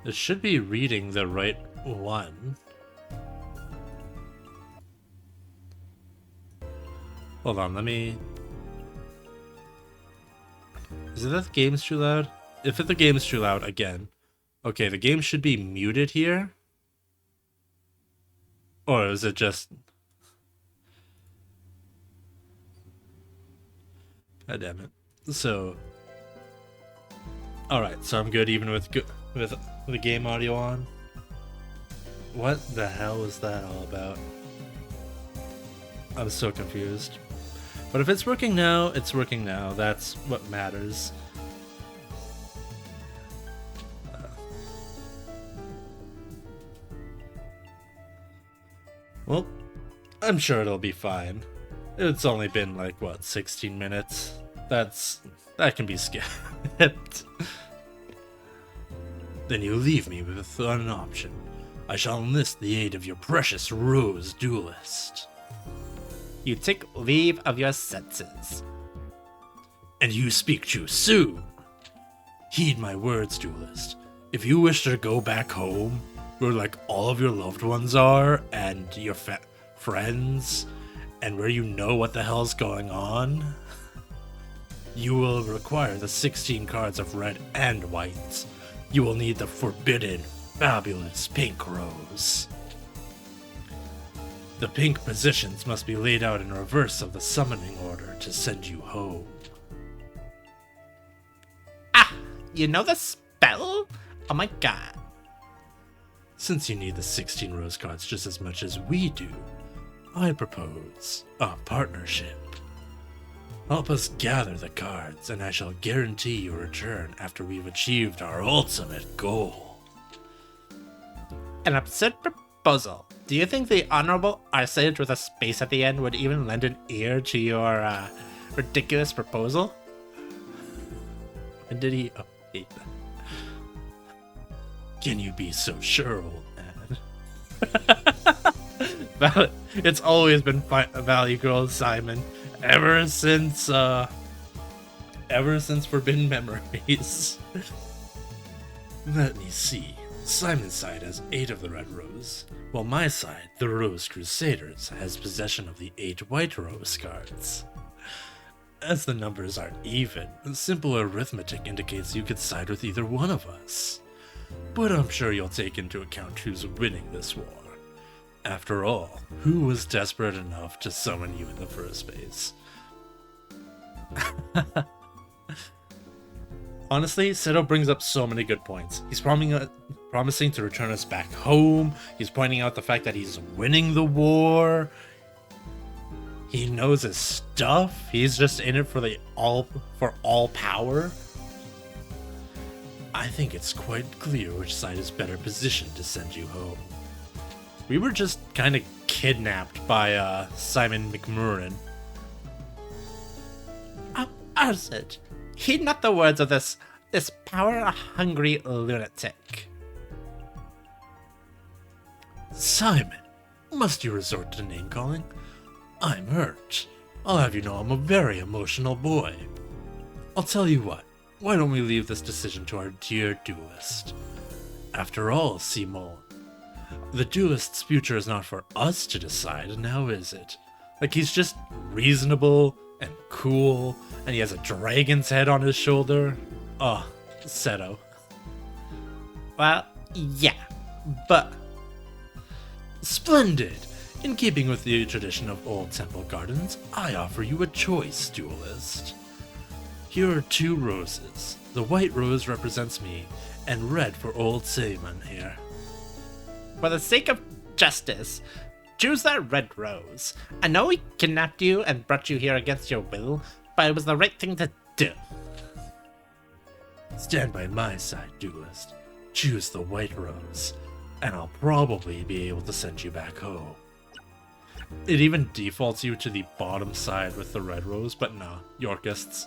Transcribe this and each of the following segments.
It should be reading the right one. Hold on, let me... Is it that the game's too loud? If the game's too loud, again. Okay, the game should be muted here. Or is it just... God damn it. So... Alright, so I'm good even with the game audio on. What the hell was that all about? I'm so confused. But if it's working now, it's working now. That's what matters. Well, I'm sure it'll be fine. It's only been like, what, 16 minutes? That can be skipped. Then you leave me with an option. I shall enlist the aid of your precious Rose Duelist. You take leave of your senses. And you speak too soon. Heed my words, Duelist. If you wish to go back home, where like all of your loved ones are, and your friends, and where you know what the hell's going on, you will require the 16 cards of red and white. You will need the forbidden, fabulous pink rose. The pink positions must be laid out in reverse of the summoning order to send you home. Ah, you know the spell? Oh my god. Since you need the 16 rose cards just as much as we do, I propose a partnership. Help us gather the cards, and I shall guarantee your return after we've achieved our ultimate goal. An absurd proposal. Do you think the Honorable Arcade with a space at the end would even lend an ear to your ridiculous proposal? When did he update that? Can you be so sure, old man? It's always been Valley Girl Simon. Ever since Forbidden Memories. Let me see. Simon's side has 8 of the Red Rose, while my side, the Rose Crusaders, has possession of the 8 White Rose cards. As the numbers are even, simple arithmetic indicates you could side with either one of us. But I'm sure you'll take into account who's winning this war. After all, who was desperate enough to summon you in the first place? Honestly, Seto brings up so many good points. He's promising to return us back home. He's pointing out the fact that he's winning the war. He knows his stuff. He's just in it for all power. I think it's quite clear which side is better positioned to send you home. We were just kind of kidnapped by Simon McMurrin. Arcade, heed not the words of this power-hungry lunatic. Simon, must you resort to name-calling? I'm hurt. I'll have you know I'm a very emotional boy. I'll tell you what, why don't we leave this decision to our dear duelist? After all, Simon, The Duelist's future is not for us to decide, now is it? Like, he's just reasonable and cool, and he has a dragon's head on his shoulder. Oh, Seto. Well, yeah, but... Splendid! In keeping with the tradition of Old Temple Gardens, I offer you a choice, Duelist. Here are 2 roses. The white rose represents me, and red for old Simon here. For the sake of justice, choose that red rose. I know we kidnapped you and brought you here against your will, but it was the right thing to do. Stand by my side, Duelist. Choose the white rose, and I'll probably be able to send you back home. It even defaults you to the bottom side with the red rose, but nah, Yorkists.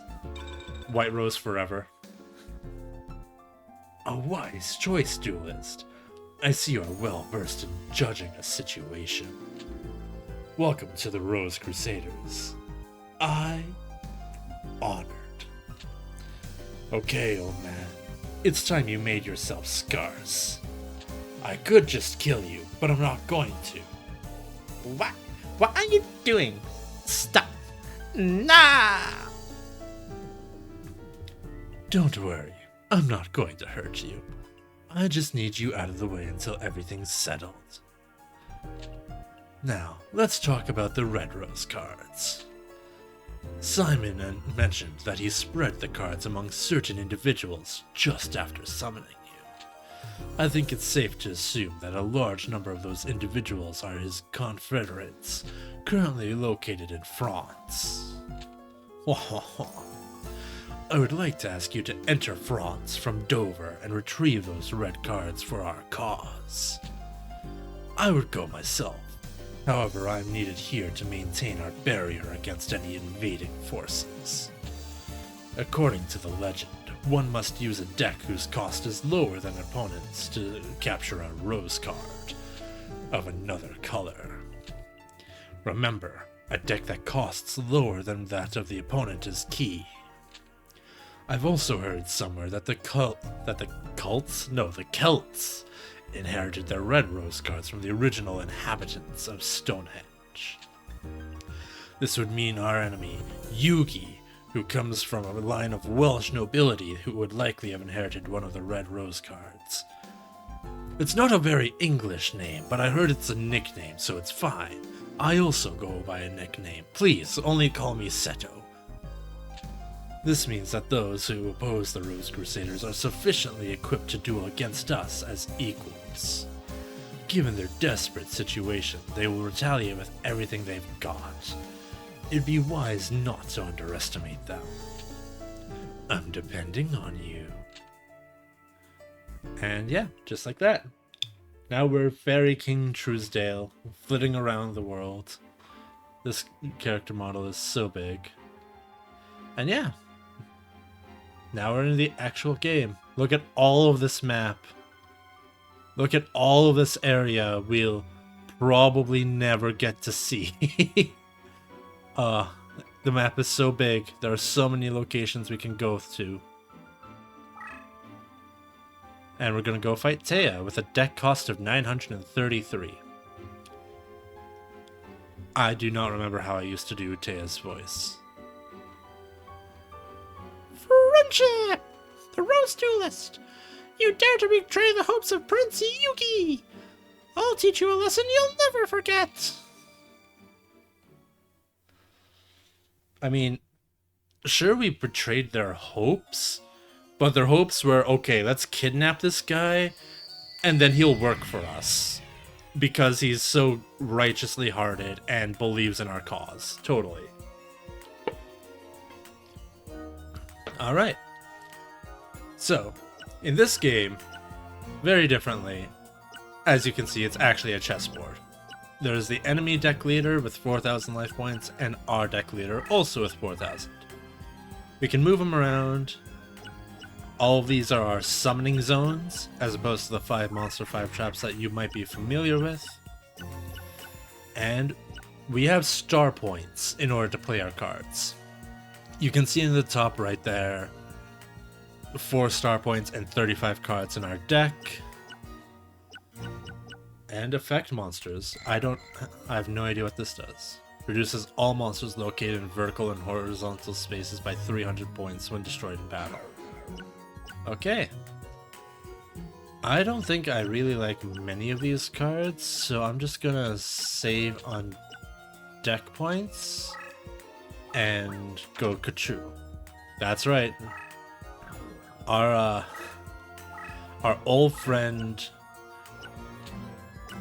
White rose forever. A wise choice, Duelist. I see you are well versed in judging a situation. Welcome to the Rose Crusaders. Honored. Okay, old man. It's time you made yourself scarce. I could just kill you, but I'm not going to. What are you doing? Stop. Nah! Don't worry. I'm not going to hurt you. I just need you out of the way until everything's settled. Now, let's talk about the Red Rose cards. Simon mentioned that he spread the cards among certain individuals just after summoning you. I think it's safe to assume that a large number of those individuals are his confederates, currently located in France. I would like to ask you to enter France from Dover and retrieve those red cards for our cause. I would go myself. However, I am needed here to maintain our barrier against any invading forces. According to the legend, one must use a deck whose cost is lower than opponents to capture a rose card of another color. Remember, a deck that costs lower than that of the opponent is key. I've also heard somewhere that the Celts inherited their red rose cards from the original inhabitants of Stonehenge. This would mean our enemy, Yugi, who comes from a line of Welsh nobility who would likely have inherited one of the red rose cards. It's not a very English name, but I heard it's a nickname, so it's fine. I also go by a nickname. Please, only call me Seto. This means that those who oppose the Rose Crusaders are sufficiently equipped to duel against us as equals. Given their desperate situation, they will retaliate with everything they've got. It'd be wise not to underestimate them. I'm depending on you. And yeah, just like that. Now we're Fairy King Truesdale, flitting around the world. This character model is so big. And yeah. Now we're in the actual game. Look at all of this map. Look at all of this area we'll probably never get to see. The map is so big. There are so many locations we can go to. And we're going to go fight Taya with a deck cost of 933. I do not remember how I used to do Taya's voice. Friendship! The Rose Duelist! You dare to betray the hopes of Prince Yugi! I'll teach you a lesson you'll never forget! I mean, sure, we betrayed their hopes, but their hopes were, okay, let's kidnap this guy, and then he'll work for us. Because he's so righteously hearted and believes in our cause. Totally. Alright. So, in this game, very differently, as you can see, it's actually a chessboard. There's the enemy deck leader with 4,000 life points, and our deck leader also with 4,000. We can move them around. All of these are our summoning zones, as opposed to the 5 monster 5 traps that you might be familiar with. And we have star points in order to play our cards. You can see in the top right there, 4 star points and 35 cards in our deck. And effect monsters. I have no idea what this does. Reduces all monsters located in vertical and horizontal spaces by 300 points when destroyed in battle. Okay. I don't think I really like many of these cards, so I'm just gonna save on deck points and go Kachu. That's right. Our old friend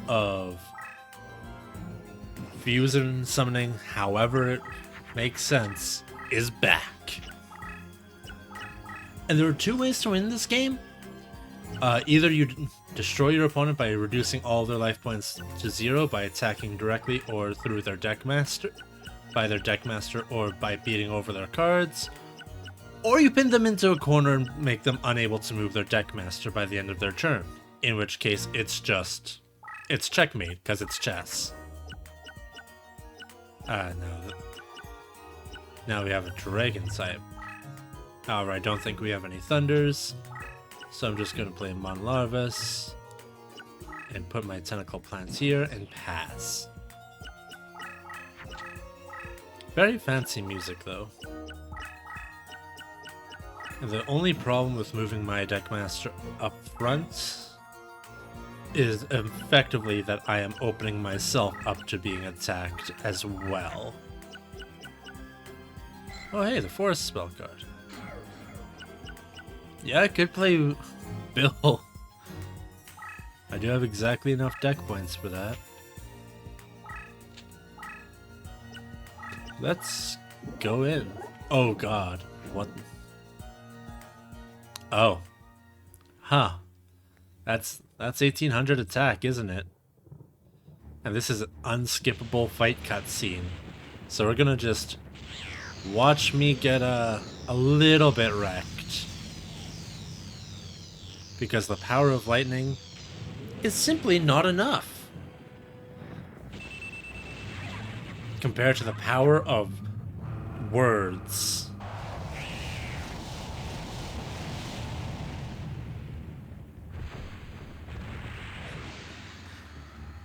of fusion summoning, however it makes sense, is back. And there are two ways to win this game. Either you destroy your opponent by reducing all their life points to 0 by attacking directly or through their deck master, or by beating over their cards, or you pin them into a corner and make them unable to move their deck master by the end of their turn. In which case, it's checkmate because it's chess. Now we have a dragon type. However, I don't think we have any thunders. So I'm just going to play Monlarvis and put my tentacle plants here and pass. Very fancy music though. And the only problem with moving my deckmaster up front is effectively that I am opening myself up to being attacked as well. Oh hey, the forest spell card. Yeah, I could play Bill. I do have exactly enough deck points for that. Let's go in. Oh god. What? Oh. Huh. That's 1800 attack, isn't it? And this is an unskippable fight cutscene. So we're gonna just watch me get a little bit wrecked. Because the power of lightning is simply not enough compared to the power of words.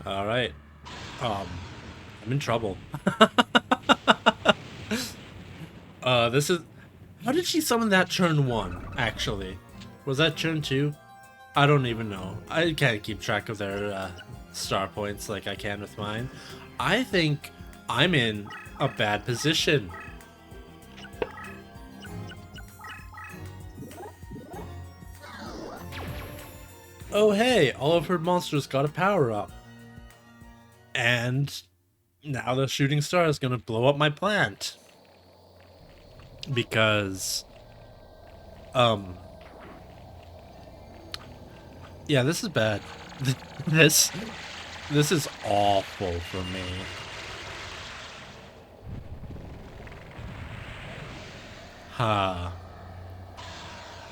All right. I'm in trouble. This is... How did she summon that turn 1, actually? Was that turn 2? I don't even know. I can't keep track of their star points like I can with mine. I think I'm in a bad position. Oh hey, all of her monsters got a power up. And now the shooting star is gonna blow up my plant. Because yeah, this is bad. This is awful for me. Huh.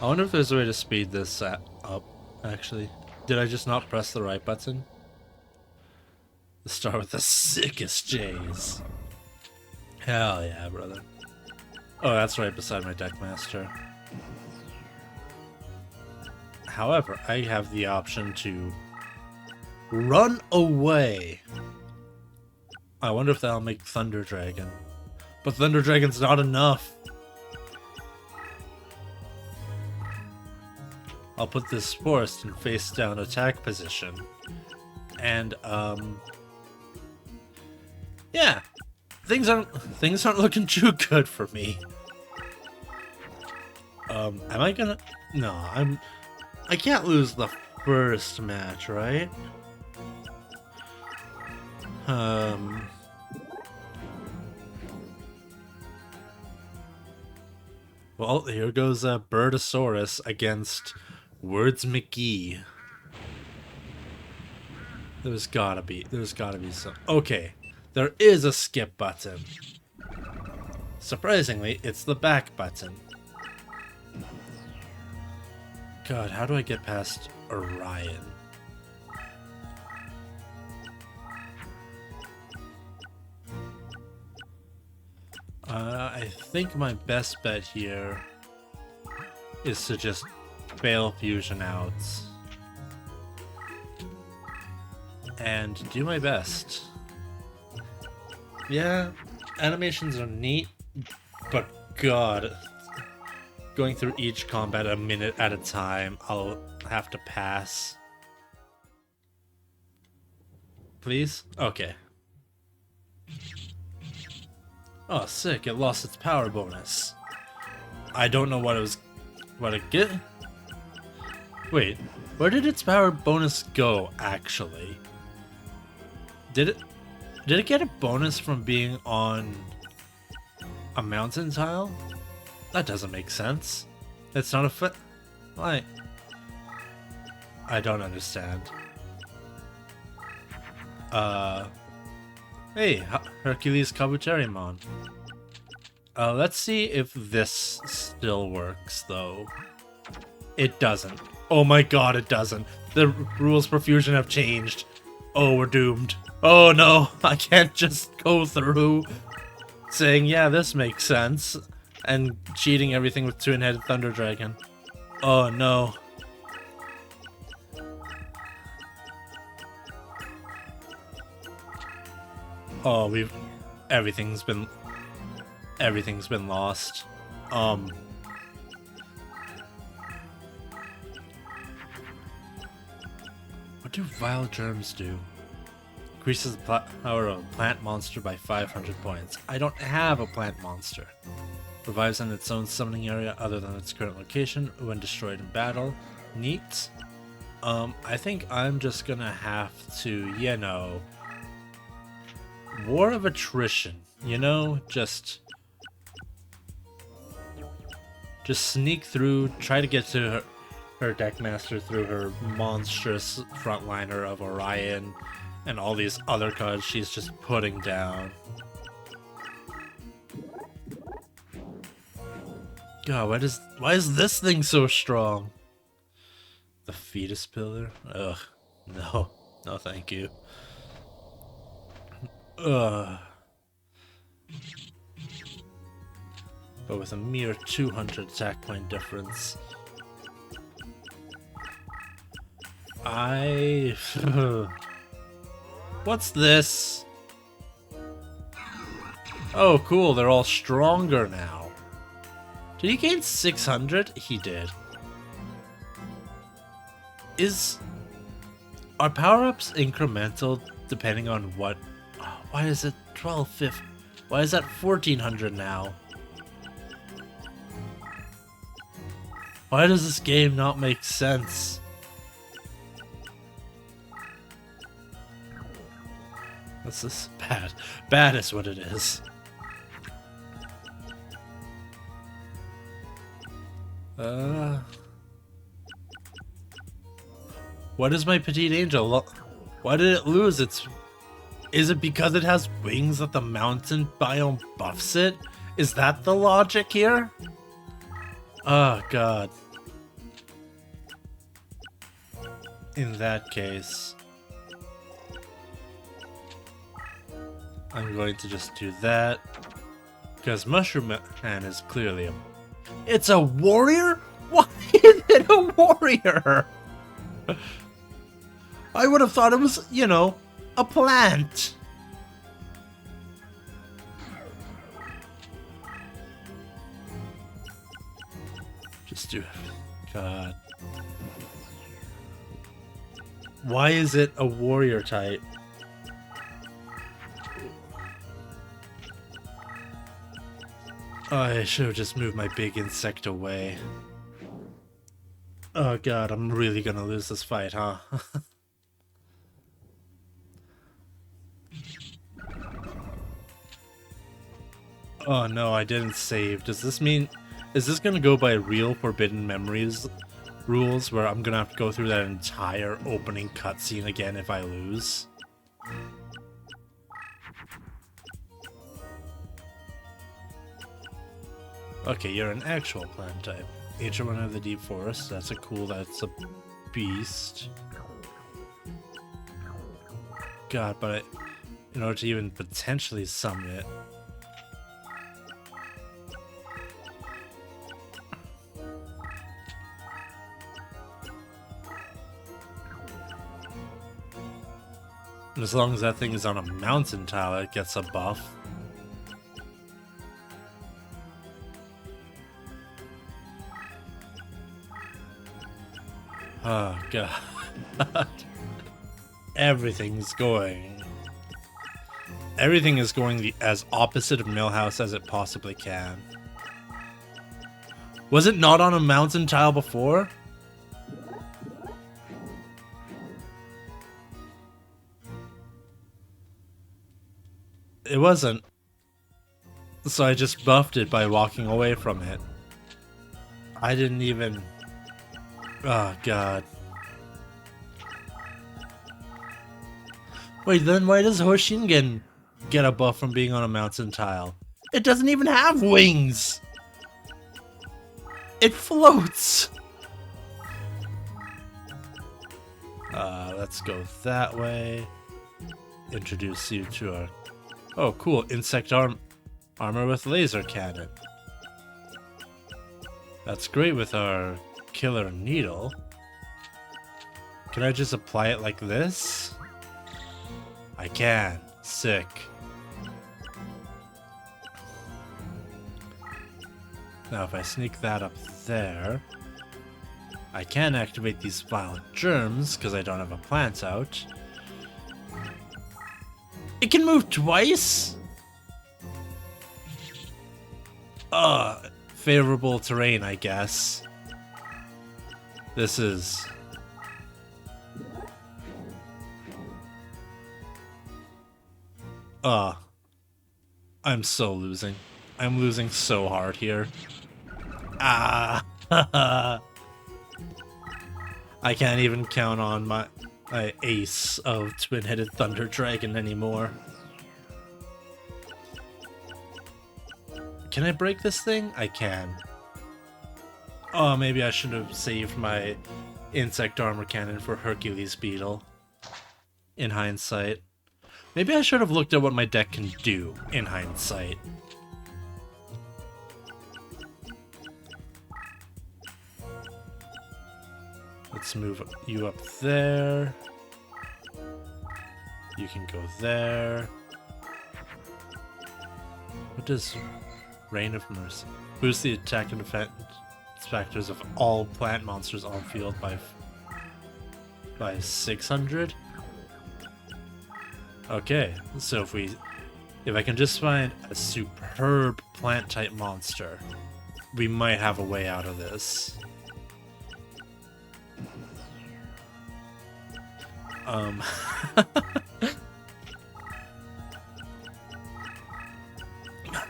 I wonder if there's a way to speed this up, actually. Did I just not press the right button? The star with the sickest J's. Hell yeah, brother. Oh, that's right beside my deckmaster. However, I have the option to run away. I wonder if that'll make Thunder Dragon. But Thunder Dragon's not enough. I'll put this forest in face down attack position. And yeah. Things aren't looking too good for me. Am I gonna... No, I can't lose the first match, right? Well, here goes a Birdosaurus against Words McGee. There's gotta be some... Okay, there is a skip button. Surprisingly, it's the back button. God, how do I get past Orion? I think my best bet here is to just bail Fusion out. and do my best. Yeah, animations are neat, but God, going through each combat a minute at a time, I'll have to pass. Please? Okay. Oh, sick, it lost its power bonus. I don't know what it get. Wait, where did its power bonus go, actually? Did it get a bonus from being on a mountain tile? That doesn't make sense. It's not a foot. Like, I don't understand. Hey, Hercules Kabuterimon. Let's see if this still works, though. It doesn't. Oh my god, it doesn't. The rules for fusion have changed. Oh, we're doomed. Oh no, I can't just go through saying, yeah, this makes sense, and cheating everything with Two-Headed Thunder Dragon. Oh no. Oh, everything's been lost. What do vile germs do? Increases the power of a plant monster by 500 points. I don't have a plant monster. Revives in its own summoning area other than its current location when destroyed in battle. Neat. I think I'm just gonna have to, you know, War of Attrition, you know, just sneak through, try to get to her deckmaster through her monstrous frontliner of Orion and all these other cards she's just putting down. God, why is this thing so strong? The fetus pillar? Ugh. No thank you. Ugh. But with a mere 200 attack point difference. What's this? Oh, cool, they're all stronger now. Did he gain 600? He did. Are power-ups incremental depending on what? Why is it 1250? Why is that 1400 now? Why does this game not make sense? This is bad. Bad is what it is. What is my petite angel? Why did it lose its... Is it because it has wings that the mountain biome buffs it? Is that the logic here? Oh god. In that case, I'm going to just do that. Because Mushroom Man is clearly a... It's a warrior? Why is it a warrior? I would have thought it was, you know, a plant. Just do it. God. Why is it a warrior type? Oh, I should have just moved my big insect away. Oh god, I'm really gonna lose this fight, huh? Oh no, I didn't save. Does this mean... Is this gonna go by real Forbidden Memories rules where I'm gonna have to go through that entire opening cutscene again if I lose? Okay, you're an actual plant type. Nature one of the deep forest. That's that's a beast. God, but in order to even potentially summon it, As long as that thing is on a mountain tile, it gets a buff. Oh, God. Everything is going as opposite of Millhouse as it possibly can. Was it not on a mountain tile before? It wasn't. So I just buffed it by walking away from it. I didn't even... Oh, God. Wait, then why does Hoshingen get a buff from being on a mountain tile? It doesn't even have wings! It floats! Let's go that way. Introduce you to our... Oh, cool. Insect armor with laser cannon. That's great with our killer needle. Can I just apply it like this? I can. Sick. Now if I sneak that up there, I can activate these violent germs because I don't have a plant out. It can move twice? Favorable terrain, I guess. This is... I'm so losing. I'm losing so hard here. I can't even count on my ace of twin-headed thunder dragon anymore. Can I break this thing? I can. Oh, maybe I should have saved my insect armor cannon for Hercules Beetle. In hindsight. Maybe I should have looked at what my deck can do in hindsight. Let's move you up there. You can go there. What does Rain of Mercy? Boost the attack and defense factors of all plant monsters on field by 600? Okay, so if I can just find a superb plant type monster, we might have a way out of this.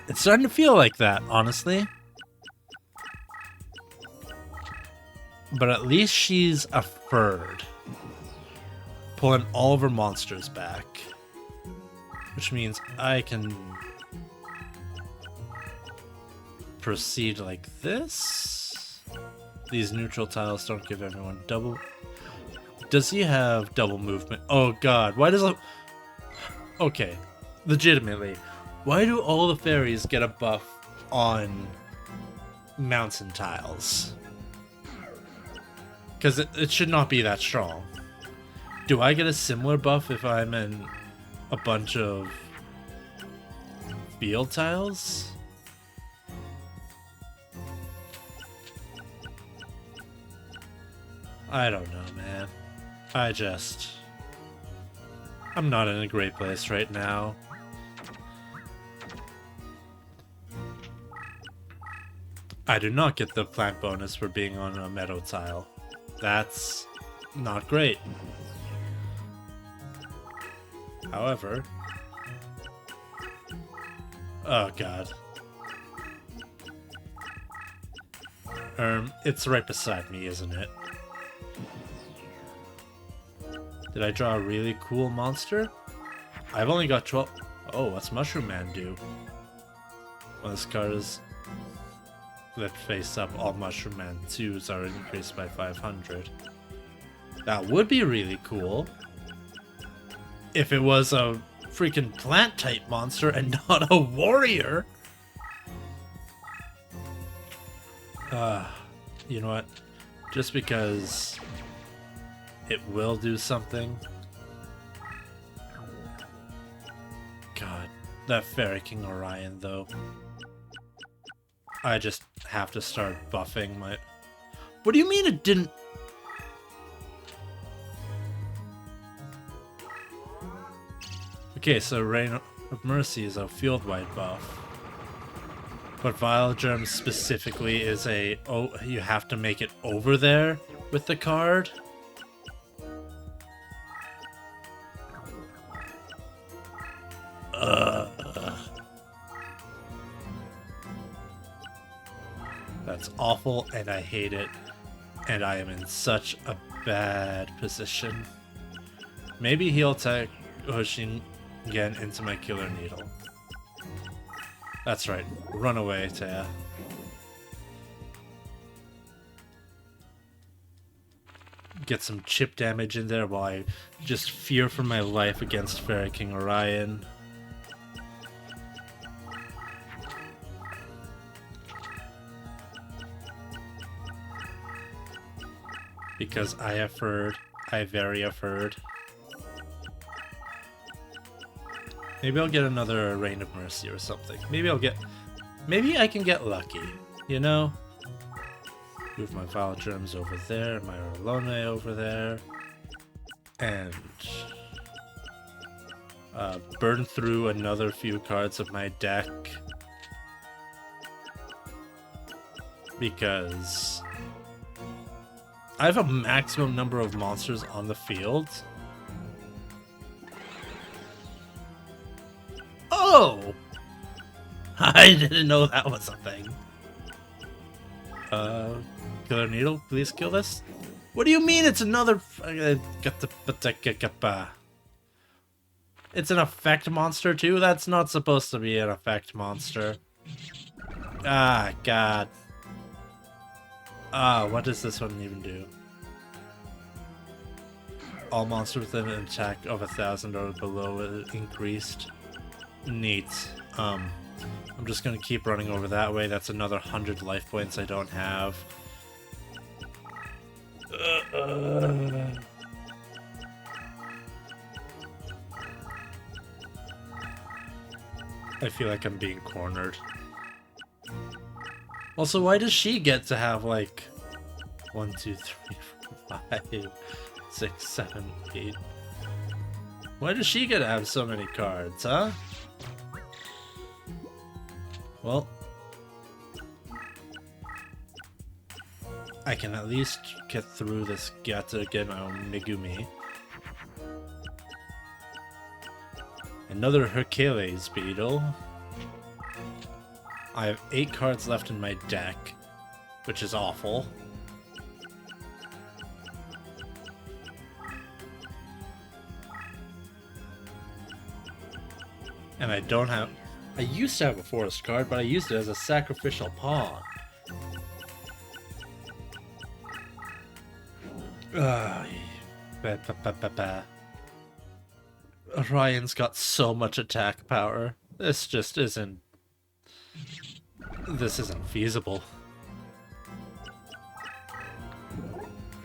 It's starting to feel like that, honestly. But at least she's a third, pulling all of her monsters back. Which means I can proceed like this. These neutral tiles don't give everyone double. Does he have double movement? Oh god, why does Okay, legitimately, why do all the fairies get a buff on mountain tiles? Because it should not be that strong. Do I get a similar buff if I'm in a bunch of field tiles? I don't know, man. I'm not in a great place right now. I do not get the plant bonus for being on a meadow tile. That's not great. However... Oh god. It's right beside me, isn't it? Did I draw a really cool monster? I've only got 12... Oh, what's Mushroom Man do? Well, this card is flipped face up. All Mushroom Man 2s are increased by 500. That would be really cool. If it was a freaking plant type monster and not a warrior. You know what? Just because it will do something, that Fairy King Orion, though. I just have to start buffing my... What do you mean it didn't... Okay, so Rain of Mercy is a field-wide buff. But Vile Germ specifically is a... Oh, you have to make it over there with the card? That's awful, and I hate it. And I am in such a bad position. Maybe he'll take Hoshin again into my Killer Needle. That's right. Run away, Taya. Get some chip damage in there while I just fear for my life against Fairy King Orion. Because I have heard, I very have heard. Maybe I'll get another Rain of Mercy or something. Maybe I can get lucky, you know? Move my Vile Germs over there, my Orlone over there. And burn through another few cards of my deck. Because I have a maximum number of monsters on the field. Oh! I didn't know that was a thing. Killer Needle, please kill this. What do you mean it's another... It's an effect monster too? That's not supposed to be an effect monster. Ah, God. Ah, what does this one even do? All monsters within an attack of 1,000 or below increased. Neat. I'm just gonna keep running over that way. That's another 100 life points I don't have. I feel like I'm being cornered. Also, why does she get to have like 1, 2, 3, 4, 5, 6, 7, 8? Why does she get to have so many cards, huh? Well, I can at least get through this Gata Genao Megumi. Another Hercules Beetle. I have 8 cards left in my deck, which is awful. And I don't have... I used to have a forest card, but I used it as a sacrificial pawn. Orion's got so much attack power. This just isn't... This isn't feasible.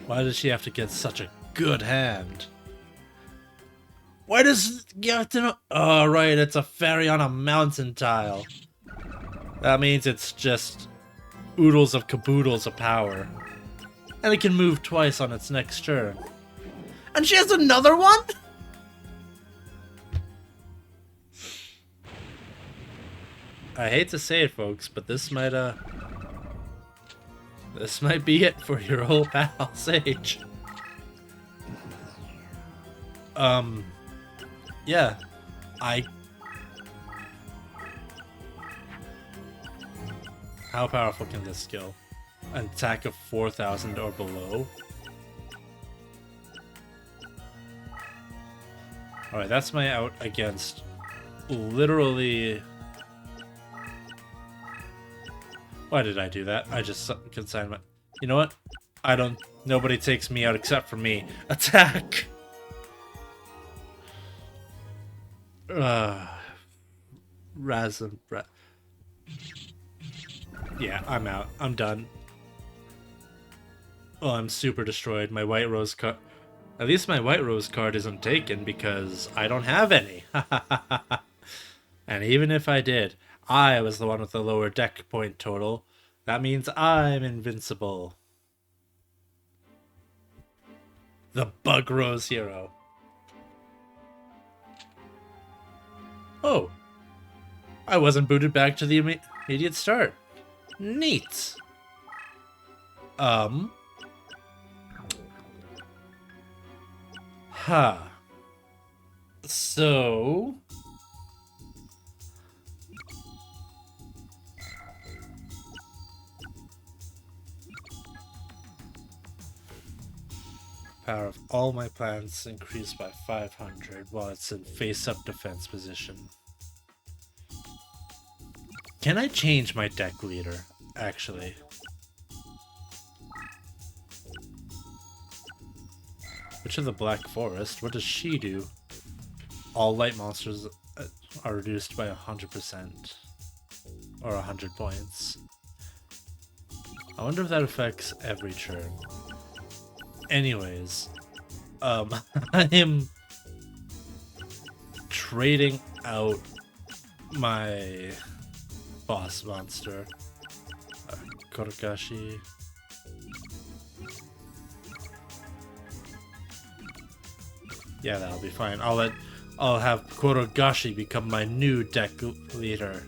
Why does she have to get such a good hand? Why does you have to know? Oh, right, it's a fairy on a mountain tile. That means it's just oodles of caboodles of power. And it can move twice on its next turn. And she has another one? I hate to say it, folks, but this might be it for your old pal, Sage. Yeah, How powerful can this skill? An attack of 4,000 or below? Alright, that's my out against literally... Why did I do that? I just consigned my... You know what? Nobody takes me out except for me. Attack! Yeah, I'm out. I'm done. Oh, I'm super destroyed. My White Rose card... At least my White Rose card isn't taken because I don't have any. And even if I did, I was the one with the lower deck point total. That means I'm invincible. The Bug Rose Hero. Oh. I wasn't booted back to the immediate start. Neat. So... Power of all my plants increased by 500 while it's in face-up defense position. Can I change my deck leader, actually? Witch of the Black Forest, what does she do? All light monsters are reduced by 100%. Or 100 points. I wonder if that affects every turn. Anyways, I am trading out my boss monster, Korogashi. Yeah, that'll be fine. I'll have Korogashi become my new deck leader.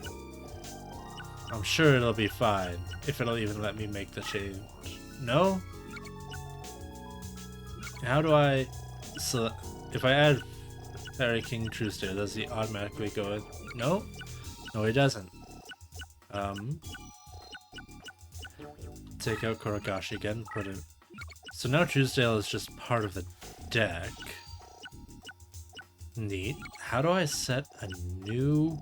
I'm sure it'll be fine if it'll even let me make the change. No? How do I... So, if I add Fairy King Truesdale, does he automatically go in? No? No, he doesn't. Take out Korogashi again, put it... So now Truesdale is just part of the deck. Neat. How do I set a new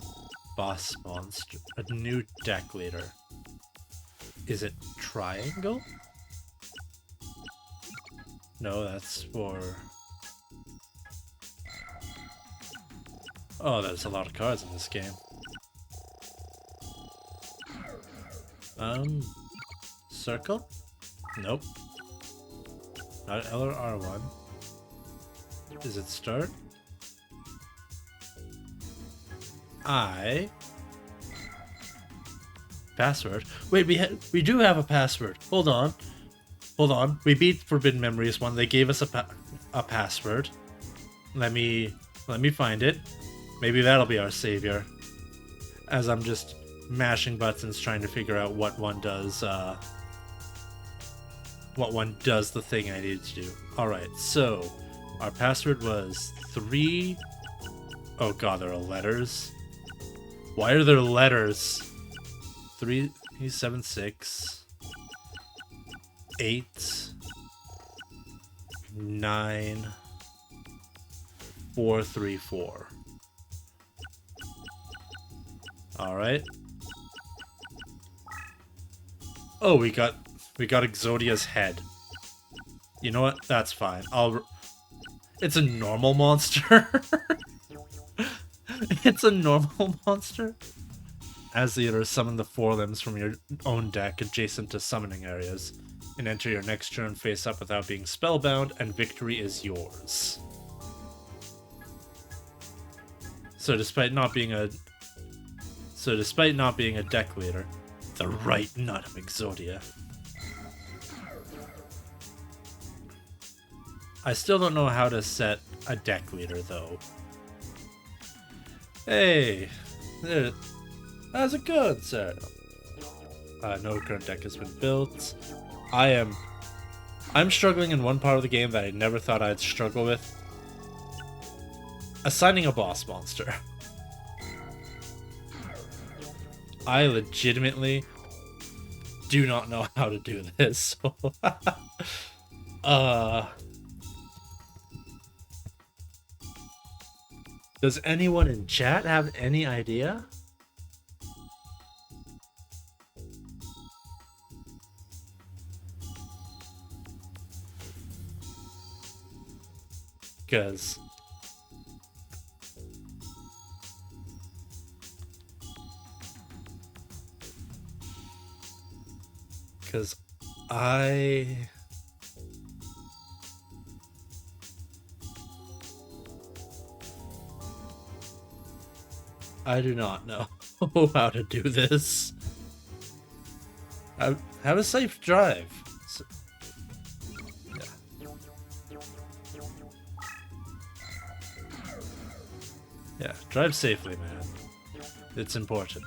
boss monster, a new deck leader? Is it triangle? No, that's for... Oh, there's a lot of cards in this game. Circle? Nope. Not L or R1. Is it start? Password? Wait, we do have a password. Hold on. Hold on. We beat Forbidden Memories 1. They gave us a password. Let me find it. Maybe that'll be our savior. As I'm just mashing buttons trying to figure out what one does the thing I needed to do. Alright, so our password was 3... Oh god, there are letters. Why are there letters? 376 8 9 434. All right. Oh, we got Exodia's head. You know what? That's fine. It's a normal monster. It's a normal monster. As leader, summon the 4 limbs from your own deck adjacent to summoning areas, and enter your next turn face up without being spellbound, and victory is yours. So despite not being a deck leader, the right nut of Exodia. I still don't know how to set a deck leader though. Hey, how's it going, sir? No current deck has been built. I'm struggling in one part of the game that I never thought I'd struggle with. Assigning a boss monster. I legitimately do not know how to do this. Does anyone in chat have any idea? Because I I do not know how to do this. Have a safe drive. Yeah. Yeah, drive safely, man. It's important.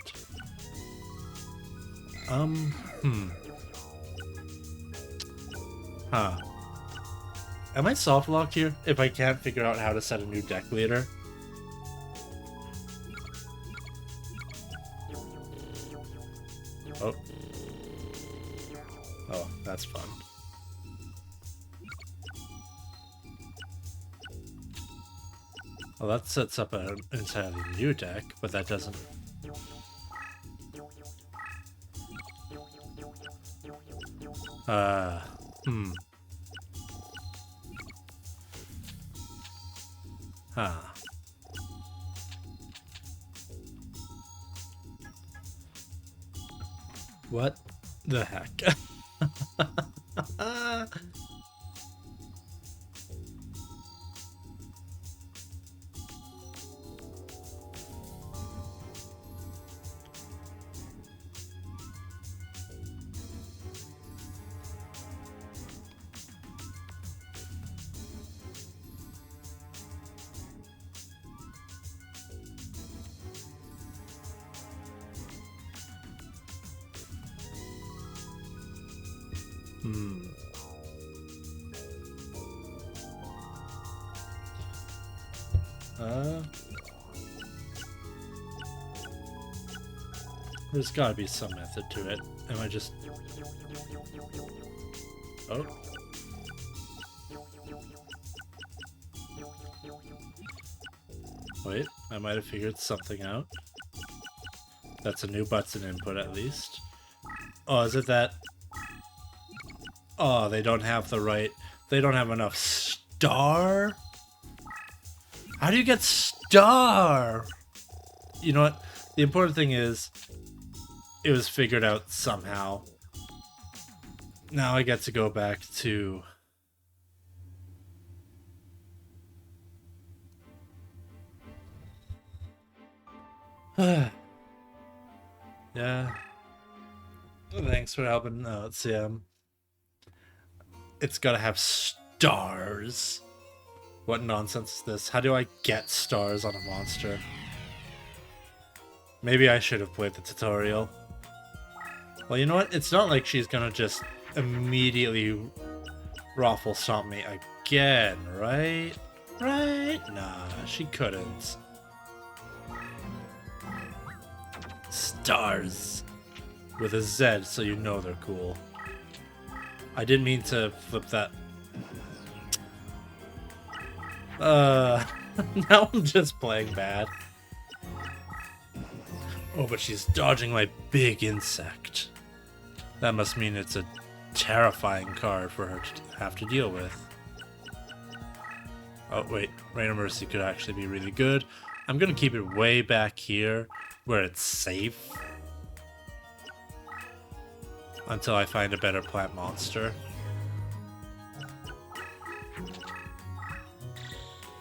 Huh. Am I soft locked here if I can't figure out how to set a new deck leader? Oh. Oh, that's fun. Well, that sets up an entirely new deck, but that doesn't... Huh. What the heck? There's gotta be some method to it. Am I just... Oh. Wait, I might have figured something out. That's a new button input at least. Oh, is it that... Oh, they don't have the right... They don't have enough star? How do you get star? You know what? The important thing is, it was figured out somehow. Now I get to go back to... Yeah. Thanks for helping out, Sam. It's gotta have stars. What nonsense is this? How do I get stars on a monster? Maybe I should have played the tutorial. Well, you know what? It's not like she's gonna just immediately raffle stomp me again, right? Right? Nah, she couldn't. Stars. With a Z, so you know they're cool. I didn't mean to flip that. Now I'm just playing bad. Oh, but she's dodging my big insect. That must mean it's a terrifying card for her to have to deal with. Oh, wait. Rain of Mercy could actually be really good. I'm gonna keep it way back here, where it's safe. Until I find a better plant monster.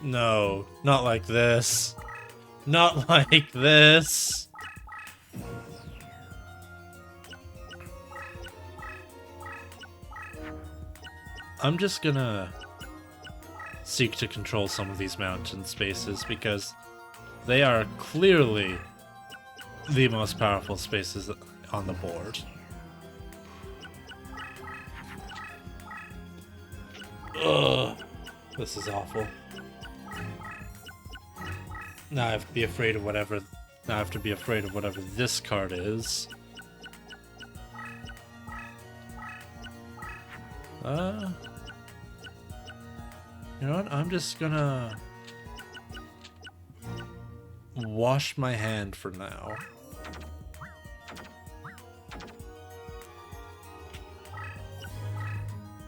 No, not like this. Not like this. I'm just gonna seek to control some of these mountain spaces because they are clearly the most powerful spaces on the board. Ugh, this is awful. Now I have to be afraid of whatever. Now I have to be afraid of whatever this card is. You know what? I'm just gonna wash my hand for now.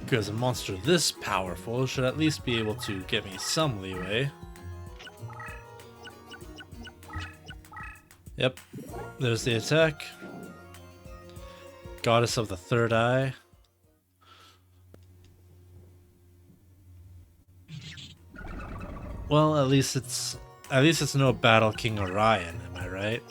Because a monster this powerful should at least be able to get me some leeway. Yep, there's the attack. Goddess of the Third Eye. Well, at least it's At least it's no Battle King Orion, am I right?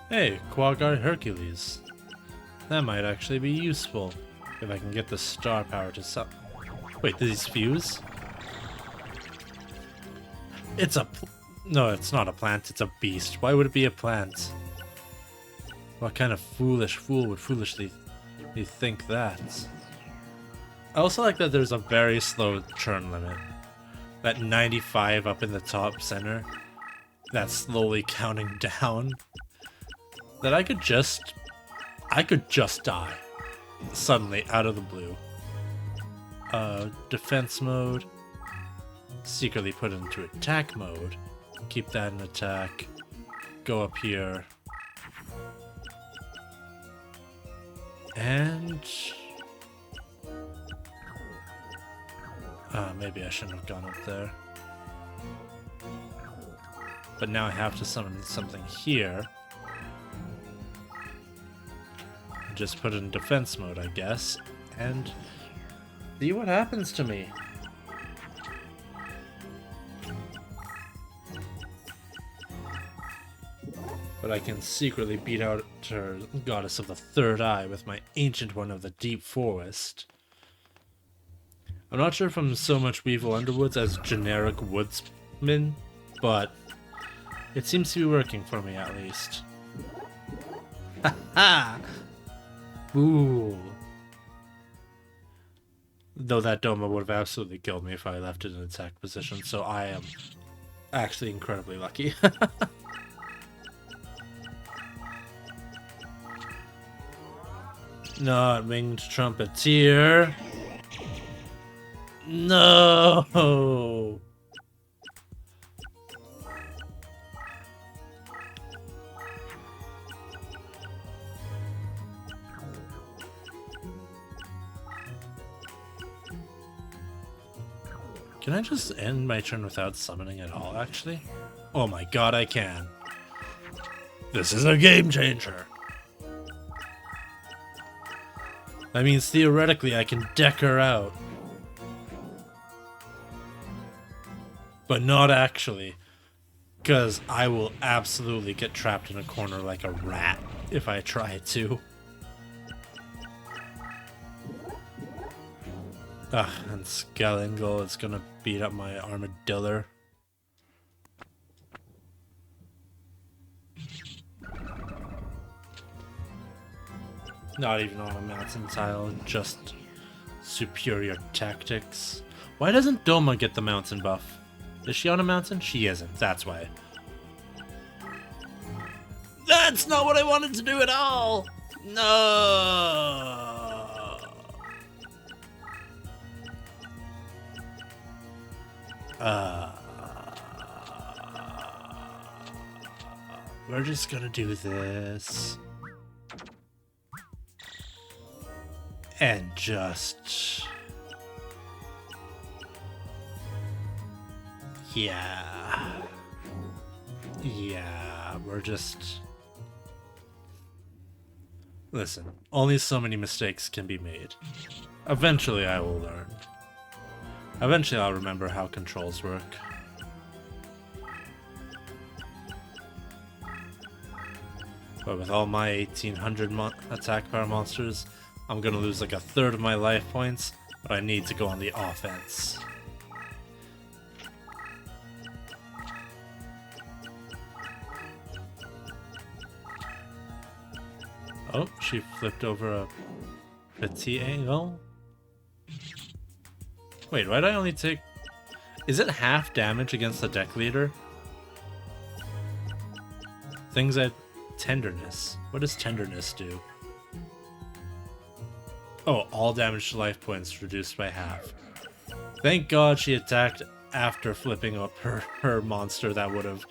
Hey, Quaggar Hercules. That might actually be useful if I can get the star power to sell. Wait, did these fuse? It's a... No, it's not a plant, it's a beast. Why would it be a plant? What kind of foolish fool would foolishly think that? I also like that there's a very slow churn limit. That 95 up in the top center. That's slowly counting down. That I could just die. Suddenly, out of the blue. Defense mode. Secretly put it into attack mode. Keep that in attack. Go up here. And... maybe I shouldn't have gone up there. But now I have to summon something here. Just put it in defense mode, I guess. And see what happens to me. But I can secretly beat out her goddess of the third eye with my ancient one of the deep forest. I'm not sure if I'm so much Weevil Underwoods as generic woodsman, but it seems to be working for me at least. Ha ha! Ooh. Though that Doma would have absolutely killed me if I left it in attack position, so I am actually incredibly lucky. Not winged trumpeteer. No. Can I just end my turn without summoning at all, actually? Oh my god, I can. This is a game changer. That means theoretically I can deck her out. But not actually. Because I will absolutely get trapped in a corner like a rat if I try to. And Scalingle is gonna beat up my armadillo. Not even on a mountain tile, just superior tactics. Why doesn't Doma get the mountain buff? Is she on a mountain? She isn't, that's why. That's not what I wanted to do at all! No! We're just gonna do this. And just... Yeah, we're just... Listen, only so many mistakes can be made. Eventually I will learn. Eventually I'll remember how controls work. But with all my 1800 attack power monsters, I'm gonna lose like a third of my life points, but I need to go on the offense. Oh, she flipped over a petit angle. Wait, why'd I only take... Is it half damage against the deck leader? Things at tenderness. What does tenderness do? Oh, all damage to life points reduced by half. Thank God she attacked after flipping up her monster. That would have...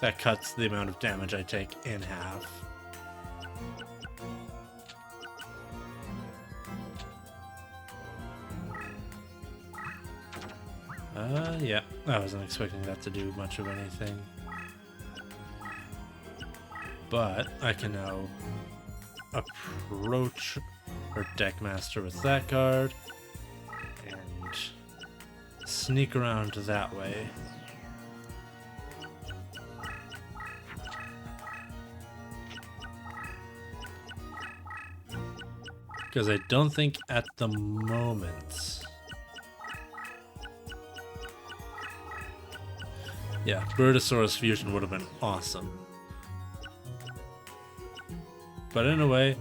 that cuts the amount of damage I take in half. Yeah. I wasn't expecting that to do much of anything. But I can now approach her Deckmaster with that card and sneak around that way. Because I don't think at the moment... Yeah, Birdosaurus Fusion would have been awesome. But in a way,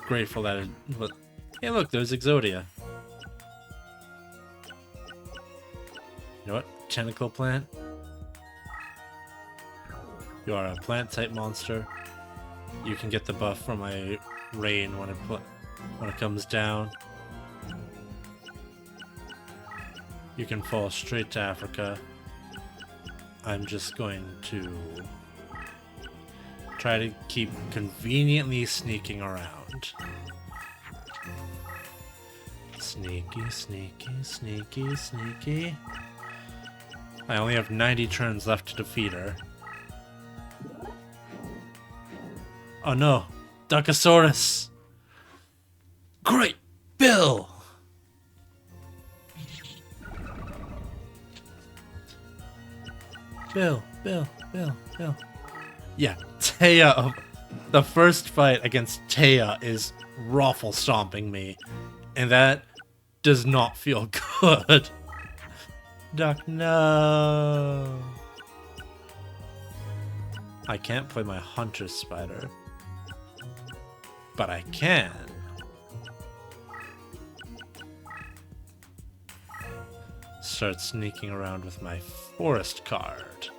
grateful that it... But, hey look, there's Exodia. You know what? Tentacle Plant. You are a plant-type monster. You can get the buff from my rain when it comes down. You can fall straight to Africa. I'm just going to try to keep conveniently sneaking around. Sneaky, sneaky, sneaky, sneaky. I only have 90 turns left to defeat her. Oh no, Duckosaurus! Great Bill! Bill. Yeah, Taya. The first fight against Taya is raffle stomping me, and that does not feel good. Duck, no. I can't play my Hunter Spider, but I can start sneaking around with my Forest card,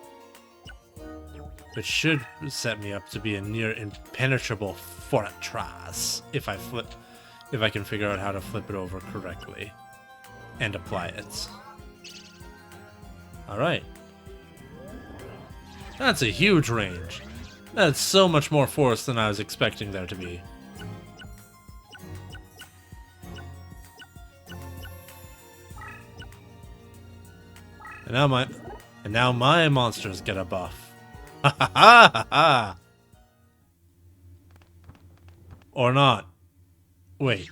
which should set me up to be a near impenetrable fortress if I can figure out how to flip it over correctly and apply it. Alright. That's a huge range. That's so much more force than I was expecting there to be. And now my monsters get a buff. Ha ha ha ha ha! Or not. Wait.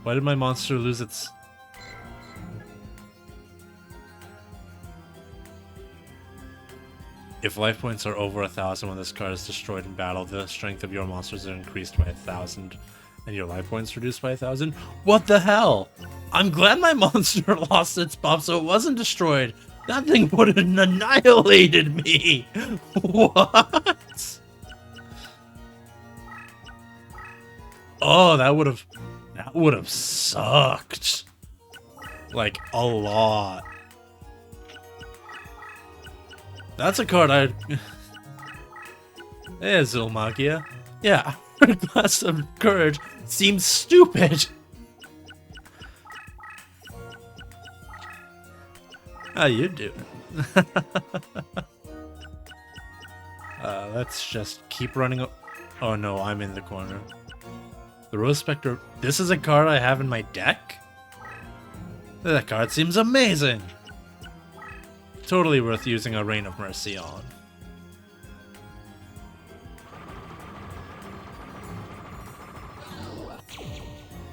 Why did my monster lose its... If life points are over 1,000 when this card is destroyed in battle, the strength of your monsters are increased by 1,000, and your life points reduced by 1,000. What the hell? I'm glad my monster lost its buff so it wasn't destroyed. That thing would have annihilated me. What? Oh, that would have sucked. Like a lot. That's a card I'd... Hey, Zilmagia. Yeah, a glass of courage seems stupid. How you doing? Let's just keep running. Oh no, I'm in the corner. The Rose Spectre. This is a card I have in my deck? That card seems amazing. Totally worth using a Rain of Mercy on.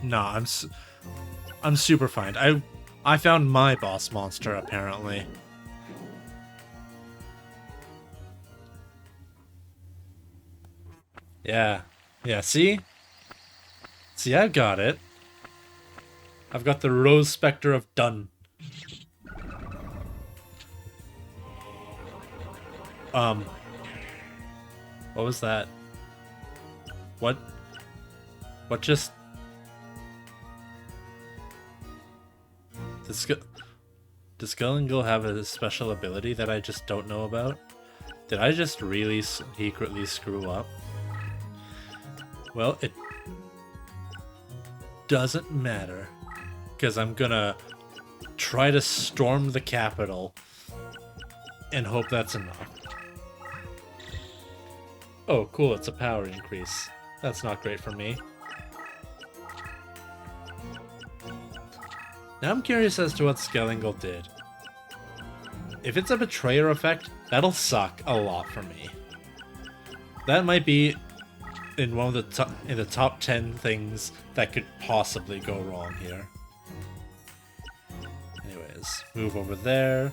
Nah, I'm super fine. I found my boss monster apparently. Yeah. Yeah, see? See, I've got it. I've got the Rose Spectre of Dun. What was that? What just... Does Skull and Girl have a special ability that I just don't know about? Did I just really secretly screw up? Well, it doesn't matter, because I'm gonna try to storm the capital and hope that's enough. Oh, cool, it's a power increase. That's not great for me. Now I'm curious as to what Skellingle did. If it's a betrayer effect, that'll suck a lot for me. That might be in one of the top 10 things that could possibly go wrong here. Anyways, move over there.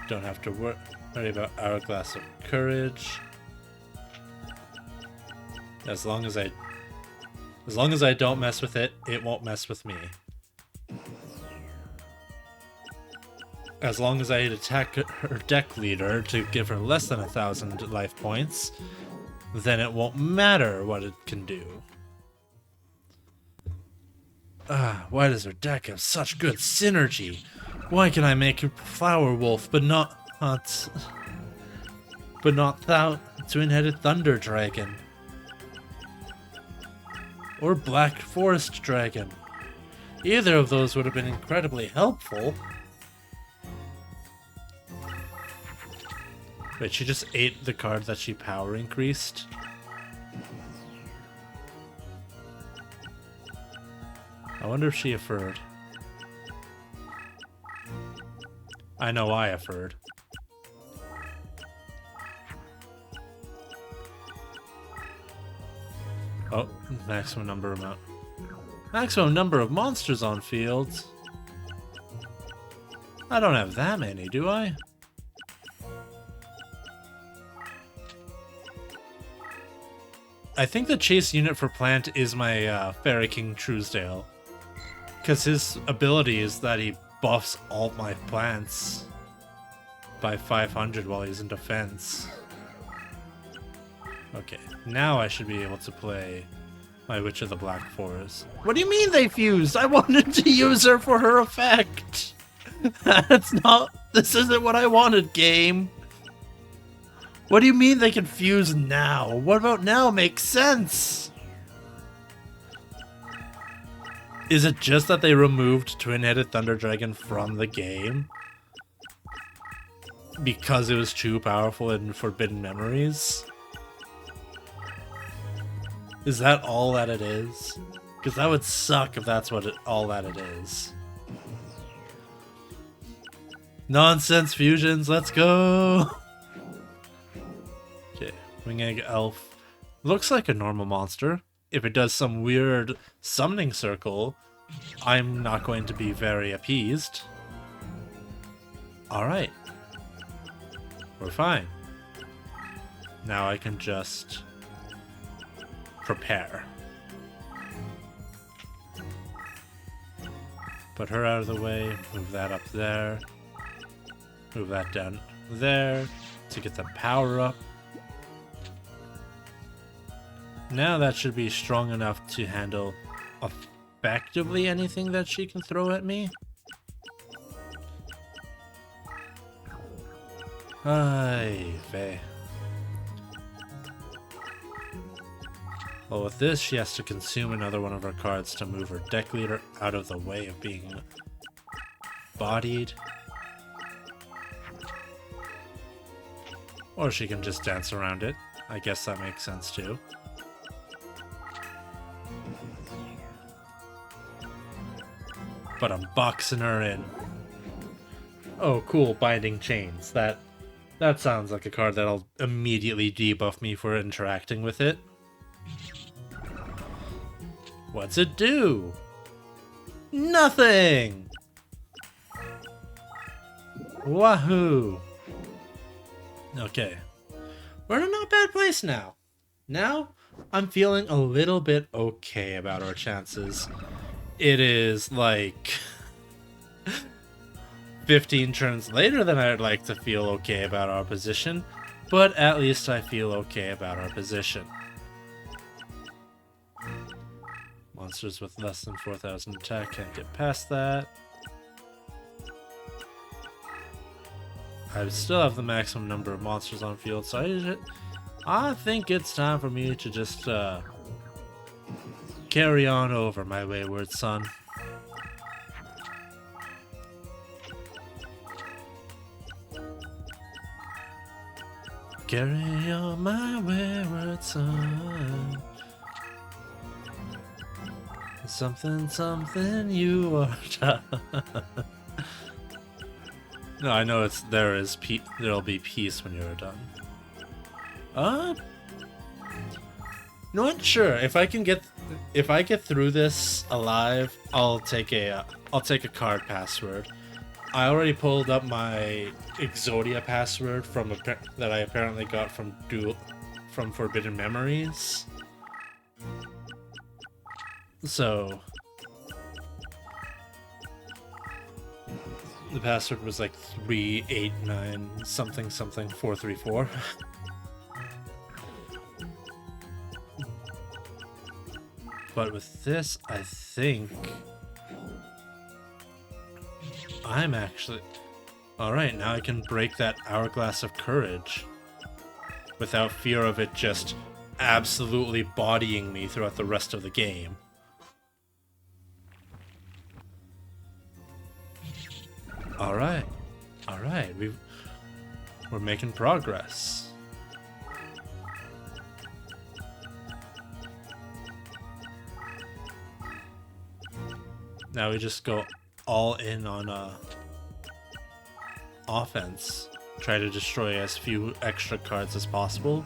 Don't have to worry about Hourglass of Courage. As long as I don't mess with it, it won't mess with me. As long as I attack her deck leader to give her less than 1,000 life points, then it won't matter what it can do. Why does her deck have such good synergy? Why can I make Flower Wolf but not Two-Headed Thunder Dragon? Or Black Forest Dragon? Either of those would have been incredibly helpful. Wait, she just ate the card that she power increased? I wonder if she affirmed. I know I affirmed. Oh, maximum number of monsters on field. I don't have that many, do I? I think the chase unit for Plant is my Fairy King Truesdale. Because his ability is that he buffs all my plants by 500 while he's in defense. Okay, now I should be able to play my Witch of the Black Forest. What do you mean they fused? I wanted to use her for her effect! This isn't what I wanted, game! What do you mean they can fuse now? What about now makes sense? Is it just that they removed Twin-Headed Thunder Dragon from the game? Because it was too powerful in Forbidden Memories? Is that all that it is? Because that would suck if that's all that it is. Nonsense fusions, let's go! Okay, Wing Egg Elf. Looks like a normal monster. If it does some weird summoning circle, I'm not going to be very appeased. Alright. We're fine. Now I can just prepare. Put her out of the way, move that up there, move that down there to get the power up. Now that should be strong enough to handle effectively anything that she can throw at me. Ay, vey. Well, with this, she has to consume another one of her cards to move her deck leader out of the way of being bodied. Or she can just dance around it. I guess that makes sense too. But I'm boxing her in. Oh, cool, Binding Chains. That sounds like a card that'll immediately debuff me for interacting with it. What's it do? Nothing! Wahoo! Okay. We're in a not bad place now. Now, I'm feeling a little bit okay about our chances. It is like 15 turns later than I'd like to feel okay about our position, but at least I feel okay about our position. Monsters with less than 4,000 attack can't get past that. I still have the maximum number of monsters on field, so I think it's time for me to just carry on over, my wayward son. Carry on, my wayward son. Something, something you are. No, I know there'll be peace when you're done. Not sure. If I get through this alive, I'll take a card password. I already pulled up my Exodia password that I apparently got from Forbidden Memories. So the password was like 389 something 434. But with this, I think I'm actually... Alright, now I can break that Hourglass of Courage without fear of it just absolutely bodying me throughout the rest of the game. Alright, we're making progress. Now we just go all in on offense. Try to destroy as few extra cards as possible.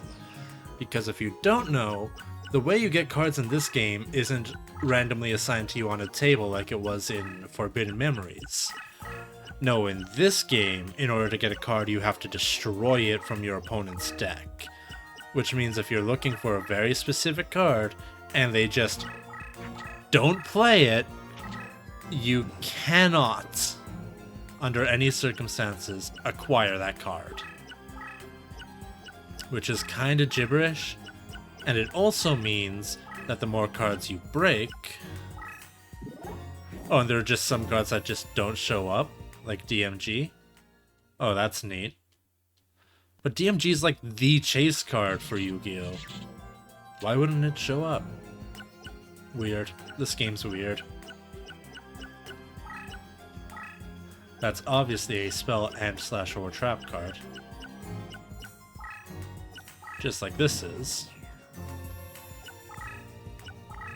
Because if you don't know, the way you get cards in this game isn't randomly assigned to you on a table like it was in Forbidden Memories. No, in this game, in order to get a card, you have to destroy it from your opponent's deck. Which means if you're looking for a very specific card, and they just don't play it, you cannot, under any circumstances, acquire that card. Which is kinda gibberish, and it also means that the more cards you break... Oh, and there are just some cards that just don't show up, like DMG. Oh, that's neat. But DMG is like the chase card for Yu-Gi-Oh! Why wouldn't it show up? Weird. This game's weird. That's obviously a spell and /or trap card. Just like this is.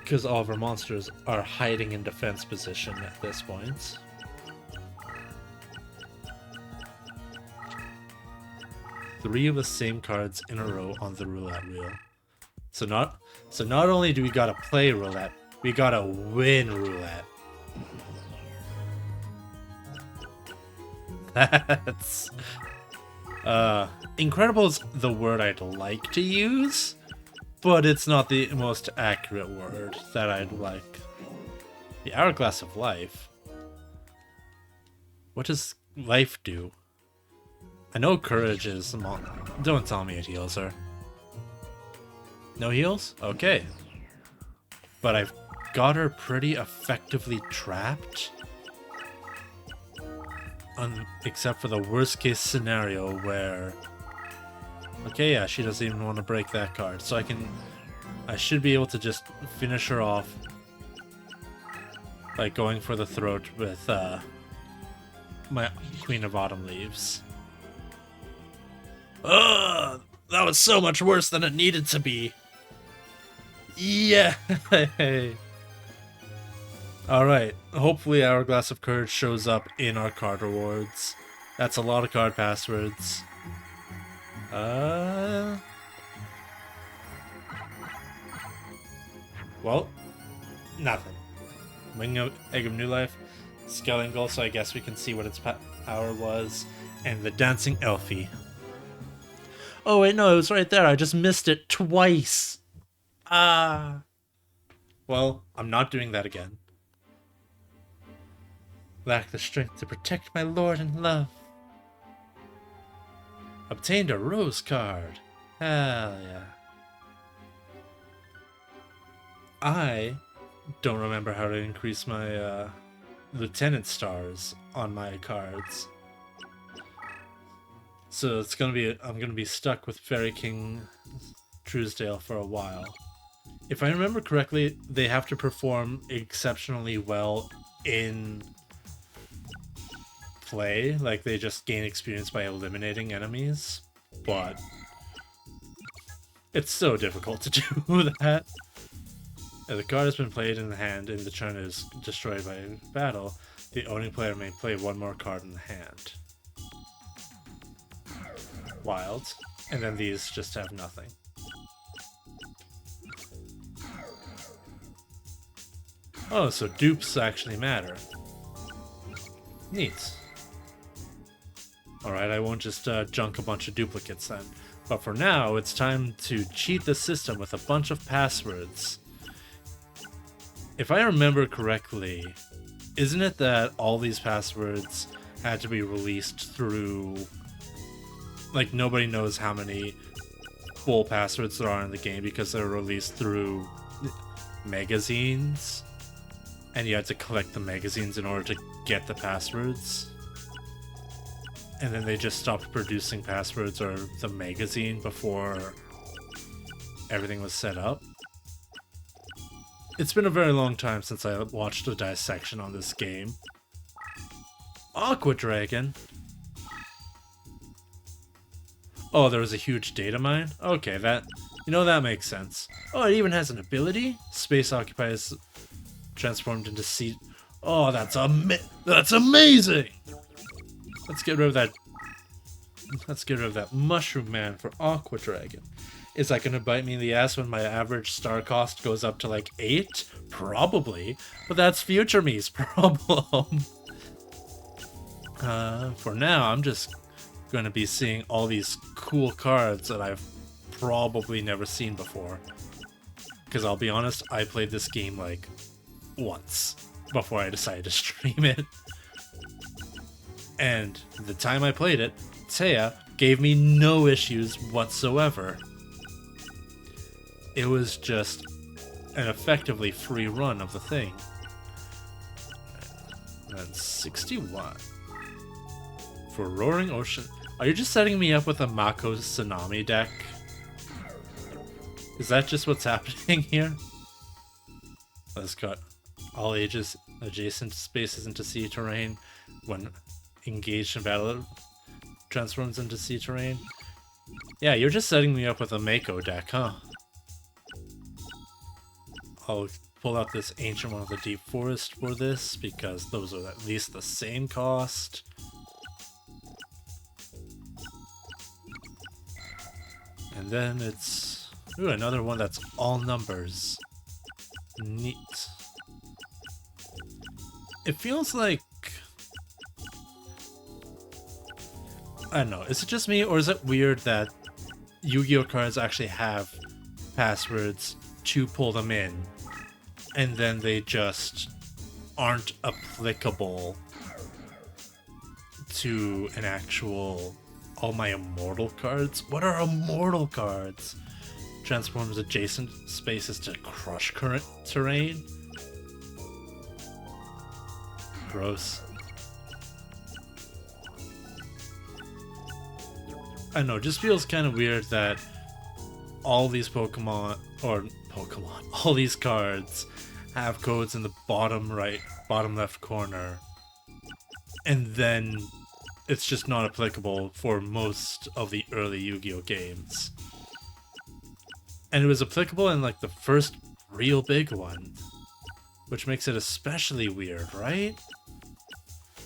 Because all of our monsters are hiding in defense position at this point. Three of the same cards in a row on the roulette wheel. So not only do we gotta play roulette, we gotta win roulette. That's... incredible is the word I'd like to use, but it's not the most accurate word that I'd like. The Hourglass of Life? What does life do? I know courage is... Don't tell me it heals her. No heals? Okay. But I've got her pretty effectively trapped. Except for the worst case scenario where... Okay, yeah, she doesn't even want to break that card. So I should be able to just finish her off by going for the throat with my Queen of Autumn Leaves. Ugh! That was so much worse than it needed to be. Yeah! Alright, hopefully Hourglass of Courage shows up in our card rewards. That's a lot of card passwords. Well, nothing. Wing of Egg of New Life, Skellingle, so I guess we can see what its power was, and the Dancing Elfie. Oh wait, no, it was right there. I just missed it twice. Well, I'm not doing that again. Lack the strength to protect my lord and love. Obtained a rose card. Hell yeah. I don't remember how to increase my lieutenant stars on my cards. So it's I'm gonna be stuck with Fairy King Truesdale for a while. If I remember correctly, they have to perform exceptionally well in play, like they just gain experience by eliminating enemies, but it's so difficult to do that. If the card has been played in the hand and the turn is destroyed by battle, the owning player may play one more card in the hand. Wild. And then these just have nothing. Oh, so dupes actually matter. Neat. Alright, I won't just junk a bunch of duplicates then. But for now, it's time to cheat the system with a bunch of passwords. If I remember correctly, isn't it that all these passwords had to be released through... Like, nobody knows how many full passwords there are in the game because they're released through magazines? And you had to collect the magazines in order to get the passwords? And then they just stopped producing passwords or the magazine before everything was set up? It's been a very long time since I watched a dissection on this game. Aqua Dragon? Oh, there was a huge data mine? Okay, that makes sense. Oh, it even has an ability? Space occupies transformed into sea. Oh, that's amazing! Let's get rid of that. Let's get rid of that Mushroom Man for Aqua Dragon. Is that gonna bite me in the ass when my average star cost goes up to like 8? Probably, but that's future me's problem. For now, I'm just gonna be seeing all these cool cards that I've probably never seen before. Because I'll be honest, I played this game like once before I decided to stream it. And the time I played it, Taya gave me no issues whatsoever. It was just an effectively free run of the thing. And 61. For Roaring Ocean. Are you just setting me up with a Mako Tsunami deck? Is that just what's happening here? Let's cut all ages adjacent spaces into sea terrain. When engaged in battle, transforms into sea terrain. Yeah, you're just setting me up with a Mako deck, huh? I'll pull out this Ancient One of the Deep Forest for this, because those are at least the same cost. And then it's... Ooh, another one that's all numbers. Neat. It feels like... I don't know, is it just me, or is it weird that Yu-Gi-Oh cards actually have passwords to pull them in, and then they just aren't applicable to an actual... All my immortal cards? What are immortal cards? Transforms adjacent spaces to crush current terrain? Gross. I don't know, it just feels kind of weird that all these all these cards have codes in the bottom right, bottom left corner, and then it's just not applicable for most of the early Yu-Gi-Oh games. And it was applicable in like the first real big one, which makes it especially weird, right?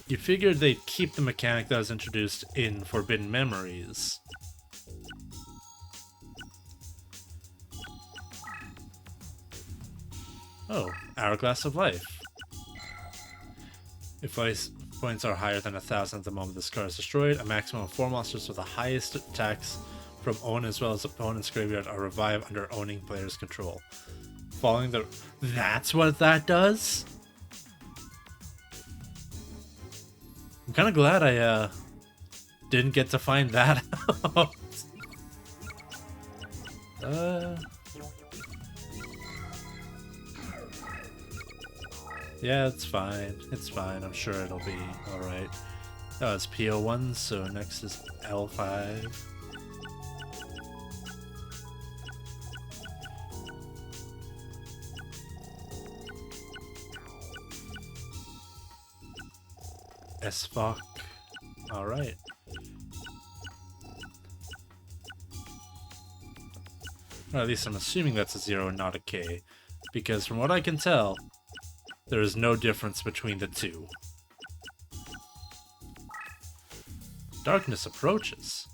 You figured they'd keep the mechanic that was introduced in Forbidden Memories. Oh, Hourglass of Life. If life points are higher than 1,000 at the moment this card is destroyed, a maximum of 4 monsters with the highest attacks from own as well as opponent's graveyard are revived under owning player's control. Following the... That's what that does? I'm kind of glad I didn't get to find that out. Yeah, it's fine. It's fine. I'm sure it'll be alright. Oh, it's PO1, so next is L5. SFOC. Alright. Or at least I'm assuming that's a 0 and not a K. because from what I can tell, there is no difference between the two. Darkness approaches.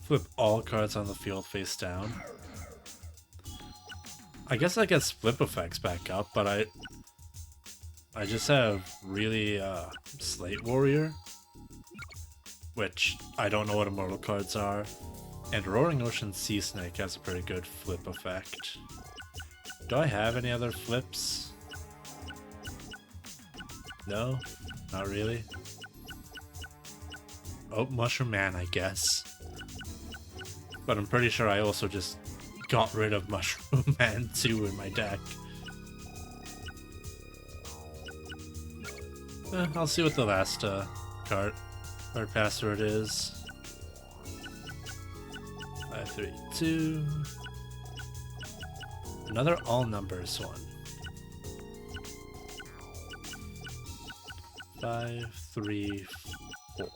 Flip all cards on the field face down. I guess I get flip effects back up, but I just have really Slate Warrior, which I don't know what immortal cards are, and Roaring Ocean Sea Snake has a pretty good flip effect. Do I have any other flips? No, not really. Oh, Mushroom Man, I guess. But I'm pretty sure I also just got rid of Mushroom Man 2 in my deck. I'll see what the last card password is. 532. Another all numbers one. 534.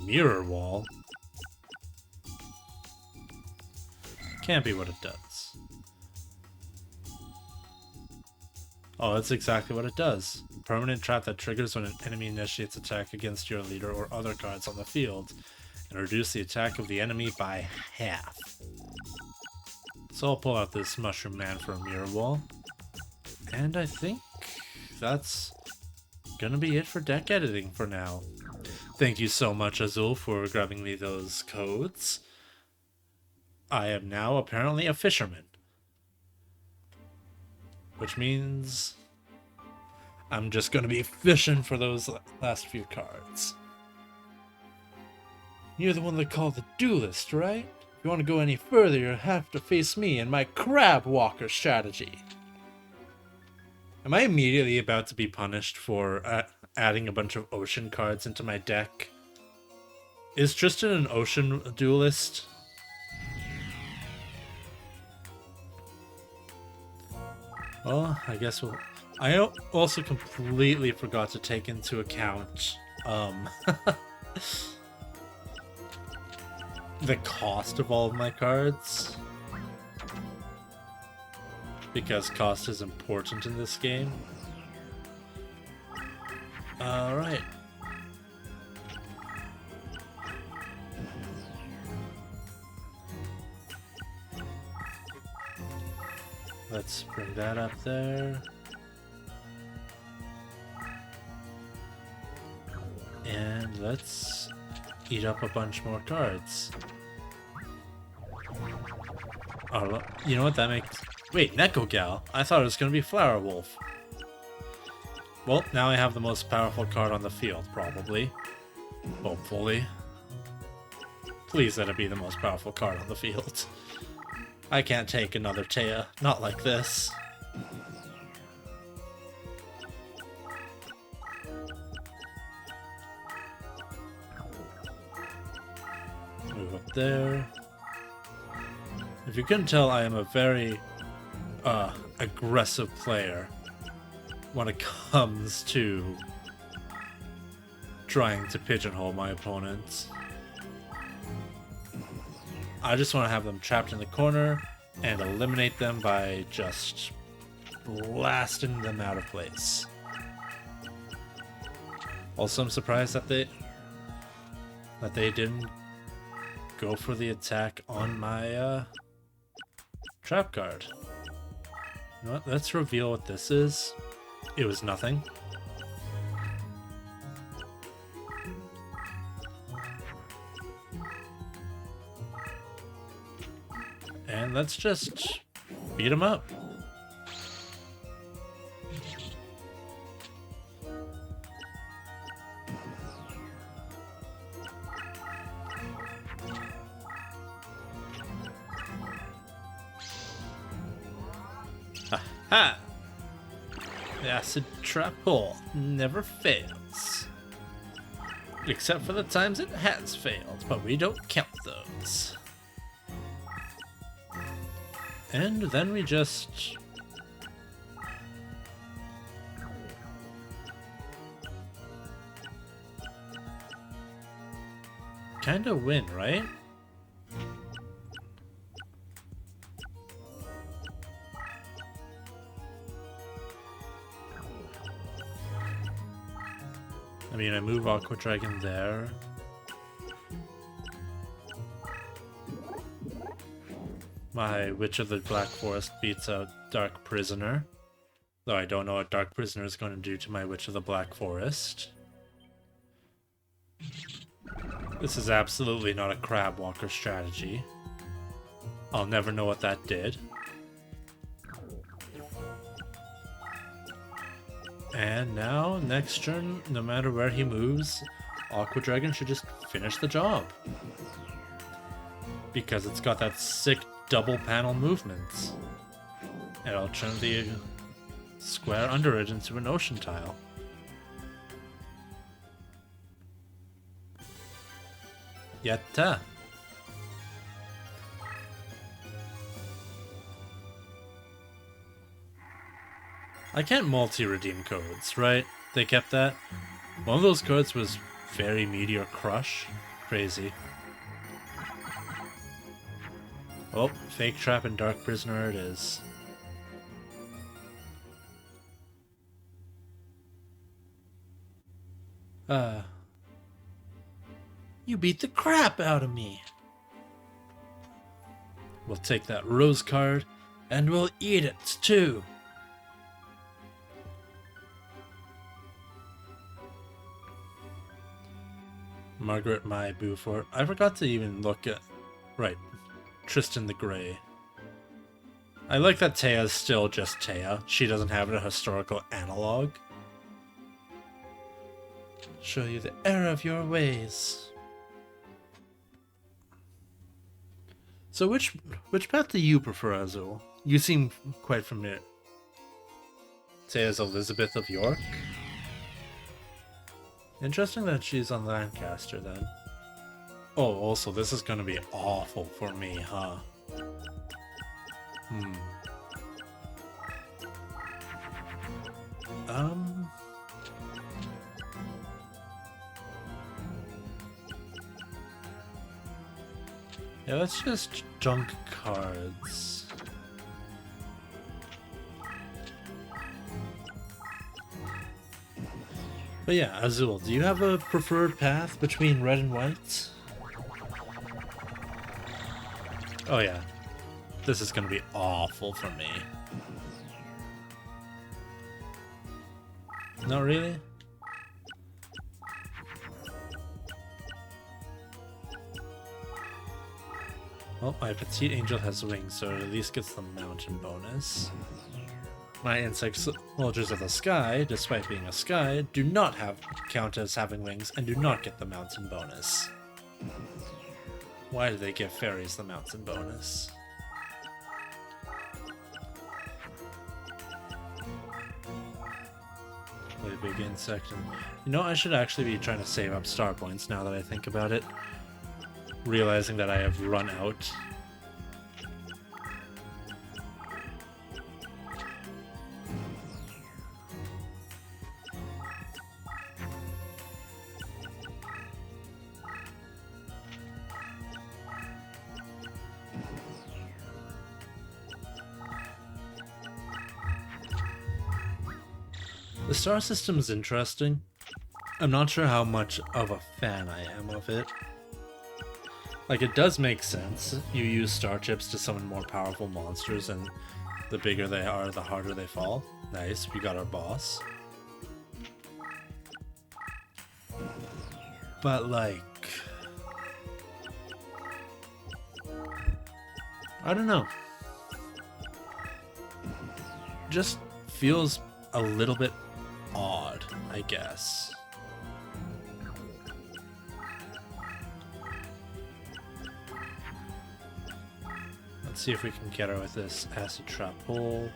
Mirror wall. Can't be what it does. Oh, that's exactly what it does. Permanent trap that triggers when an enemy initiates attack against your leader or other cards on the field, and reduce the attack of the enemy by half. So I'll pull out this Mushroom Man for a mirror wall. And I think that's gonna be it for deck editing for now. Thank you so much, Azul, for grabbing me those codes. I am now apparently a fisherman. Which means I'm just going to be fishing for those last few cards. You're the one they call the Duelist, right? If you want to go any further, you'll have to face me and my Crab Walker strategy. Am I immediately about to be punished for adding a bunch of ocean cards into my deck? Is Tristan an ocean duelist? Well, I guess we'll... I also completely forgot to take into account the cost of all of my cards. Because cost is important in this game. Alright. Let's bring that up there. And let's eat up a bunch more cards. Oh, you know what that makes... Wait, Neko Gal? I thought it was going to be Flower Wolf. Well, now I have the most powerful card on the field, probably. Hopefully. Please let it be the most powerful card on the field. I can't take another Taya. Not like this. Move up there. If you couldn't tell, I am a very aggressive player when it comes to trying to pigeonhole my opponents. I just want to have them trapped in the corner and eliminate them by just blasting them out of place. Also, I'm surprised that they didn't go for the attack on my trap card. You know what? Let's reveal what this is. It was nothing. And let's just beat him up. Ha! The acid trap hole never fails. Except for the times it has failed, but we don't count those. And then we just... kinda win, right? I mean, I move Aqua Dragon there. My Witch of the Black Forest beats out Dark Prisoner. Though I don't know what Dark Prisoner is going to do to my Witch of the Black Forest. This is absolutely not a Crab Walker strategy. I'll never know what that did. And now, next turn, no matter where he moves, Aqua Dragon should just finish the job. Because it's got that sick double panel movement. And I'll turn the square under it into an ocean tile. Yatta! I can't multi-redeem codes, right? They kept that? One of those codes was Fairy Meteor Crush. Crazy. Oh, Fake Trap and Dark Prisoner it is. You beat the crap out of me. We'll take that rose card, and we'll eat it, too. Margaret My Beaufort. I forgot to even look at... Right. Tristan the Grey. I like that Tea's still just Tea. She doesn't have a historical analog. Show you the error of your ways. So which path do you prefer, Azul? You seem quite familiar. Tea's Elizabeth of York? Interesting that she's on Lancaster then. Oh, also, this is gonna be awful for me, huh? Yeah, let's just junk cards. But yeah, Azul, do you have a preferred path between red and white? Oh yeah, this is gonna be awful for me. Not really? Well, my petite angel has wings, so it at least gets the mountain bonus. My insect soldiers of the sky, despite being a sky, do not count as having wings and do not get the mountain bonus. Why do they give fairies the mountain bonus? Play big insect and... You know, I should actually be trying to save up star points now that I think about it. Realizing that I have run out. The star system is interesting. I'm not sure how much of a fan I am of it. Like, it does make sense. You use star chips to summon more powerful monsters, and the bigger they are, the harder they fall. Nice, we got our boss. But, like... I don't know. Just feels a little bit odd, I guess. Let's see if we can get her with this acid trap hole.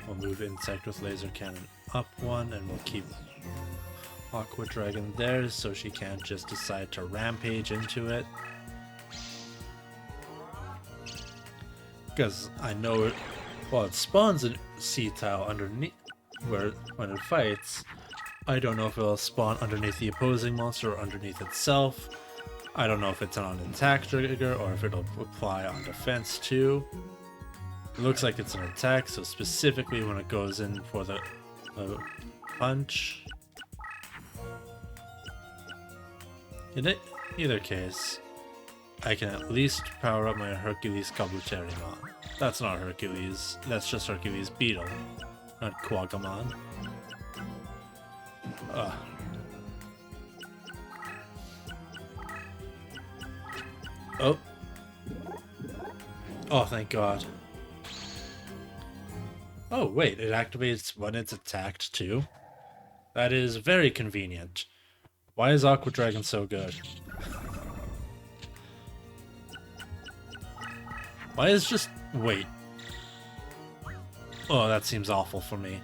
We'll move insect with laser cannon up one, and we'll keep Aqua Dragon there so she can't just decide to rampage into it. Because I know it, well, it spawns a sea tile underneath where when it fights. I don't know if it'll spawn underneath the opposing monster or underneath itself. I don't know if it's on attack trigger or if it'll apply on defense too. It looks like it's an attack, so specifically when it goes in for the punch. In either case, I can at least power up my Hercules Kabuterimon. That's not Hercules, that's just Hercules Beetle, not Quagamon. Ugh. Oh. Oh, thank God. Oh, wait, it activates when it's attacked too? That is very convenient. Why is Aqua Dragon so good? Why is just... wait. Oh, that seems awful for me.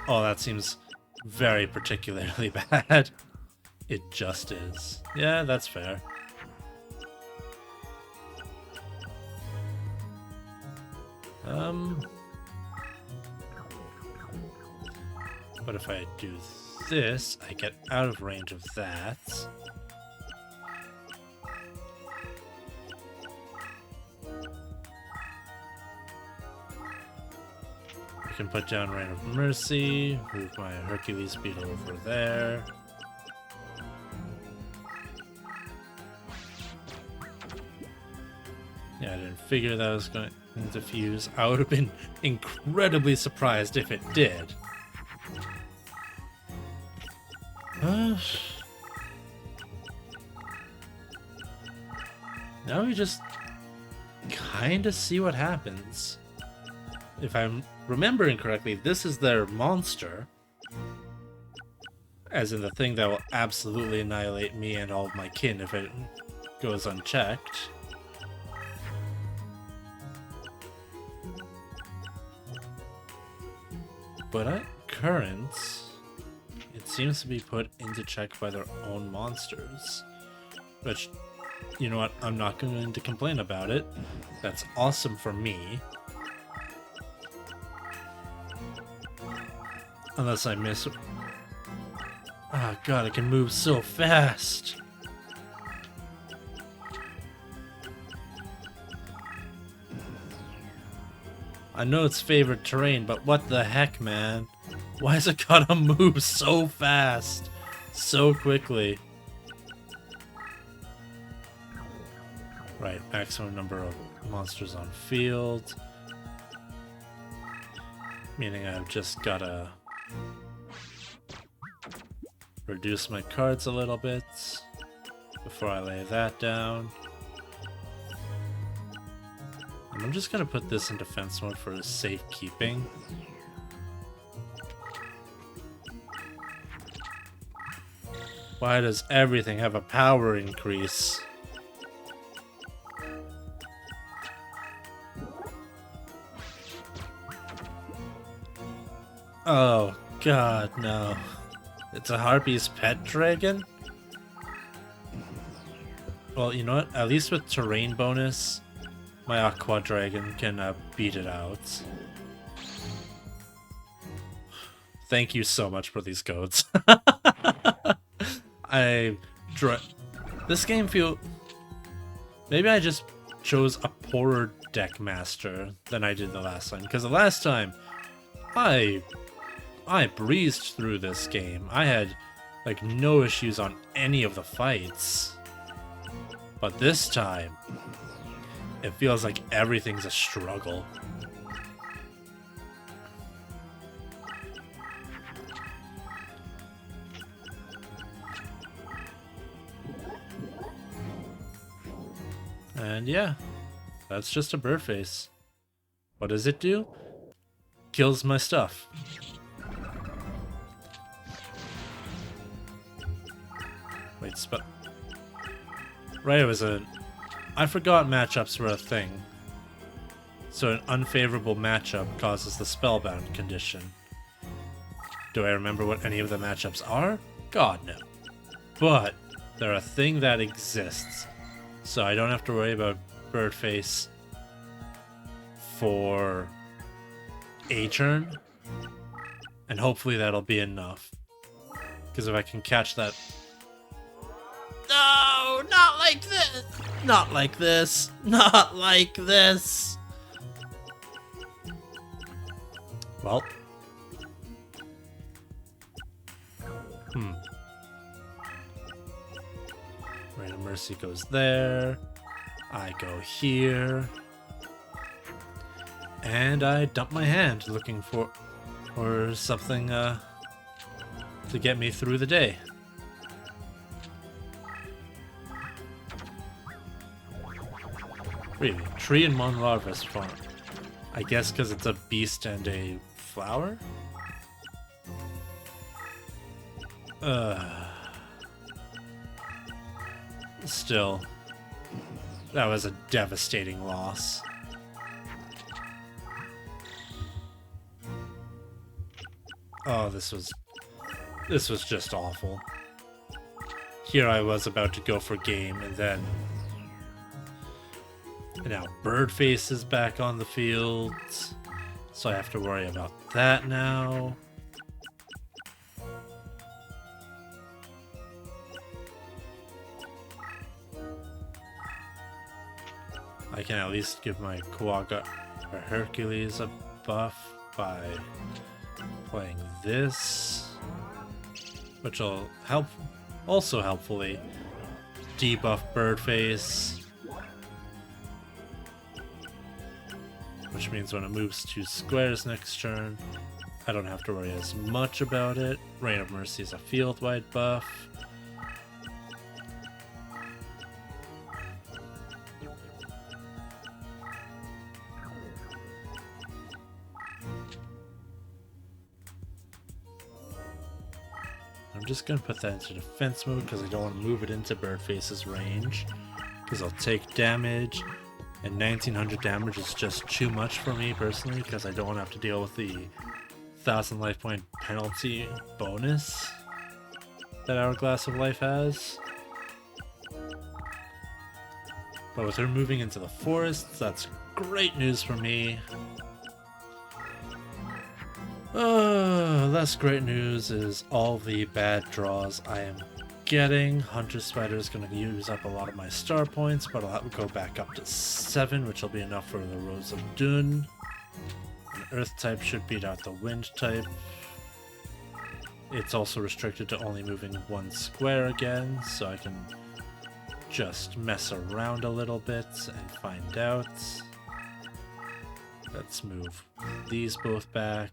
Oh, that seems very particularly bad. It just is. Yeah, that's fair. But if I do this, I get out of range of that. I can put down Rain of Mercy, move my Hercules Beetle over there. Yeah, I didn't figure that was going to fuse. I would have been incredibly surprised if it did. Now we just kind of see what happens. If I'm remembering correctly, this is their monster. As in the thing that will absolutely annihilate me and all of my kin if it goes unchecked. But at current, it seems to be put into check by their own monsters. Which, you know what, I'm not going to complain about it. That's awesome for me. Unless I miss... oh god, it can move so fast! I know it's favorite terrain, but what the heck, man? Why is it gotta move so fast? So quickly? Right, maximum number of monsters on field. Meaning I've just gotta reduce my cards a little bit before I lay that down. And I'm just gonna put this in defense mode for safekeeping. Why does everything have a power increase? Oh god, no. It's a Harpy's pet dragon? Well, you know what? At least with terrain bonus, my Aqua Dragon can beat it out. Thank you so much for these codes. This game feel... maybe I just chose a poorer deck master than I did the last time. Because the last time, I breezed through this game. I had, like, no issues on any of the fights. But this time, it feels like everything's a struggle. And yeah, that's just a bird face. What does it do? Kills my stuff. Wait, right, it was I forgot matchups were a thing. So an unfavorable matchup causes the spellbound condition. Do I remember what any of the matchups are? God, no. But they're a thing that exists. So I don't have to worry about Birdface for a turn. And hopefully that'll be enough. Because if I can catch that... no, not like this! Not like this! Not like this! Well. Rain of Mercy goes there. I go here. And I dump my hand looking for something to get me through the day. Really? Tree and Monlarvis farm. I guess because it's a beast and a flower? Still, that was a devastating loss. Oh, this was just awful. Here I was about to go for game, and now Birdface is back on the field, so I have to worry about that now. I can at least give my Quagga or Hercules a buff by playing this, which will also helpfully debuff Birdface, which means when it moves 2 squares next turn, I don't have to worry as much about it. Rain of Mercy is a field-wide buff. I'm just going to put that into defense mode because I don't want to move it into Birdface's range, because I'll take damage, and 1900 damage is just too much for me personally because I don't want to have to deal with the 1000 life point penalty bonus that Hourglass of Life has. But with her moving into the forests, that's great news for me. Less great news is all the bad draws I am getting. Hunter Spider is going to use up a lot of my star points, but I'll go back up to 7, which will be enough for the Rose of Dune. An Earth type should beat out the Wind type. It's also restricted to only moving 1 square again, so I can just mess around a little bit and find out. Let's move these both back.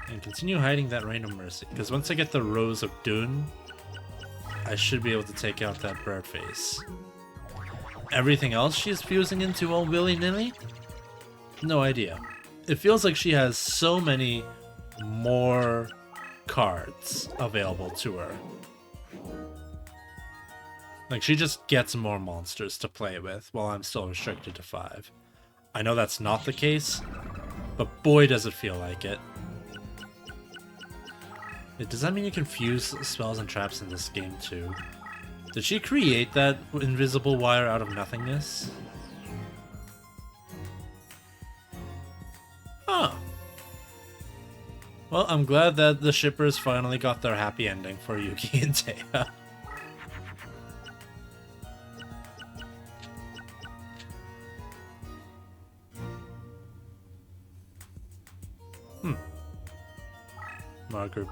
And continue hiding that Rain of Mercy, because once I get the Rose of Dune, I should be able to take out that Birdface. Everything else she's fusing into all willy-nilly? No idea. It feels like she has so many more cards available to her. Like, she just gets more monsters to play with while I'm still restricted to 5. I know that's not the case, but boy does it feel like it. Does that mean you can fuse spells and traps in this game too? Did she create that invisible wire out of nothingness? Huh. Well, I'm glad that the shippers finally got their happy ending for Yuki and Taya. Margaret.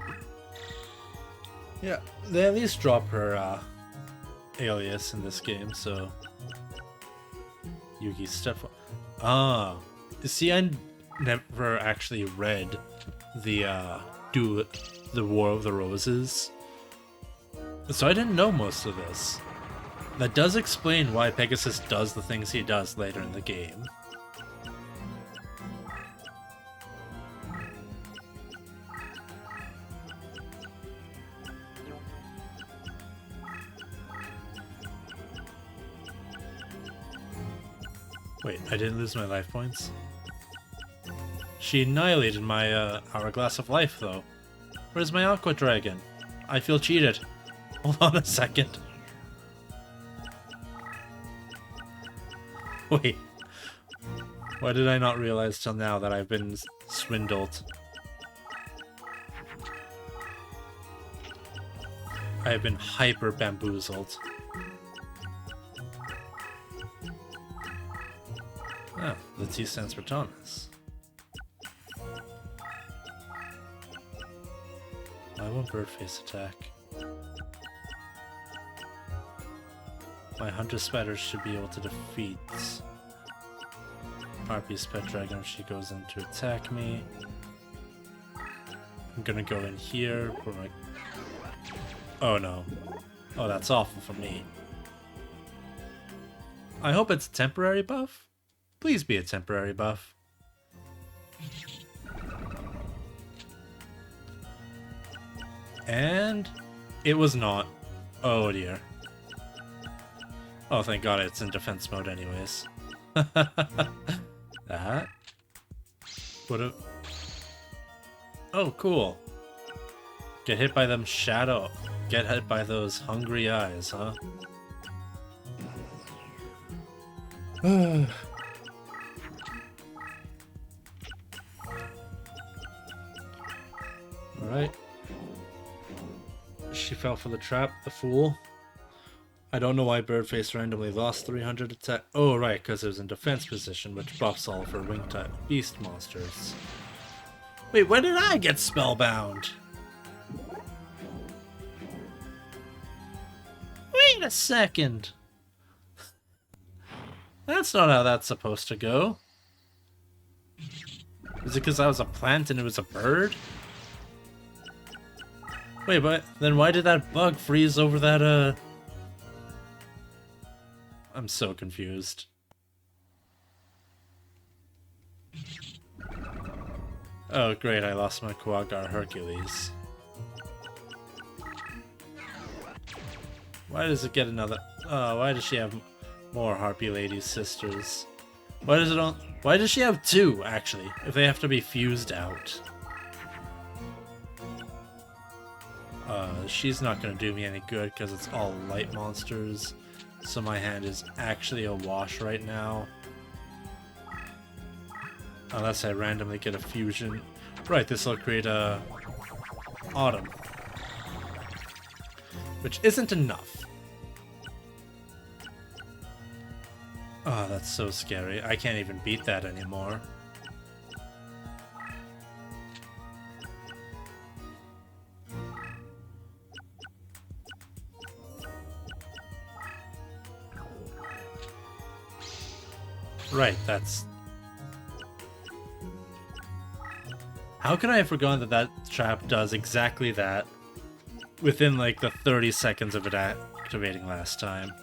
Yeah, they at least drop her alias in this game, so Yuki's step. See, I never actually read the War of the Roses, so I didn't know most of this. That does explain why Pegasus does the things he does later in the game. Wait, I didn't lose my life points? She annihilated my Hourglass of Life, though. Where's my Aqua Dragon? I feel cheated. Hold on a second. Wait. Why did I not realize till now that I've been swindled? I have been hyper bamboozled. Oh, the T stands for Thomas. Why won't Birdface attack? My hunter spider should be able to defeat Harpy's pet dragon if she goes in to attack me. I'm gonna go in here for my... Oh no. Oh, that's awful for me. I hope it's a temporary buff. Please be a temporary buff. And it was not. Oh dear. Oh, thank God it's in defense mode anyways. That would have... Oh, cool. Get hit by them shadow. Get hit by those hungry eyes, huh? Alright. She fell for the trap, the fool. I don't know why Birdface randomly lost 300 attack. Oh, right, because it was in defense position, which buffs all of her wing type beast monsters. Wait, when did I get spellbound? Wait a second. That's not how that's supposed to go. Is it because I was a plant and it was a bird? Wait, but then why did that bug freeze over that, I'm so confused. Oh, great, I lost my Quaggar Hercules. Why does it get another... Oh, why does she have more Harpy Lady sisters? Why does it on... Why does she have two, actually, if they have to be fused out? She's not going to do me any good because it's all light monsters. So my hand is actually a wash right now. Unless I randomly get a fusion. Right, this will create a... Autumn. Which isn't enough. Oh, that's so scary. I can't even beat that anymore. Right, that's... How could I have forgotten that that trap does exactly that within like the 30 seconds of it activating last time?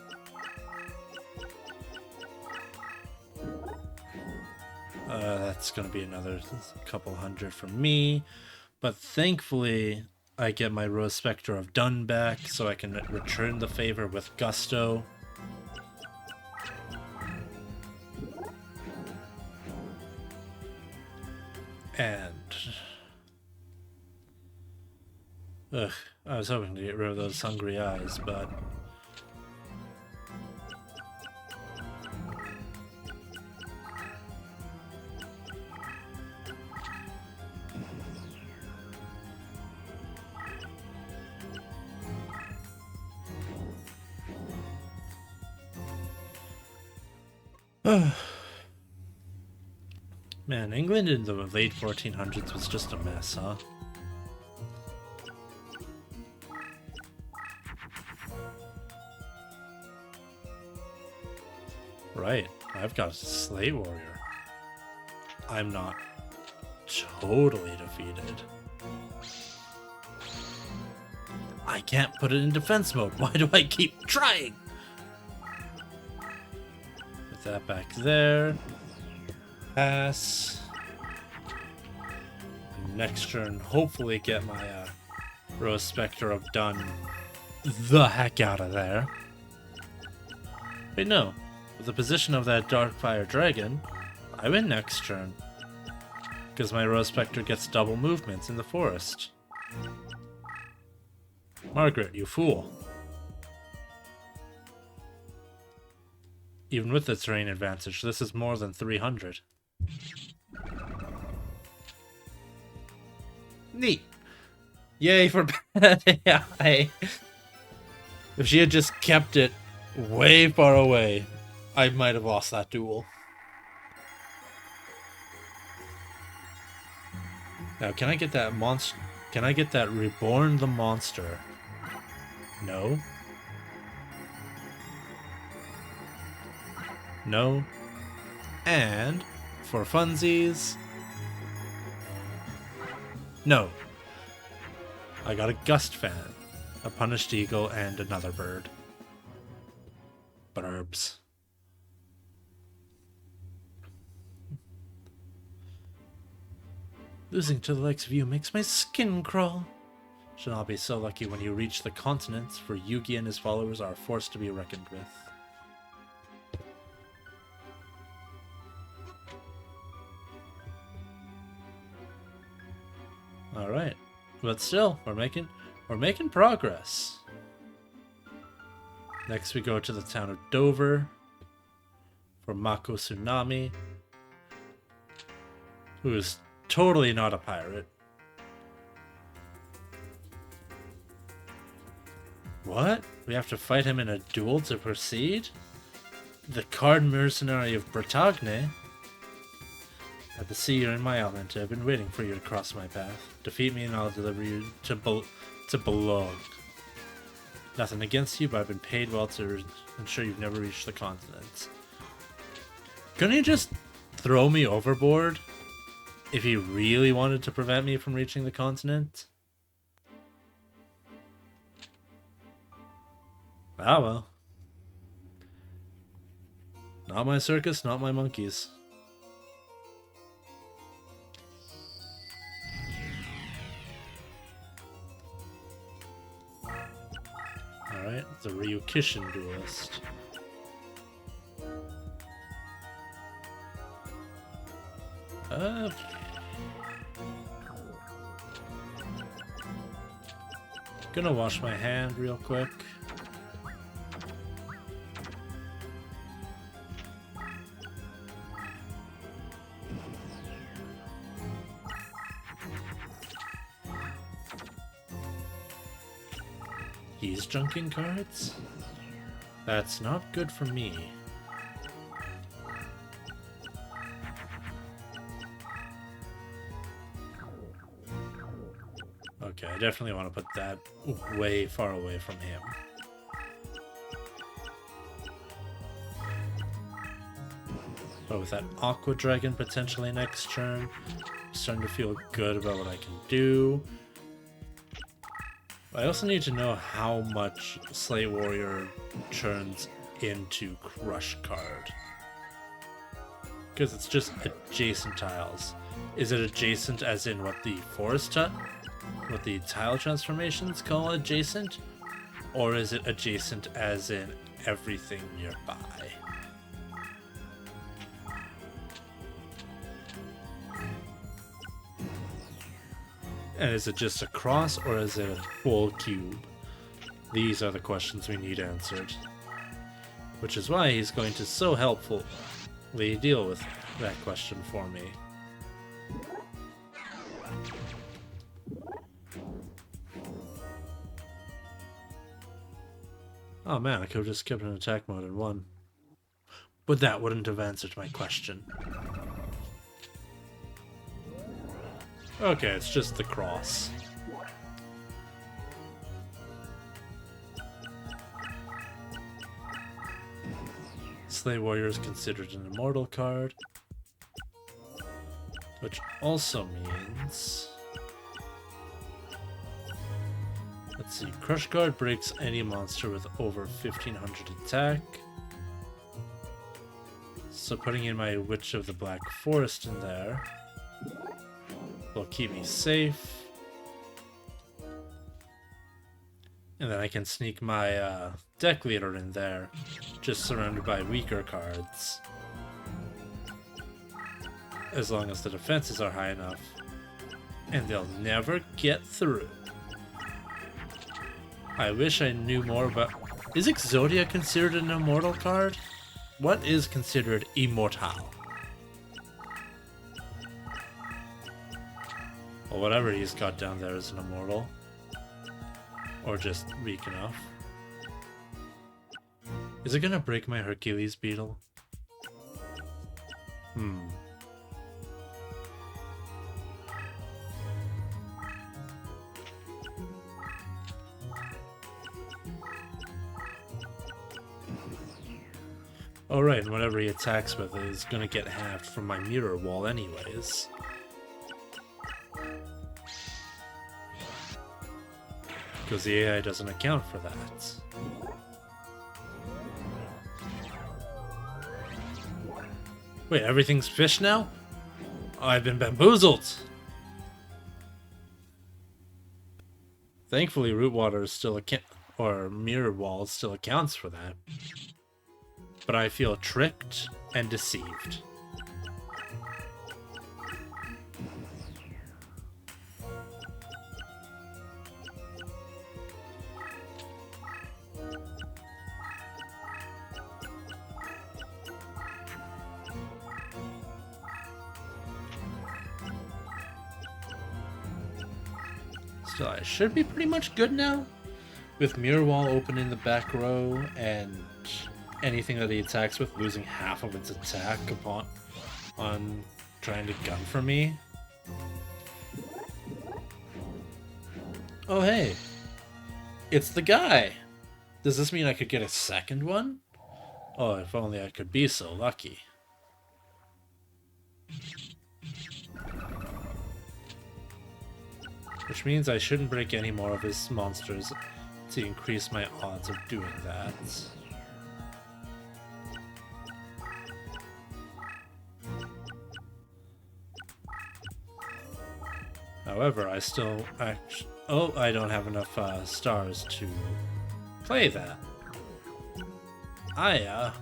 That's gonna be another couple hundred from me, but thankfully I get my Rose Spectre of Dun back so I can return the favor with gusto. And... Ugh, I was hoping to get rid of those hungry eyes, but... Man, England in the late 1400s was just a mess, huh? Right, I've got a Slay Warrior. I'm not totally defeated. I can't put it in defense mode. Why do I keep trying? Put that back there. Pass. Next turn, hopefully get my Rose Spectre of Dun the heck out of there. Wait, no. With the position of that Darkfire Dragon, I win next turn. Because my Rose Spectre gets double movements in the forest. Margaret, you fool. Even with the terrain advantage, this is more than 300. Neat. Yay for bad AI. If she had just kept it way far away, I might have lost that duel. Now, can I get that monster? Can I get that Reborn the Monster? No. No. And for funsies, no. I got a gust fan, a punished eagle, and another bird. Burbs. Losing to the likes of you makes my skin crawl. Shall not be so lucky when you reach the continents, for Yugi and his followers are a force to be reckoned with. Alright. But still, we're making progress. Next we go to the town of Dover for Mako Tsunami, who is totally not a pirate. What? We have to fight him in a duel to proceed? The card mercenary of Bretagne? At the sea or in my element, I've been waiting for you to cross my path. Defeat me and I'll deliver you to Bolog. Nothing against you, but I've been paid well to ensure you've never reached the continents. Couldn't he just throw me overboard if he really wanted to prevent me from reaching the continent? Ah well. Not my circus, not my monkeys. Alright, the Ryukishin Duelist. Gonna wash my hand real quick. He's junking cards? That's not good for me. Okay, I definitely want to put that way far away from him. But with that Aqua Dragon potentially next turn, I'm starting to feel good about what I can do. I also need to know how much Slay Warrior turns into Crush card. Because it's just adjacent tiles. Is it adjacent as in what the what the tile transformations call adjacent? Or is it adjacent as in everything nearby? And is it just a cross, or is it a full cube? These are the questions we need answered. Which is why he's going to so helpfully deal with that question for me. Oh man, I could have just kept an attack mode and won. But that wouldn't have answered my question. Okay, it's just the cross. Slay Warrior is considered an immortal card. Which also means... Let's see, Crush Guard breaks any monster with over 1500 attack. So putting in my Witch of the Black Forest in there will keep me safe. And then I can sneak my deck leader in there, just surrounded by weaker cards. As long as the defenses are high enough. And they'll never get through. I wish I knew more about... Is Exodia considered an immortal card? What is considered immortal? Well, whatever he's got down there is an immortal. Or just weak enough. Is it gonna break my Hercules beetle? Oh right, and whatever he attacks with is gonna get halved from my mirror wall anyways. Because the AI doesn't account for that. Wait, everything's fish now? I've been bamboozled! Thankfully, root water is still or mirror wall still accounts for that. But I feel tricked and deceived. Still, I should be pretty much good now. With mirror wall open in the back row and anything that he attacks with losing half of its attack on trying to gun for me. Oh hey, it's the guy. Does this mean I could get a second one? Oh, if only I could be so lucky. Which means I shouldn't break any more of his monsters to increase my odds of doing that. However, I still I don't have enough stars to play that. I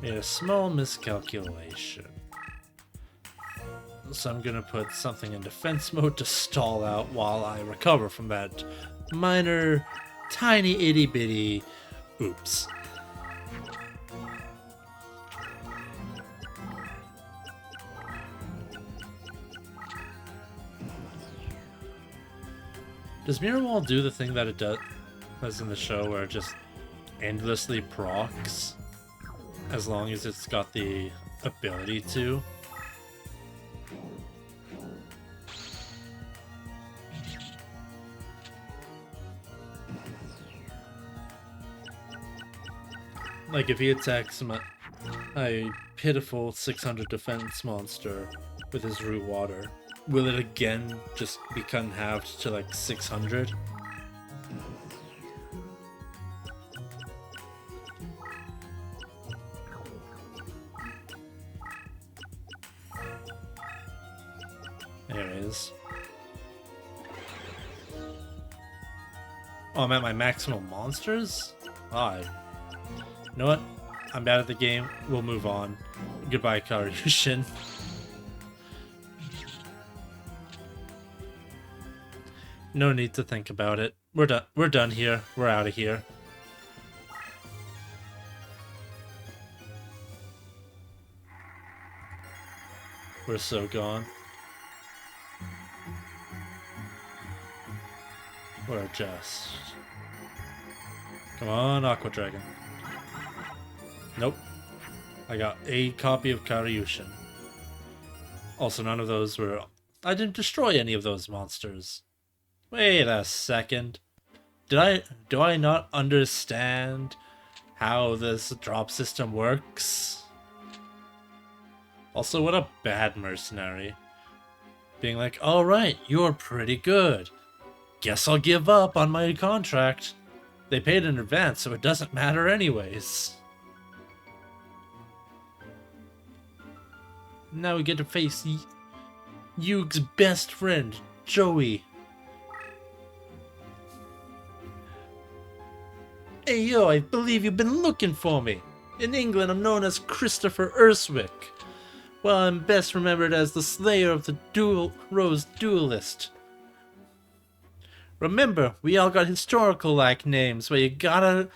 made a small miscalculation. So I'm gonna put something in defense mode to stall out while I recover from that minor, tiny, itty bitty oops. Does Mirror Wall do the thing that it does in the show where it just endlessly procs as long as it's got the ability to? Like if he attacks my pitiful 600 defense monster with his root water, will it again just become halved to like 600? Anyways. Oh, I'm at my maximum monsters? Ah, you know what? I'm bad at the game. We'll move on. Goodbye, Karyushin. No need to think about it. We're done. We're done here. We're out of here. We're so gone. We're just... Come on, Aqua Dragon. Nope. I got a copy of Karyushin. Also, none of those were... I didn't destroy any of those monsters. Wait a second. Do I not understand how this drop system works? Also, what a bad mercenary. Being like, alright, you're pretty good. Guess I'll give up on my contract. They paid in advance, so it doesn't matter anyways. Now we get to face Yuke's best friend, Joey. Hey yo, I believe you've been looking for me. In England, I'm known as Christopher Urswick. Well, I'm best remembered as the slayer of the Rose Duelist. Remember, we all got historical-like names, but you gotta...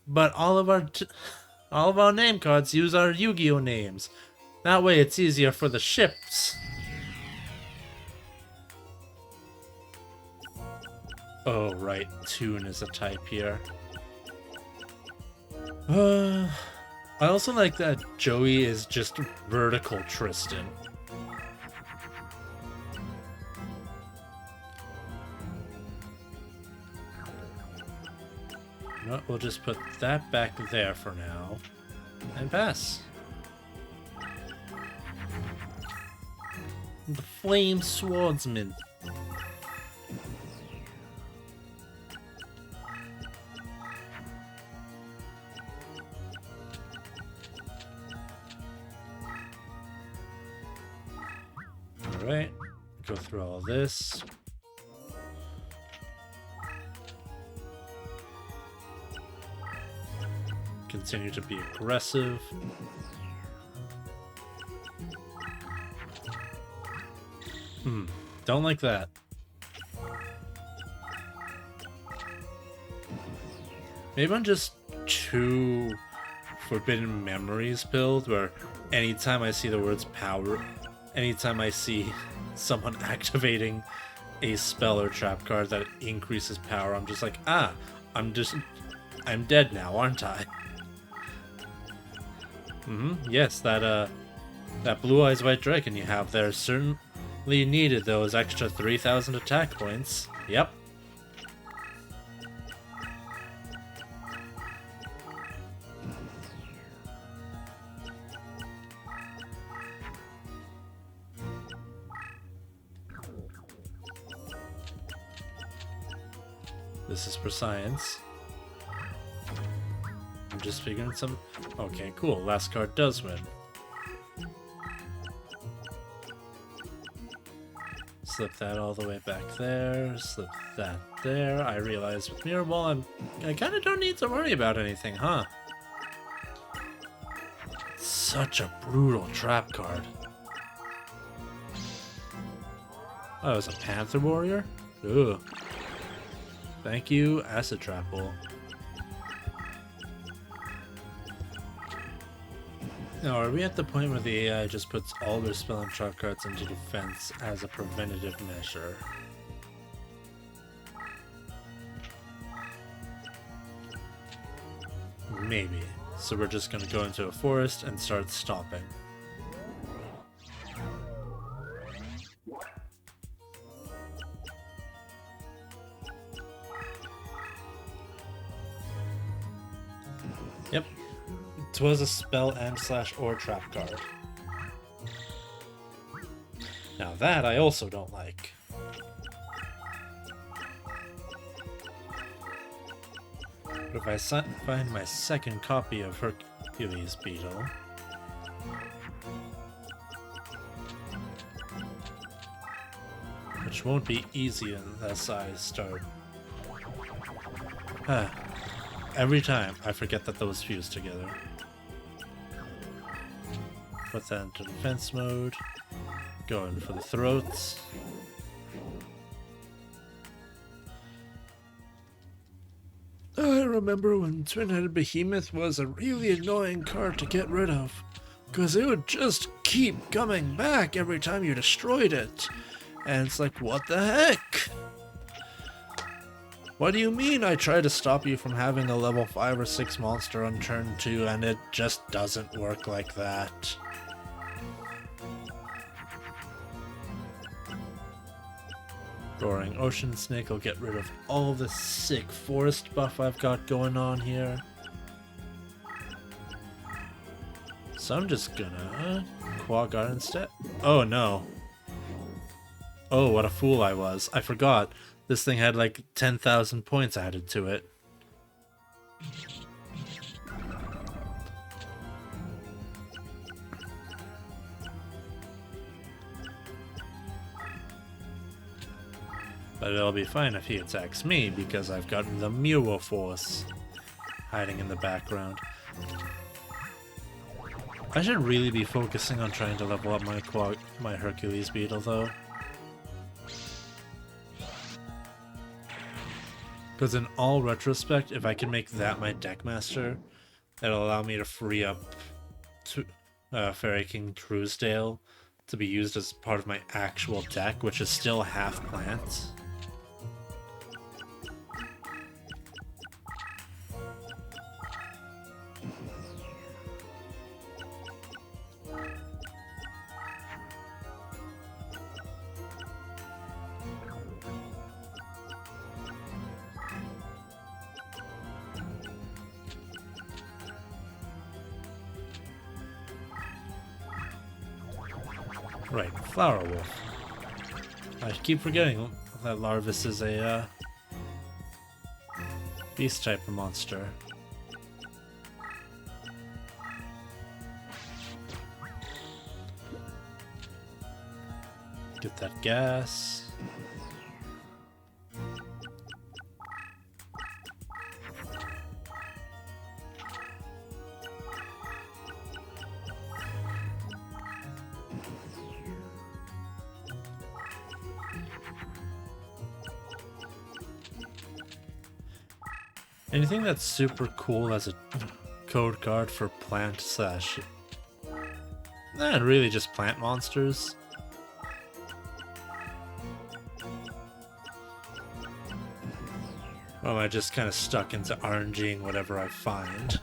But all of our name cards use our Yu-Gi-Oh names. That way it's easier for the ships. Oh, right. Toon is a type here. I also like that Joey is just vertical Tristan. No, we'll just put that back there for now. And pass. The Flame Swordsman. Alright, go through all this. Continue to be aggressive. Don't like that. Maybe I'm just too Forbidden Memories build, where anytime I see the words power, anytime I see someone activating a spell or trap card that increases power, I'm just like, I'm dead now, aren't I? Yes, that Blue Eyes White Dragon you have there certainly needed those extra 3,000 attack points. Yep. This is for science. I'm just figuring some... Okay, cool. Last card does win. Slip that all the way back there. Slip that there. I realize with Mirror Ball, I kind of don't need to worry about anything, huh? Such a brutal trap card. Oh, it was a Panther Warrior? Ugh. Thank you, Acid Trap Ball. Now, are we at the point where the AI just puts all their spell and trap cards into defense as a preventative measure? Maybe. So we're just gonna go into a forest and start stomping. Yep. It was a spell and / or trap card. Now that I also don't like. But if I find my second copy of Hercules Beetle, which won't be easy unless I start. Every time I forget that those fuse together. Put that into defense mode. Going for the throats. I remember when Twin-Headed Behemoth was a really annoying card to get rid of, because it would just keep coming back every time you destroyed it. And it's like, what the heck? What do you mean I try to stop you from having a level 5 or 6 monster on turn 2 and it just doesn't work like that? Roaring Ocean Snake will get rid of all the sick forest buff I've got going on here. So I'm just gonna Quag Guard instead. Oh no. Oh, what a fool I was. I forgot. This thing had like 10,000 points added to it. But it'll be fine if he attacks me, because I've got the Mirror Force hiding in the background. I should really be focusing on trying to level up my Hercules Beetle, though. Because in all retrospect, if I can make that my Deckmaster, it'll allow me to free up Fairy King Truesdale to be used as part of my actual deck, which is still half plants. Right, Flower Wolf. I keep forgetting that Larvis is a beast type of monster. Get that gas. Anything that's super cool as a code card for plant slash... Not really just plant monsters. Or am I just kind of stuck into RNGing whatever I find?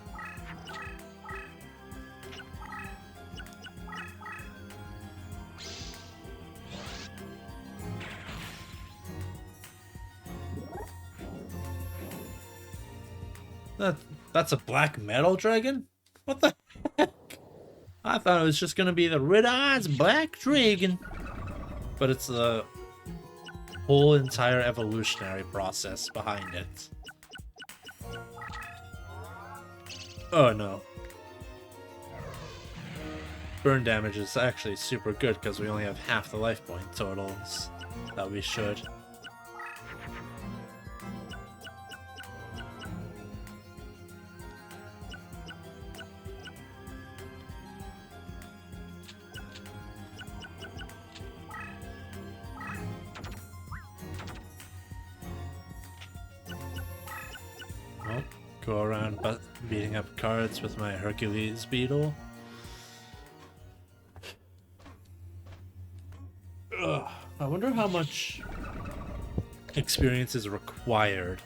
That's a black metal dragon? What the heck? I thought it was just gonna be the Red Eyes Black Dragon. But it's the whole entire evolutionary process behind it. Oh no. Burn damage is actually super good because we only have half the life point totals that we should. Go around beating up cards with my Hercules beetle. Ugh, I wonder how much experience is required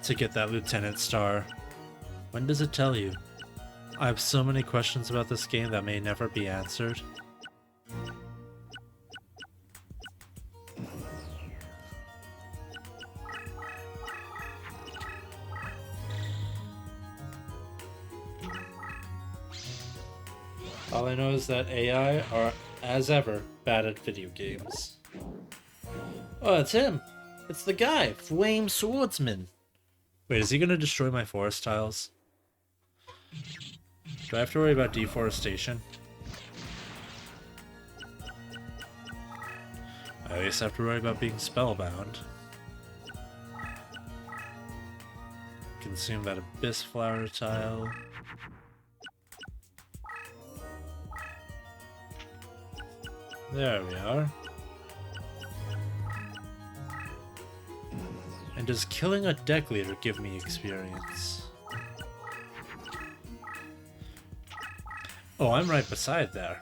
to get that Lieutenant Star. When does it tell you? I have so many questions about this game that may never be answered. All I know is that AI are, as ever, bad at video games. Oh, it's him! It's the guy, Flame Swordsman! Wait, is he gonna destroy my forest tiles? Do I have to worry about deforestation? I at least have to worry about being spellbound. Consume that Abyss Flower tile. There we are. And does killing a deck leader give me experience? Oh, I'm right beside there.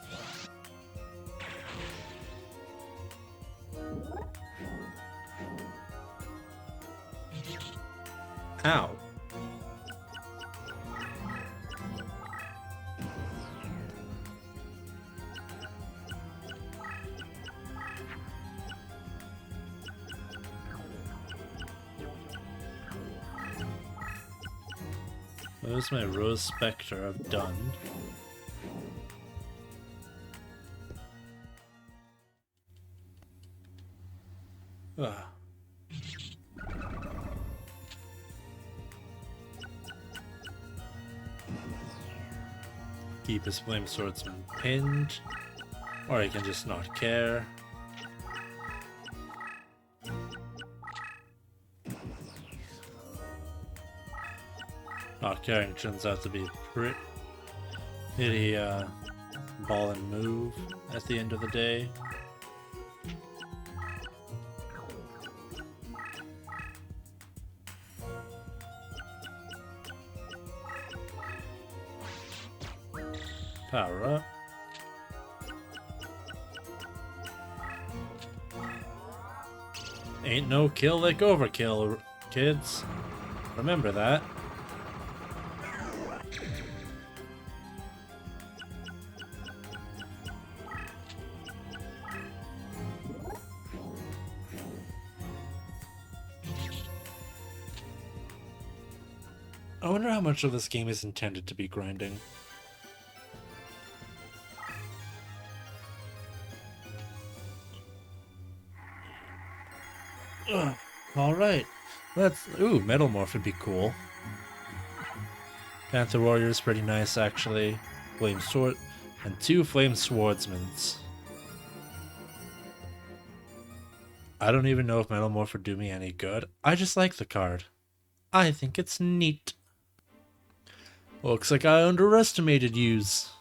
Ow. Where's my Rose Spectre I've done? Ugh. Keep his Flame Swordsman pinned, or he can just not care. Not caring turns out to be pretty ball and move at the end of the day. Power up. Ain't no kill like overkill, kids. Remember that. I wonder how much of this game is intended to be grinding. Alright. Ooh, Metal Morph would be cool. Panther Warrior is pretty nice, actually. Flame Sword. And 2 Flame Swordsmans. I don't even know if Metal Morph would do me any good. I just like the card. I think it's neat. Looks like I underestimated yous.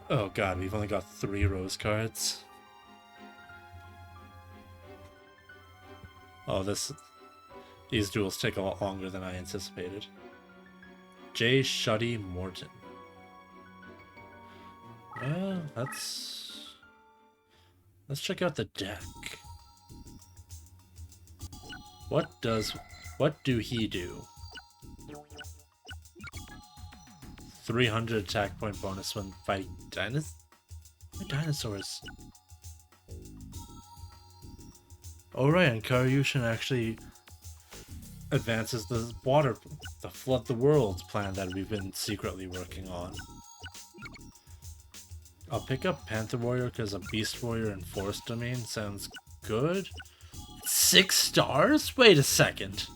Oh god, we've only got 3 rose cards. Oh, these duels take a lot longer than I anticipated. J. Shuddy Morton. Let's check out the deck. What do he do? 300 attack point bonus when fighting dinosaurs. Oh right, and Karyushin actually advances the Flood the World plan that we've been secretly working on. I'll pick up Panther Warrior because a Beast Warrior and Forest Domain sounds good. 6 stars? Wait a second.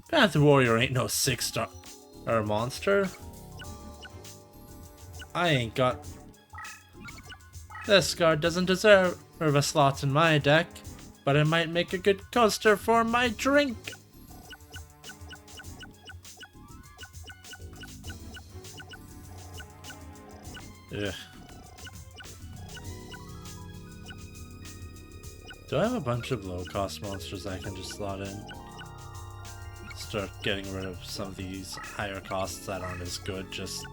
Panther Warrior ain't no 6-star monster. I ain't got... This card doesn't deserve a slot in my deck, but it might make a good coaster for my drink. Ugh. Do I have a bunch of low-cost monsters I can just slot in? Start getting rid of some of these higher costs that aren't as good, just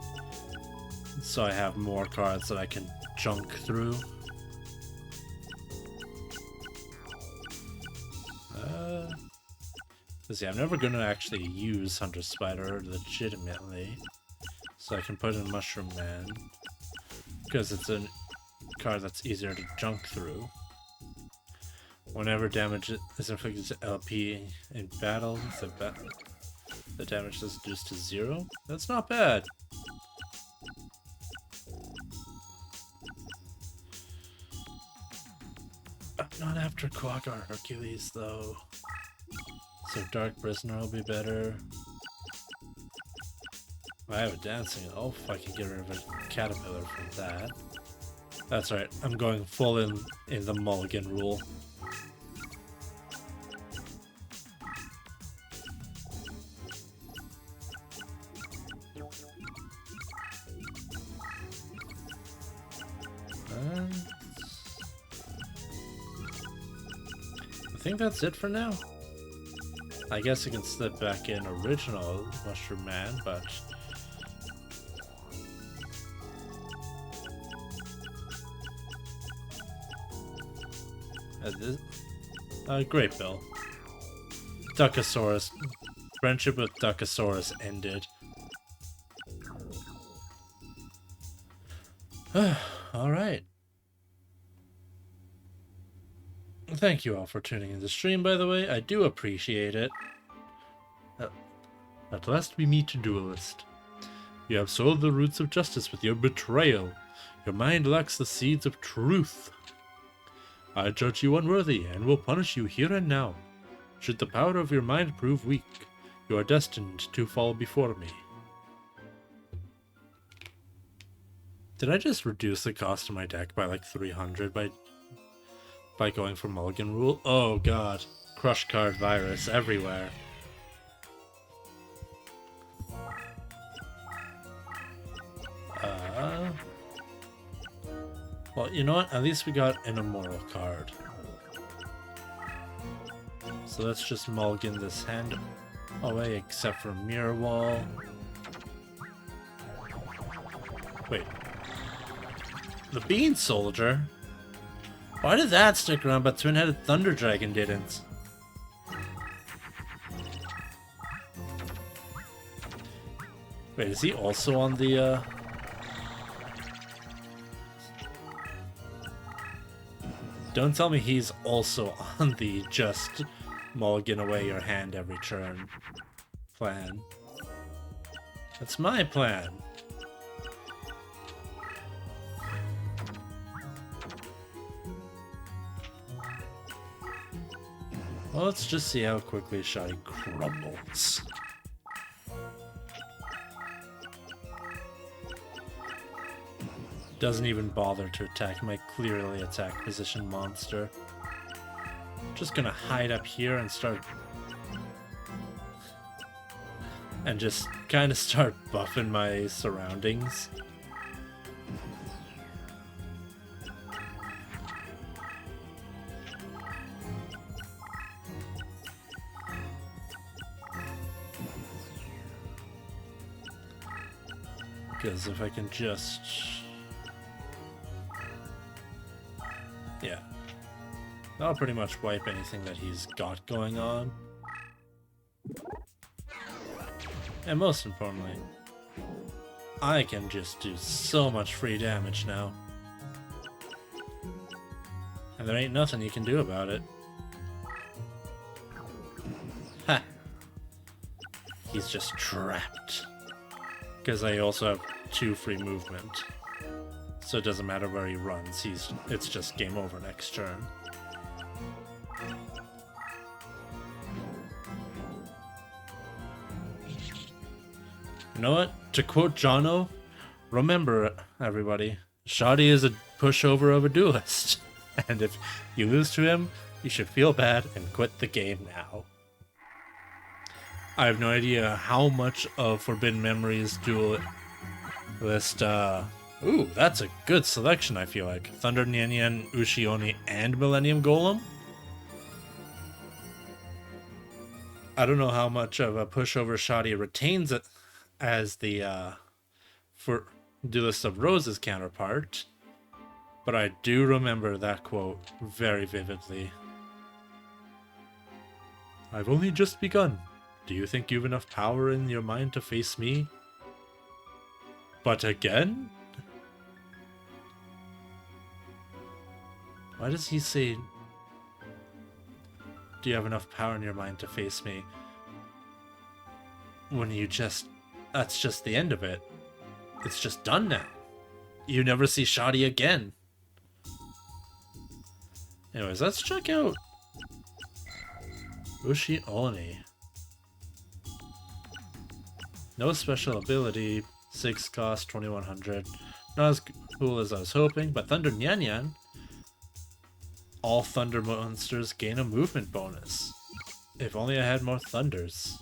so I have more cards that I can junk through. Let's see, I'm never going to actually use Hunter Spider legitimately, so I can put in Mushroom Man, because it's a card that's easier to junk through. Whenever damage is inflicted to LP in battle, the damage is reduced to 0. That's not bad. I'm not after Quagga or Hercules though. So Dark Prisoner will be better. I have a Dancing Elf. I can get rid of a Caterpillar from that. That's right. I'm going full in the mulligan rule. I think that's it for now. I guess I can slip back in original Mushroom Man, but Great Bill. Duckosaurus. Friendship with Duckosaurus ended. Alright. Thank you all for tuning in the stream, by the way. I do appreciate it. At last we meet Duelist. You have sowed the roots of justice with your betrayal. Your mind lacks the seeds of truth. I judge you unworthy and will punish you here and now. Should the power of your mind prove weak, you are destined to fall before me. Did I just reduce the cost of my deck by like 300 by going for mulligan rule? Oh god. Crush card virus everywhere. Well, you know what? At least we got an immoral card. So let's just mulligan this hand away, except for Mirror Wall. Wait. The Bean Soldier? Why did that stick around, but Twin-Headed Thunder Dragon didn't? Wait, is he also on the, Don't tell me he's also on the just mulligan away your hand every turn plan. That's my plan. Well, let's just see how quickly Shoddy crumbles. Doesn't even bother to attack my clearly attack position monster. Just gonna hide up here and start... and just kind of start buffing my surroundings. Because if I can just... yeah. That'll pretty much wipe anything that he's got going on. And most importantly, I can just do so much free damage now. And there ain't nothing you can do about it. Ha! He's just trapped. Because I also have 2 free movement. So it doesn't matter where he runs, it's just game over next turn. You know what? To quote Jono, remember everybody, Shoddy is a pushover of a duelist. And if you lose to him, you should feel bad and quit the game now. I have no idea how much of Forbidden Memories Duelist, ooh, that's a good selection, I feel like. Thunder Nyan, Ushioni, and Millennium Golem? I don't know how much of a pushover Shoddy retains it as the, for Duelist of Rose's counterpart, but I do remember that quote very vividly. I've only just begun. Do you think you've enough power in your mind to face me? But again? Why does he say, do you have enough power in your mind to face me? When you just, that's just the end of it. It's just done now. You never see Shoddy again. Anyways, let's check out Ushioni. No special ability, 6 cost, 2100. Not as cool as I was hoping, but Thunder Nyan. All thunder monsters gain a movement bonus. If only I had more thunders.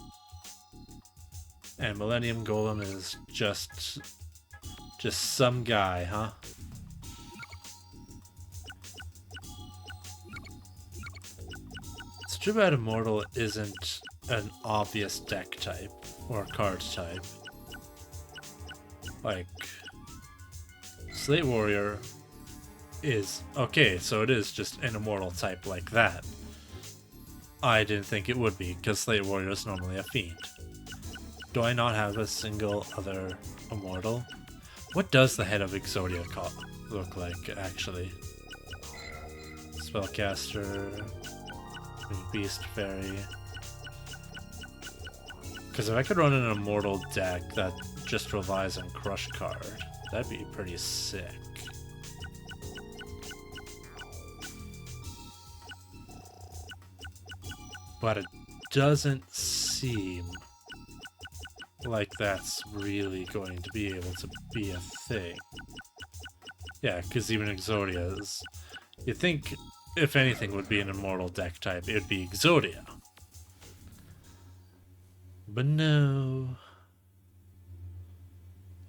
And Millennium Golem is just some guy, huh? It's too bad Immortal isn't an obvious deck type or card type. Like, Slate Warrior is okay, so it is just an Immortal type like that. I didn't think it would be, because Slate Warrior is normally a Fiend. Do I not have a single other Immortal? What does the head of Exodia look like, actually? Spellcaster, Beast Fairy. Because if I could run an Immortal deck that just relies on Crush card, that'd be pretty sick. But it doesn't seem like that's really going to be able to be a thing. Yeah, because even Exodia's... you'd think, if anything would be an Immortal deck type, it would be Exodia. But no.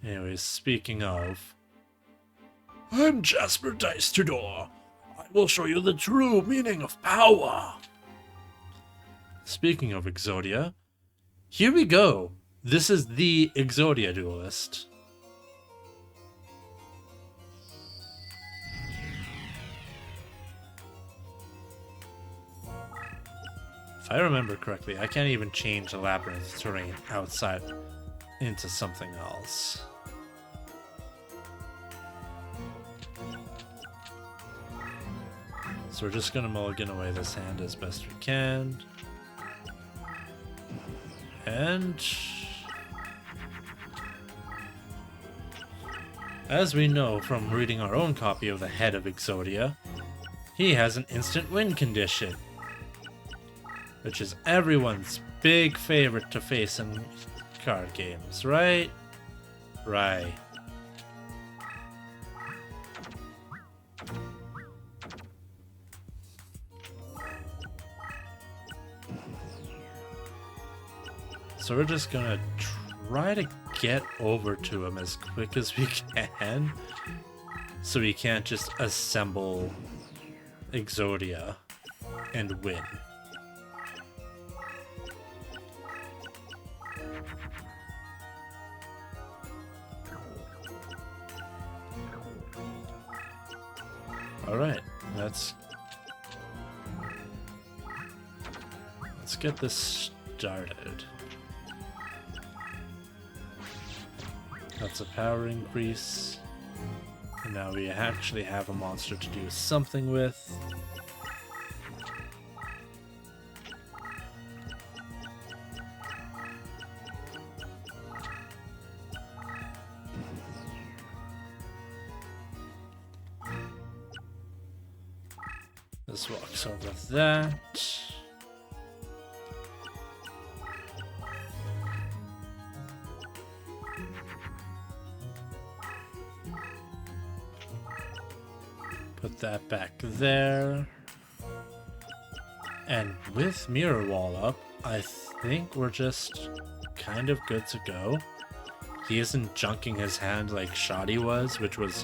Anyways, speaking of... I'm Jasper Dice Tudor. I will show you the true meaning of power. Speaking of Exodia, here we go. This is the Exodia Duelist. If I remember correctly, I can't even change the labyrinth terrain outside into something else. So we're just gonna mulligan away this hand as best we can. And as we know from reading our own copy of the Head of Exodia, he has an instant win condition. which is everyone's big favorite to face in card games, right? Right. So we're just gonna try to get over to him as quick as we can, so we can't just assemble Exodia and win. Alright, let's get this started. That's a power increase. And now we actually have a monster to do something with. This walks over that. Put that back there. And with Mirror Wall up, I think we're just kind of good to go. He isn't junking his hand like Shoddy was, which was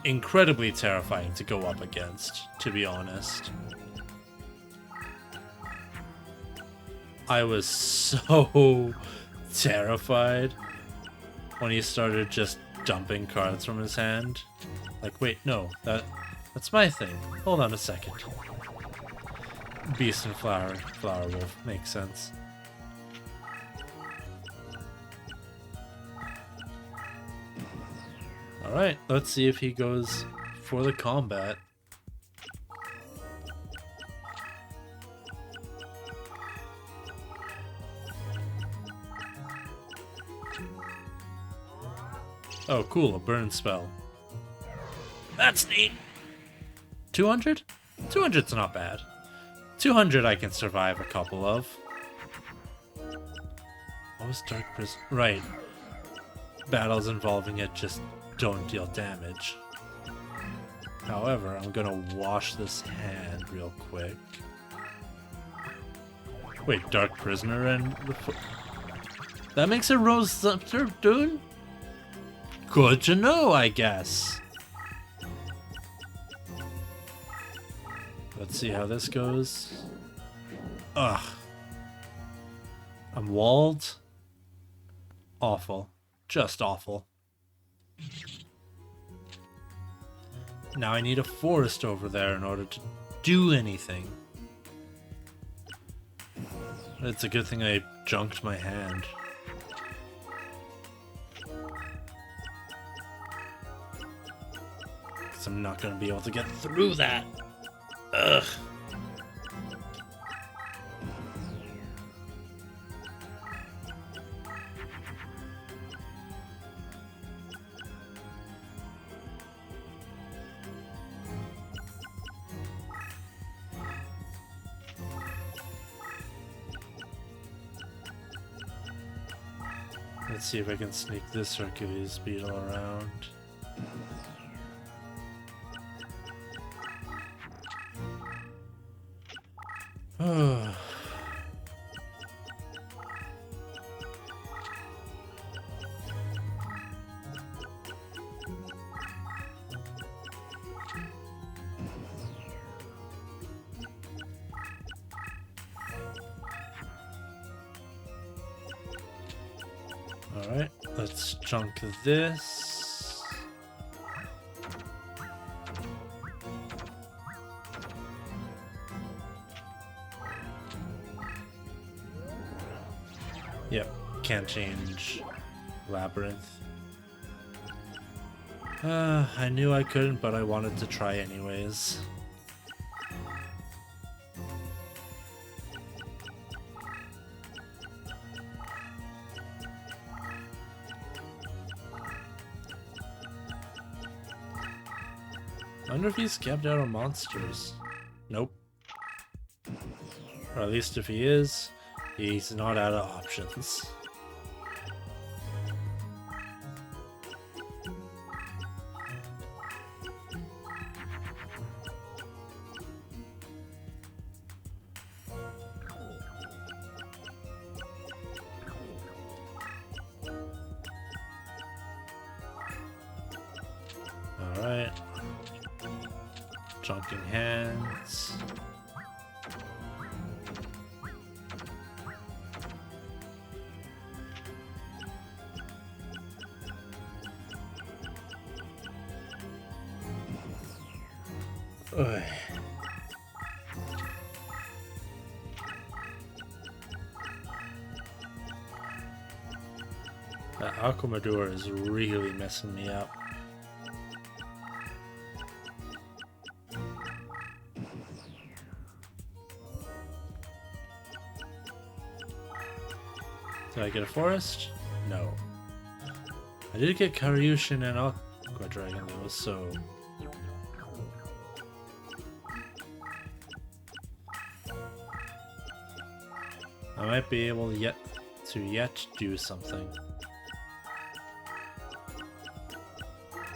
incredibly terrifying to go up against, to be honest. I was so terrified when he started just dumping cards from his hand. Like, wait, no, that's my thing. Hold on a second. Beast and Flower Wolf makes sense. Alright, let's see if he goes for the combat. Oh, cool, a burn spell. That's neat! 200? 200's not bad. 200 I can survive a couple of. What was Dark Prison? Right. Battles involving it just don't deal damage. However, I'm gonna wash this hand real quick. Wait, Dark Prisoner and... That makes a Rose Scepter, dude? Good to know, I guess. Let's see how this goes. Ugh. I'm walled. Awful. Just awful. Now I need a forest over there in order to do anything. It's a good thing I junked my hand. Because I'm not going to be able to get through that. Ugh. Let's see if I can sneak this Hercules beetle around. Alright, let's chunk this. Yep, can't change Labyrinth. I knew I couldn't, but I wanted to try anyways. I wonder if he's kept out of monsters. Nope. Or at least if he is, he's not out of options. Alright. Chunking hands. Ugh. That Aquamador is really messing me up. Did I get a forest? No. I did get Karyushin and Aqua Dragon though, so... I might be able yet do something.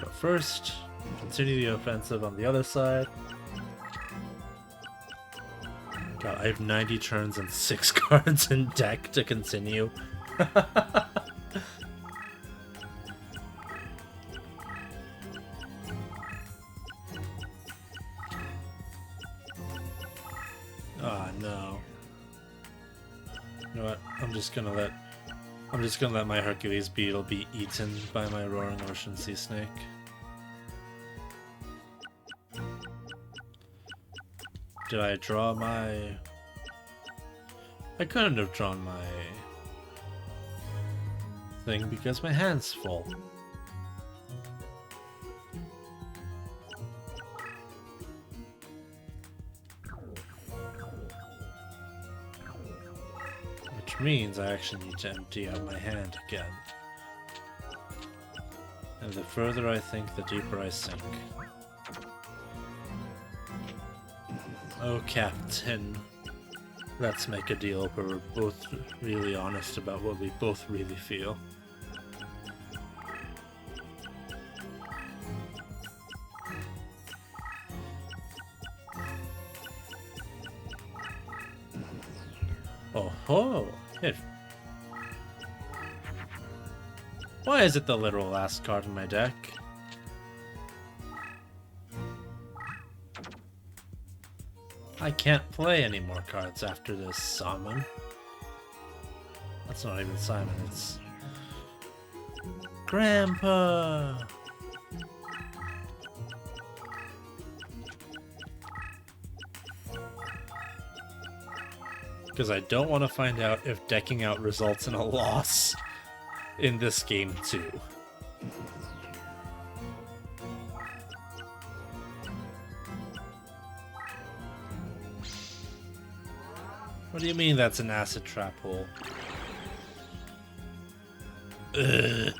But first, continue the offensive on the other side. God, I have 90 turns and 6 cards in deck to continue. Ah, no. You know what? I'm just gonna let my Hercules Beetle be eaten by my Roaring Ocean Sea Snake. Did I draw my... I couldn't have drawn my thing because my hand's full. Which means I actually need to empty out my hand again. And the further I think, the deeper I sink. Oh, Captain. Let's make a deal where we're both really honest about what we both really feel. Oh ho! Why is it the literal last card in my deck? I can't play any more cards after this Simon. That's not even Simon, it's... Grandpa! Because I don't want to find out if decking out results in a loss in this game too. What do you mean that's an acid trap hole? Ugh.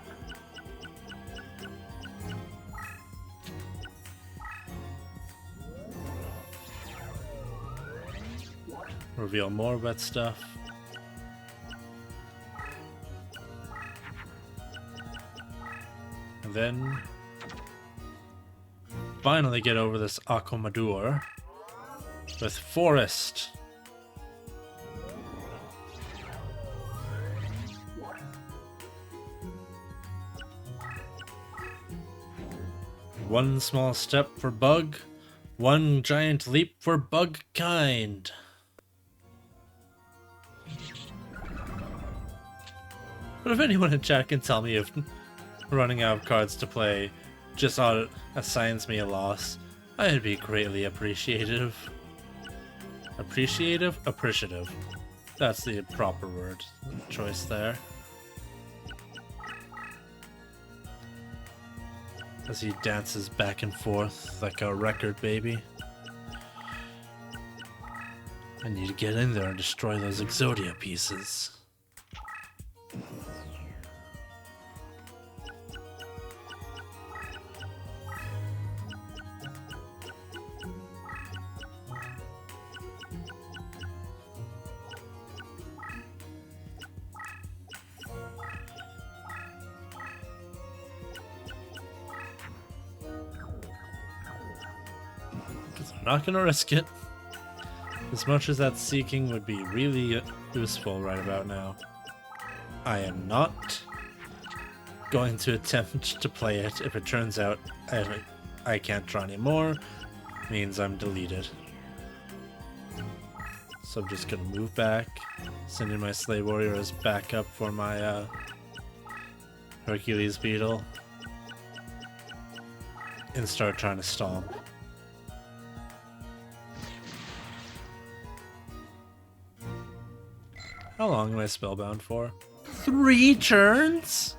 Reveal more wet stuff. And then finally get over this Aquamador with Forest. One small step for Bug, one giant leap for Bug kind. But if anyone in chat can tell me if running out of cards to play just assigns me a loss, I'd be greatly appreciative. Appreciative? That's the proper word choice there. As he dances back and forth like a record baby. I need to get in there and destroy those Exodia pieces. not gonna risk it. As much as that seeking would be really useful right about now, I am not going to attempt to play it. If it turns out I can't draw anymore, means I'm deleted. So I'm just gonna move back, send in my Slave Warrior as backup for my Hercules Beetle, and start trying to stomp. How long am I spellbound for? 3 turns?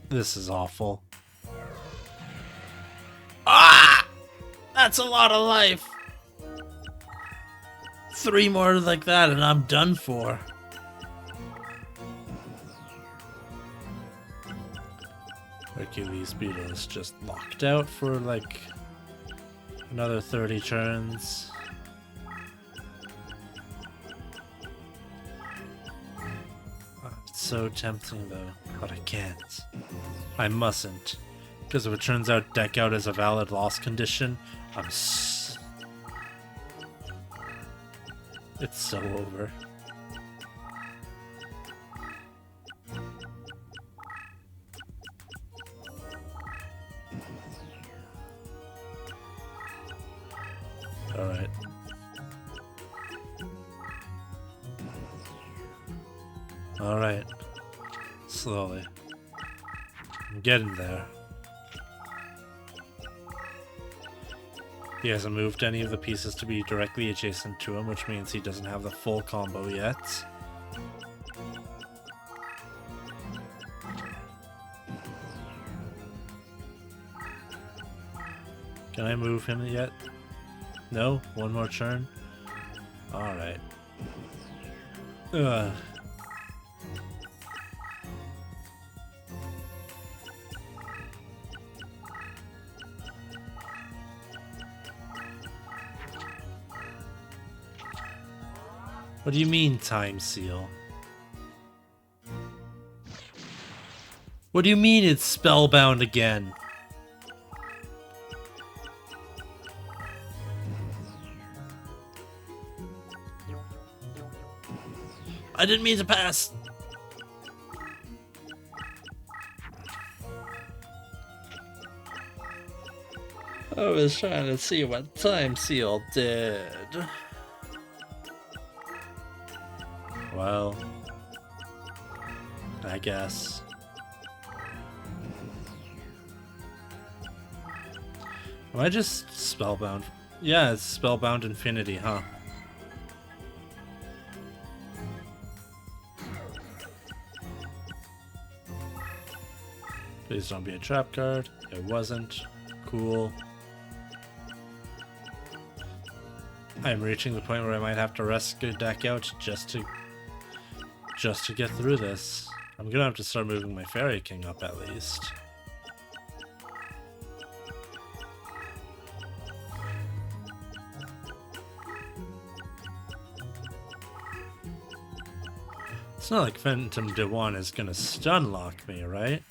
This is awful. Ah! That's a lot of life! 3 more like that and I'm done for. Hercules Beetle is just locked out for like another 30 turns. It's so tempting though, but I can't. I mustn't. Because if it turns out deck out is a valid loss condition, it's so over. Alright. Alright. Slowly. I'm getting there. He hasn't moved any of the pieces to be directly adjacent to him, which means he doesn't have the full combo yet. Can I move him yet? No? One more turn? Alright. Ugh. What do you mean, Time Seal? What do you mean it's spellbound again? I didn't mean to pass! I was trying to see what Time Seal did. Well, I guess. Am I just spellbound? Yeah, it's spellbound infinity, huh? Please don't be a trap card. It wasn't. Cool. I'm reaching the point where I might have to rescue deck out just to get through this. I'm gonna have to start moving my Fairy King up at least. It's not like Phantom Dewan is gonna stun lock me, right?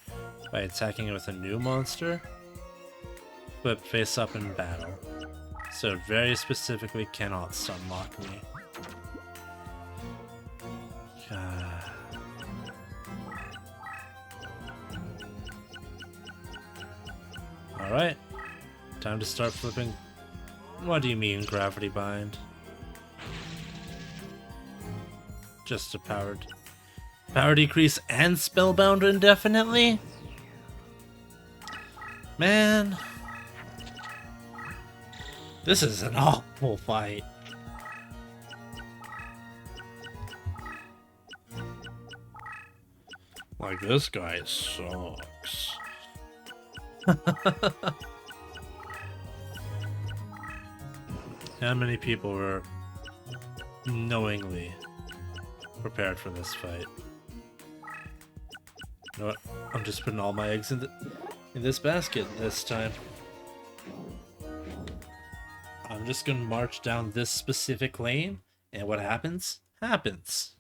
By attacking it with a new monster? But face up in battle. So it very specifically cannot stun lock me. Alright. Time to start flipping. What do you mean, Gravity Bind? Just a power decrease and spellbound indefinitely? Man. This is an awful fight. Like, this guy sucks. How many people were knowingly prepared for this fight? You know what? I'm just putting all my eggs in this basket this time. I'm just gonna march down this specific lane, and what happens? happens.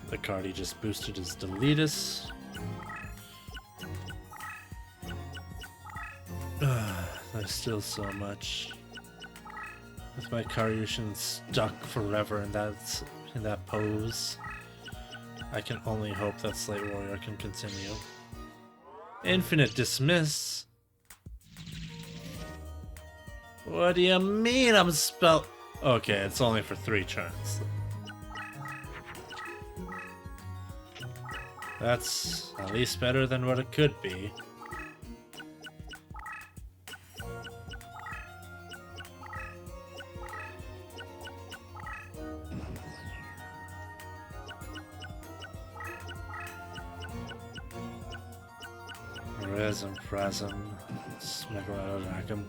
The card he just boosted is Duelist. There's still so much. With my Karyushin stuck forever in that pose, I can only hope that Slate Warrior can continue. Infinite Dismiss? What do you mean I'm spell... Okay, it's only for 3 turns. That's at least better than what it could be. Resin, Present, Smegalito Rackham.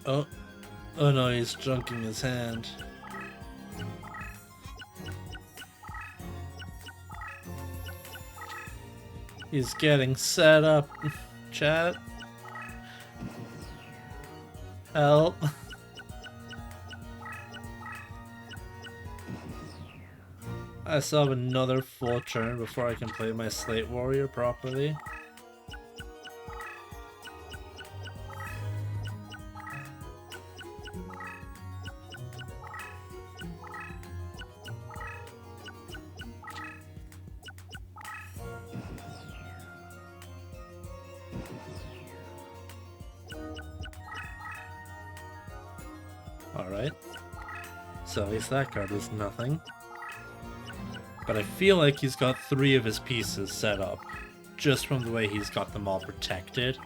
Oh no, he's drunking his hand. He's getting set up, chat. Help. I still have another full turn before I can play my Slate Warrior properly. Alright. So at least that card was nothing. But I feel like he's got 3 of his pieces set up, just from the way he's got them all protected.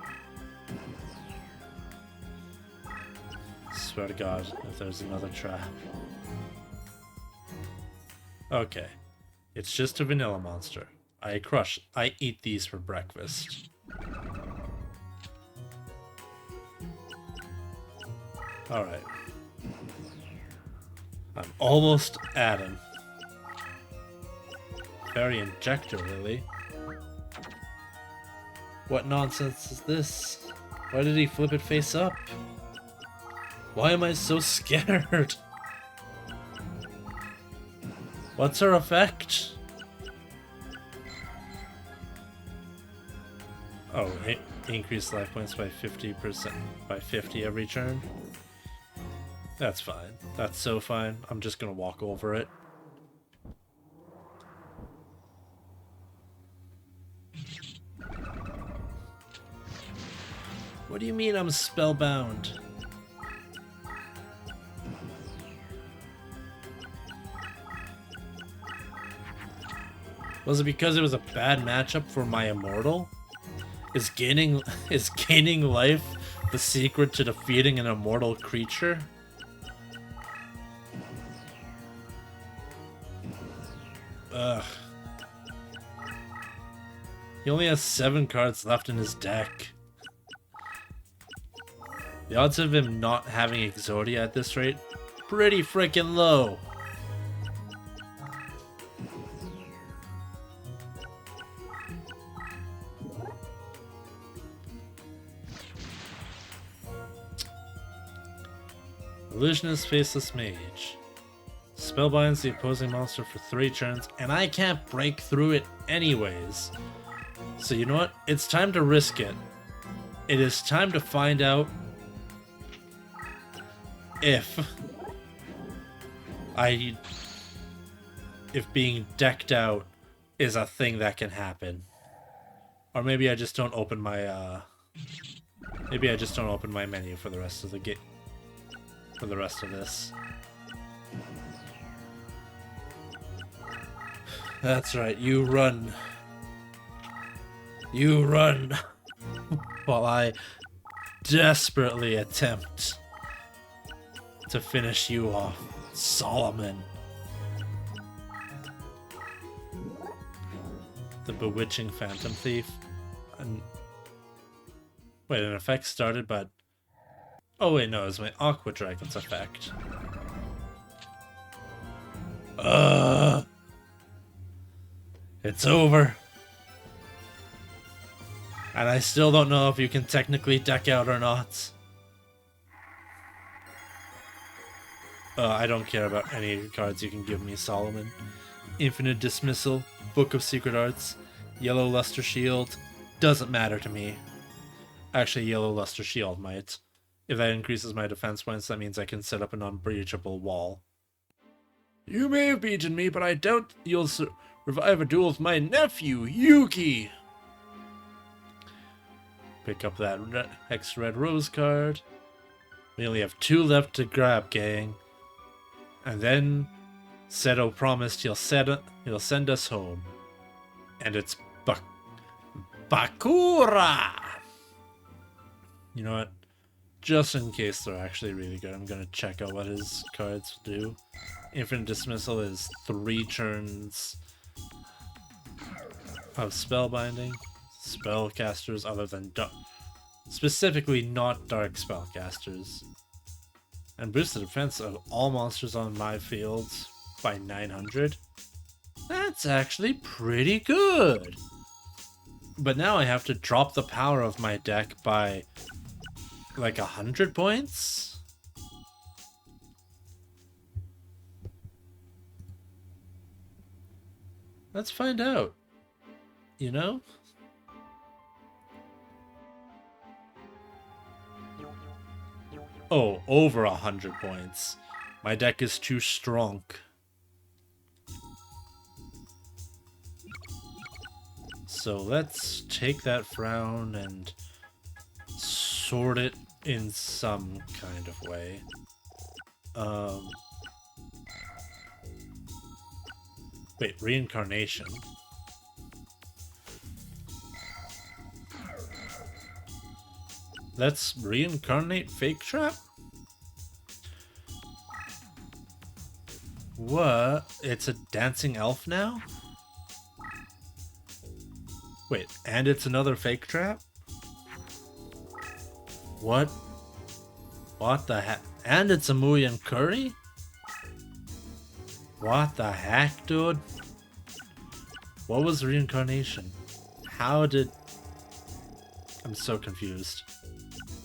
Swear to God, if there's another trap. Okay. It's just a vanilla monster. I eat these for breakfast. Alright. I'm almost at him. Fairy Injector, really? What nonsense is this? Why did he flip it face up? Why am I so scared? What's her effect? Oh, increase life points by 50%, by 50 every turn? That's fine. That's so fine. I'm just gonna walk over it. What do you mean I'm spellbound? Was it because it was a bad matchup for my immortal? Is gaining life the secret to defeating an immortal creature? Ugh. He only has 7 cards left in his deck. The odds of him not having Exodia at this rate, pretty freaking low. Illusionist Faceless Mage. Spellbinds the opposing monster for 3 turns, and I can't break through it anyways. So you know what? It's time to risk it. It is time to find out if being decked out is a thing that can happen. Or maybe I just don't open my menu for the rest of the game. For the rest of this. That's right, you run. You run while I desperately attempt to finish you off, Solomon. The Bewitching Phantom Thief. Wait, an effect started, but... Oh wait, no, it's my Aqua Dragon's effect. It's over. And I still don't know if you can technically deck out or not. I don't care about any cards you can give me, Solomon. Infinite Dismissal, Book of Secret Arts, Yellow Luster Shield, doesn't matter to me. Actually, Yellow Luster Shield might. If that increases my defense points, that means I can set up an unbreachable wall. You may have beaten me, but I doubt you'll survive a duel with my nephew, Yuki! Pick up that Hex Red Rose card. We only have 2 left to grab, gang. And then Seto promised he'll send us home. And it's Bakura! You know what? Just in case they're actually really good, I'm gonna check out what his cards do. Infinite Dismissal is 3 turns of spellbinding. Spellcasters other than specifically not dark spellcasters. And boost the defense of all monsters on my fields by 900. That's actually pretty good. But now I have to drop the power of my deck by like 100 points? Let's find out. You know? Oh, over 100 points. My deck is too strong. So let's take that frown and sort it in some kind of way. Wait, reincarnation. Let's reincarnate Fake Trap? What? It's a dancing elf now? Wait, and it's another Fake Trap? What? What the heck? And it's a Muyan Curry? What the heck, dude? What was reincarnation? How did... I'm so confused.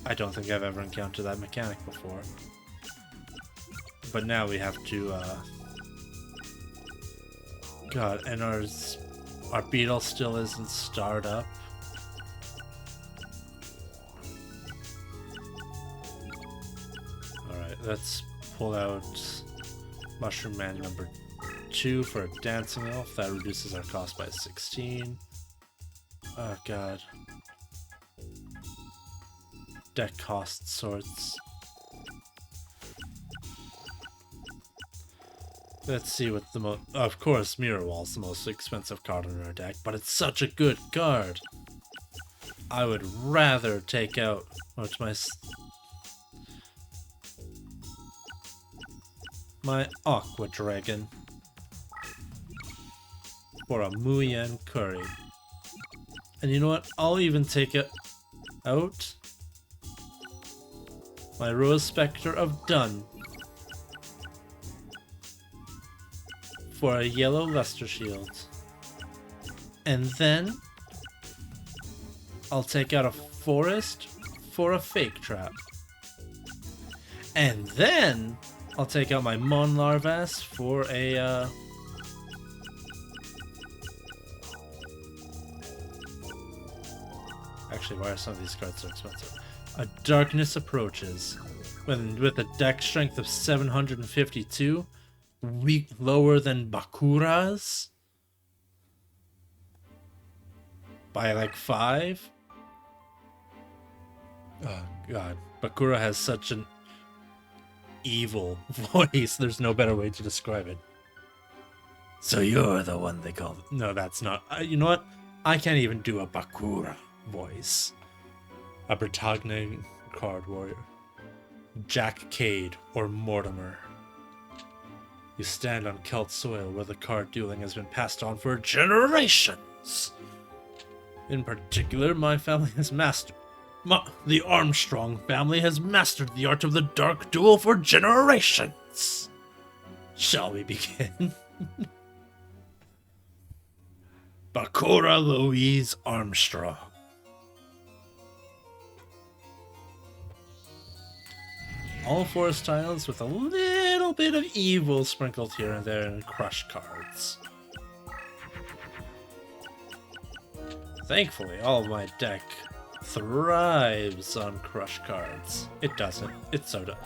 I don't think I've ever encountered that mechanic before. But now we have to, God, and our beetle still isn't starred up. Alright, let's pull out Mushroom Man number 2 for a Dancing Elf. That reduces our cost by 16. Oh, God. Deck cost sorts. Let's see what the most... Of course, Mirror Wall's the most expensive card in our deck, but it's such a good card. I would rather take out... What's my Aqua Dragon for a Muyan Curry. And you know what? I'll even take it out. My Rose Spectre of Dun for a Yellow Luster Shield. And then I'll take out a Forest for a Fake Trap. And then I'll take out my Mon Larvas for a Actually, why are some of these cards so expensive? A Darkness Approaches. With a deck strength of 752, weak lower than Bakura's by like 5. Oh God, Bakura has such an evil voice. There's no better way to describe it. So you're the one they call... No, that's not... you know what? I can't even do a Bakura voice. A Bretagne card warrior. Jack Cade or Mortimer. You stand on Celt soil where the card dueling has been passed on for generations. In particular, my family has mastered... the Armstrong family has mastered the art of the dark duel for generations. Shall we begin? Bakura Louise Armstrong. All 4 styles with a little bit of evil sprinkled here and there in crush cards. Thankfully, all of my deck thrives on crush cards. It doesn't. It's Soda.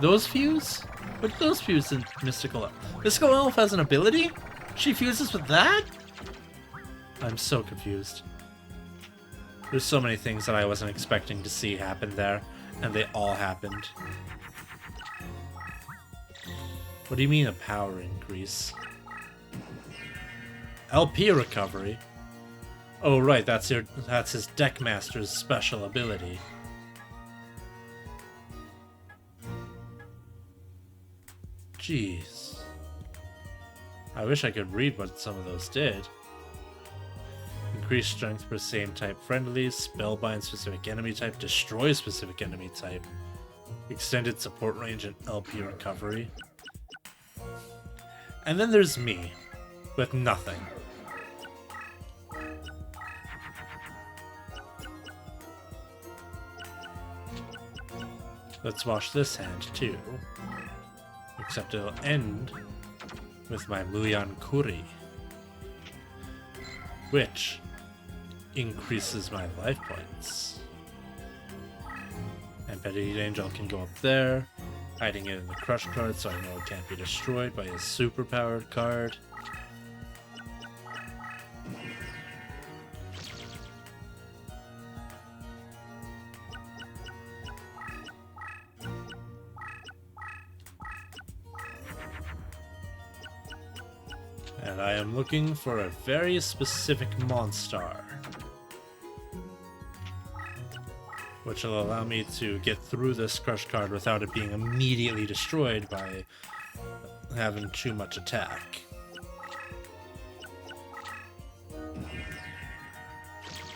Those fuse? But those fuse in Mystical Elf. Mystical Elf has an ability? She fuses with that? I'm so confused. There's so many things that I wasn't expecting to see happen there, and they all happened. What do you mean a power increase? LP recovery? Oh right, that's his Deckmaster's special ability. Jeez. I wish I could read what some of those did. Increase strength for same type friendlies, spellbind specific enemy type, destroy specific enemy type, extended support range and LP recovery. And then there's me, with nothing. Let's wash this hand too. Except it'll end with my Muyan Kuri, which increases my life points. And Petty Angel can go up there, hiding it in the crush card so I know it can't be destroyed by his superpowered card. And I am looking for a very specific Monstar, which will allow me to get through this crush card without it being immediately destroyed by having too much attack.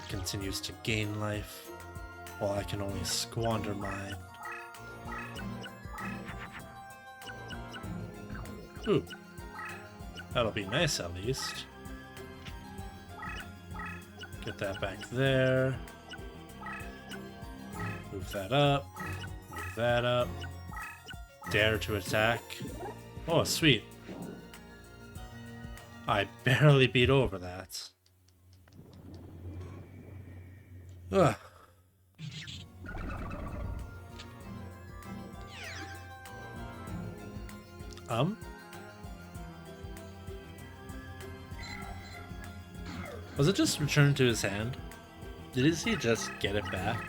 Continues to gain life, while I can only squander mine. Ooh. That'll be nice at least. Get that back there. Move that up. Move that up. Dare to attack. Oh, sweet. I barely beat over that. Ugh. Was it just returned to his hand? Did he just get it back?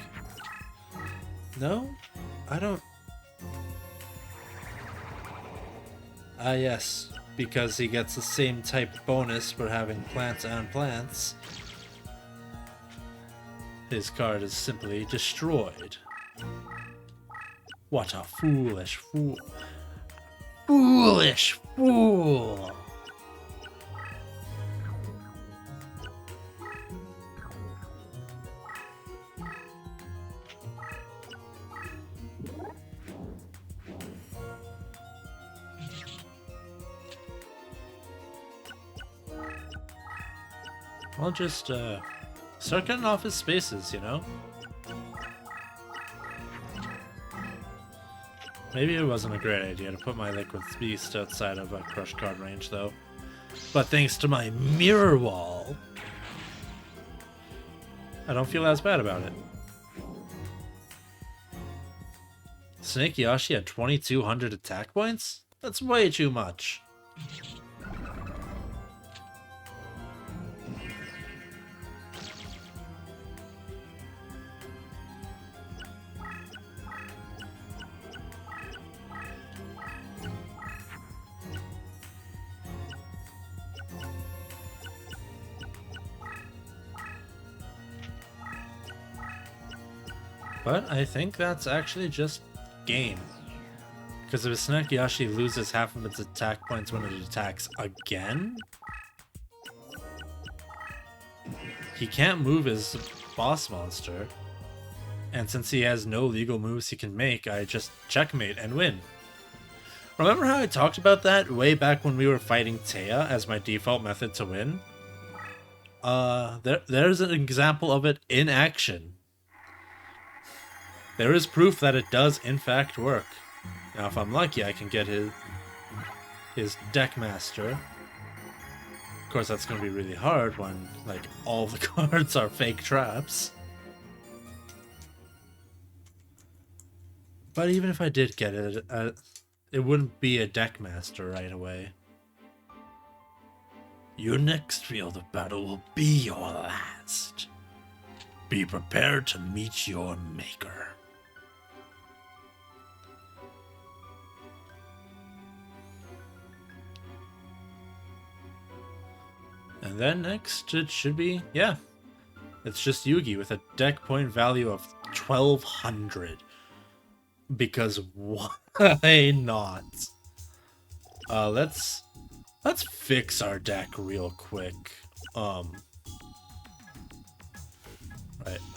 No? I don't... Ah yes, because he gets the same type bonus for having plants on plants. His card is simply destroyed. What a foolish fool. Foolish fool! I'll just, start cutting off his spaces, you know? Maybe it wasn't a great idea to put my Liquid Beast outside of a crush card range, though. But thanks to my Mirror Wall, I don't feel as bad about it. Snake Yoshi had 2,200 attack points? That's way too much. But I think that's actually just game. Because if Snake Yoshi loses half of its attack points when it attacks again, he can't move his boss monster. And since he has no legal moves he can make, I just checkmate and win. Remember how I talked about that way back when we were fighting Taya as my default method to win? There's an example of it in action. There is proof that it does in fact work. Now if I'm lucky I can get his deck master. Of course that's going to be really hard when like all the cards are fake traps. But even if I did get it, it wouldn't be a deck master right away. Your next field of battle will be your last. Be prepared to meet your maker. And then next it should be, yeah, it's just Yugi with a deck point value of 1200. Because why not? Let's fix our deck real quick. Right,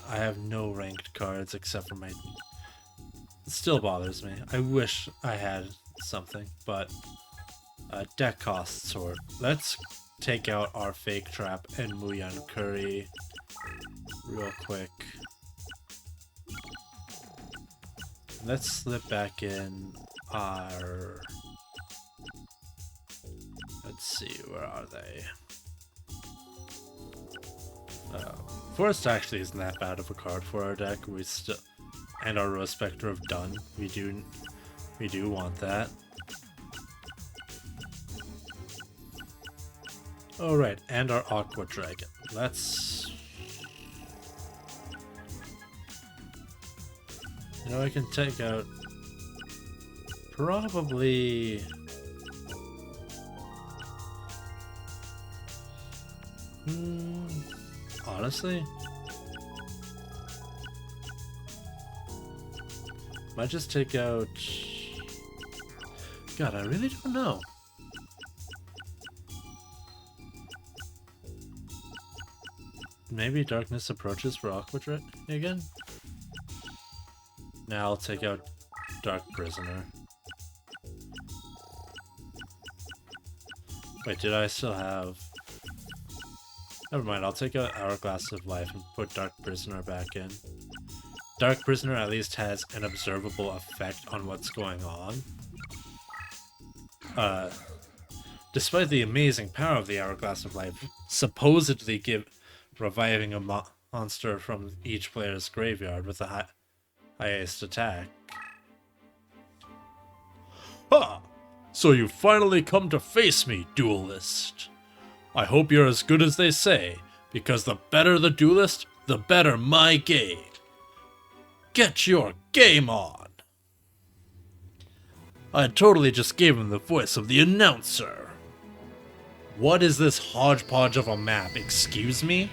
I have no ranked cards except for my. It still bothers me. I wish I had something, but deck cost sort. Let's take out our fake trap and Muyan Curry real quick. Let's slip back in our... Let's see, where are they? Forest actually isn't that bad of a card for our deck. We still... And our Rose Spectre of Dun. We do want that. Oh right, and our Aqua Dragon. Let's... You know, I can take out probably honestly might just take out God, I really don't know. Maybe Darkness Approaches for Aqua Dragon again? Now I'll take out Dark Prisoner. Wait, did I still have... Never mind, I'll take out Hourglass of Life and put Dark Prisoner back in. Dark Prisoner at least has an observable effect on what's going on. Despite the amazing power of the Hourglass of Life, supposedly reviving a monster from each player's graveyard with a highest attack. Ha! So you finally come to face me, Duelist. I hope you're as good as they say, because the better the Duelist, the better my game. Get your game on! I totally just gave him the voice of the announcer. What is this hodgepodge of a map? Excuse me?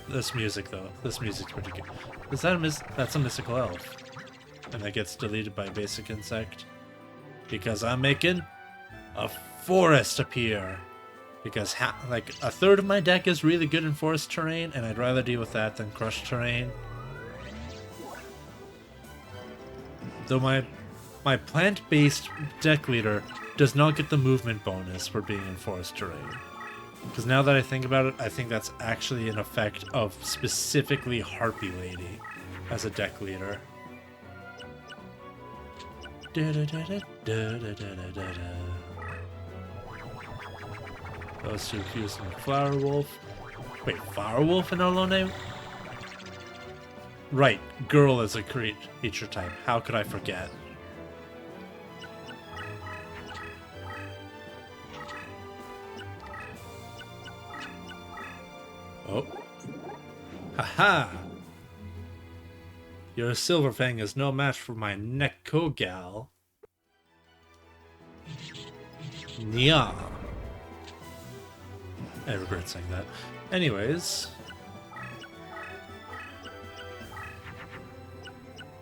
This music though, this music's pretty good. Is that that's a mystical elf, and that gets deleted by basic insect because I'm making a forest appear. Because like a third of my deck is really good in forest terrain, and I'd rather deal with that than crushed terrain. Though my plant-based deck leader does not get the movement bonus for being in forest terrain. Because now that I think about it, I think that's actually an effect of specifically Harpy Lady as a deck leader. Those two fusing Flower Wolf. Wait, Flower Wolf in Olone? Right, girl is a creature type. How could I forget? Oh. Haha! Your Silverfang is no match for my Neko gal. Nya. I regret saying that. Anyways.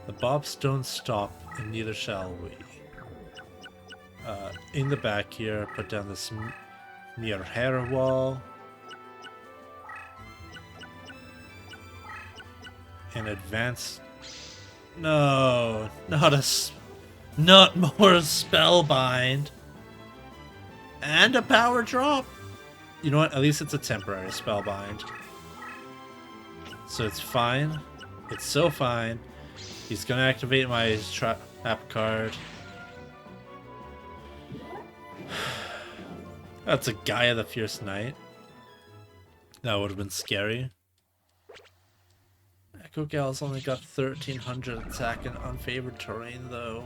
The bobs don't stop, and neither shall we. In the back here, put down this mere hair wall. And advance. No, not more spellbind. And a power drop. You know what? At least it's a temporary spellbind. So it's fine. It's so fine. He's gonna activate my trap card. That's a Gaia the Fierce Knight. That would have been scary. Echo Gal's only got 1300 attack in unfavored terrain though.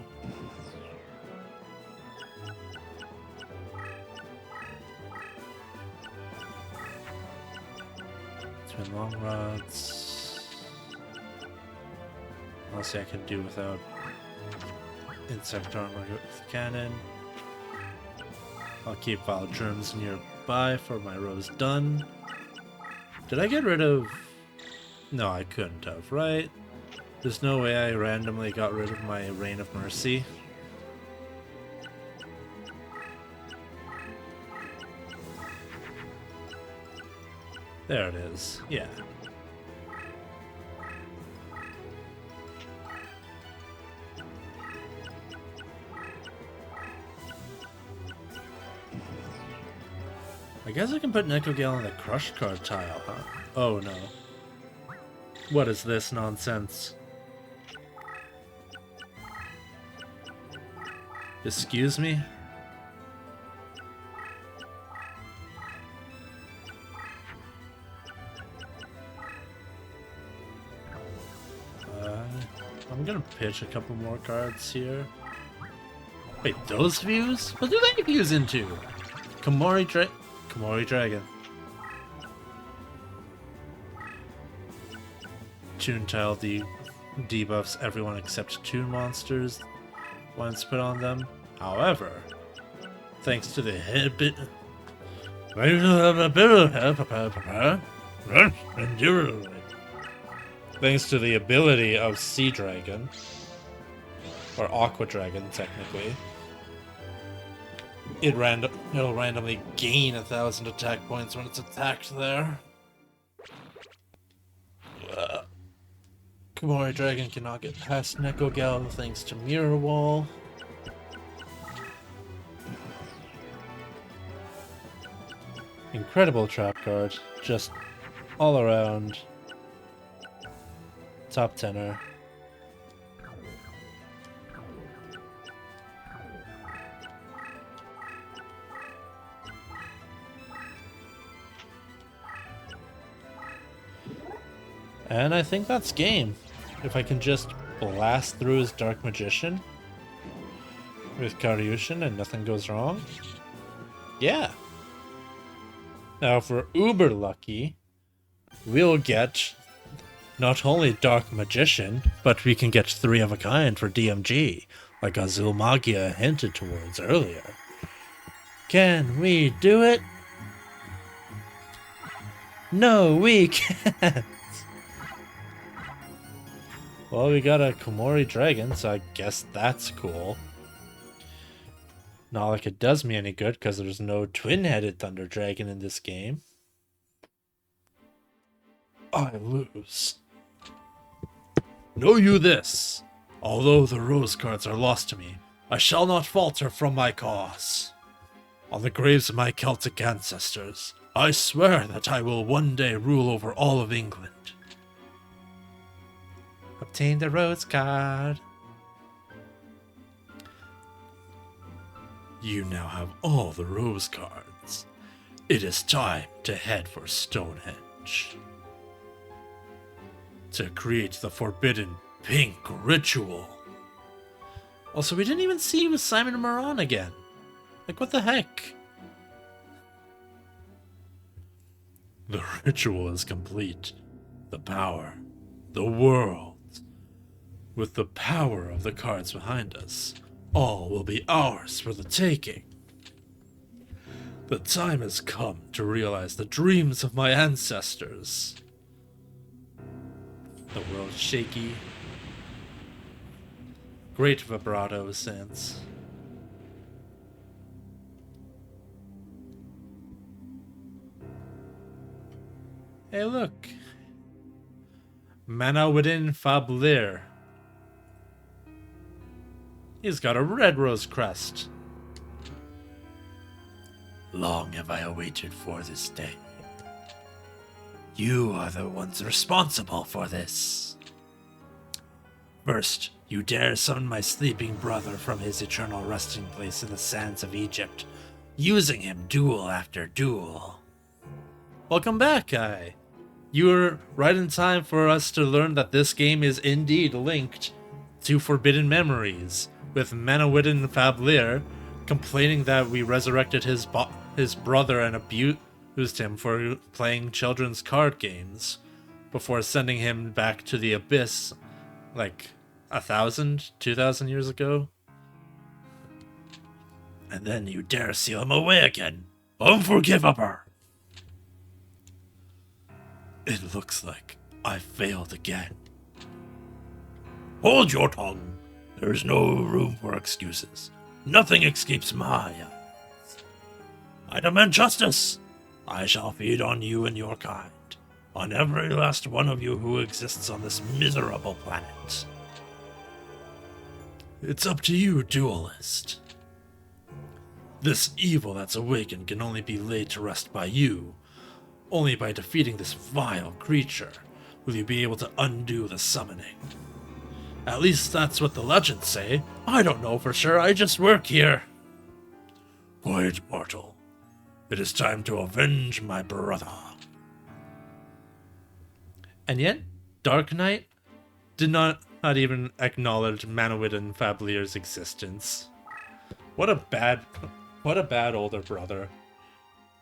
Twin Long Rods. Honestly, I can do without Insect Armor with Cannon. I'll keep Vile Germs nearby for my Rose done. Did I get rid of... No, I couldn't have, right? There's no way I randomly got rid of my Rain of Mercy. There it is, yeah. I guess I can put Necrogale on the Crush card tile, huh? Oh no. What is this nonsense? Excuse me? I'm gonna pitch a couple more cards here. Wait, those views? What do they fuse into? Komori Dragon. Toon Tile debuffs everyone except Toon monsters once put on them. However, thanks to the Thanks to the ability of Sea Dragon, or Aqua Dragon technically, it'll randomly gain 1,000 attack points when it's attacked there. Komori Dragon cannot get past Necrogale thanks to Mirror Wall. Incredible trap card, just all around top tenor. And I think that's game. If I can just blast through his Dark Magician with Karyushin and nothing goes wrong. Yeah. Now if we're uber lucky, we'll get not only Dark Magician, but we can get 3 of a kind for DMG, like Azul Magia hinted towards earlier. Can we do it? No, we can't. Well, we got a Komori Dragon, so I guess that's cool. Not like it does me any good, because there's no twin-headed Thunder Dragon in this game. I lose. Know you this. Although the rose cards are lost to me, I shall not falter from my cause. On the graves of my Celtic ancestors, I swear that I will one day rule over all of England. Obtain the rose card. You now have all the rose cards. It is time to head for Stonehenge to create the forbidden pink ritual. Also, we didn't even see with Simon Moran again. Like, what the heck? The ritual is complete. The power, the world, with the power of the cards behind us, all will be ours for the taking. The time has come to realize the dreams of my ancestors. The world's shaky. great vibrato since. Hey, look. Unedited Fablir. He's got a red rose crest. Long have I awaited for this day. You are the ones responsible for this. First, you dare summon my sleeping brother from his eternal resting place in the sands of Egypt, using him duel after duel. Welcome back, Kai. You were right in time for us to learn that this game is indeed linked to Forbidden Memories, with Unedited Fablir complaining that we resurrected his brother and abused him for playing children's card games before sending him back to the abyss like 1,000, 2,000 years ago. And then you dare seal him away again. Unforgivable! It looks like I failed again. Hold your tongue. There's no room for excuses. Nothing escapes my eyes. I demand justice. I shall feed on you and your kind, on every last one of you who exists on this miserable planet. It's up to you, Duelist. This evil that's awakened can only be laid to rest by you. Only by defeating this vile creature will you be able to undo the summoning. At least that's what the legends say. I don't know for sure, I just work here. Quiet, mortal. It is time to avenge my brother. And yet, Dark Knight did not even acknowledge Unedited Fablir's existence. What a bad older brother.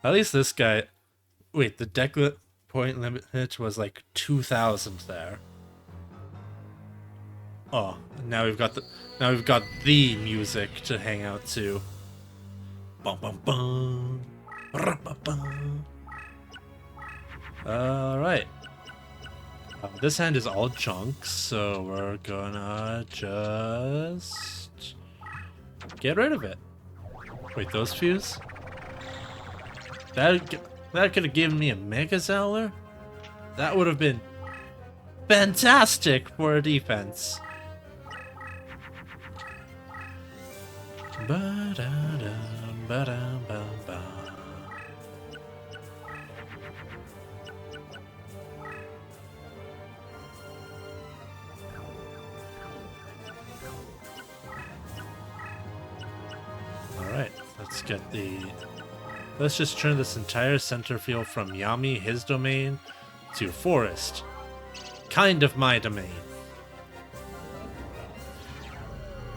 At least this guy. Wait, the deck point limit was like 2,000 there. Oh, now we've got the music to hang out to. Bum bum bum. Ba-da-ba-bum. All right. This hand is all junk, so we're gonna just get rid of it. Wait, those fuse? That could have given me a Mega Zeller? That would have been fantastic for a defense. Ba-da-dum, ba-dum-bum-bum. Alright, let's just turn this entire center field from Yami, his domain, to Forest. Kind of my domain.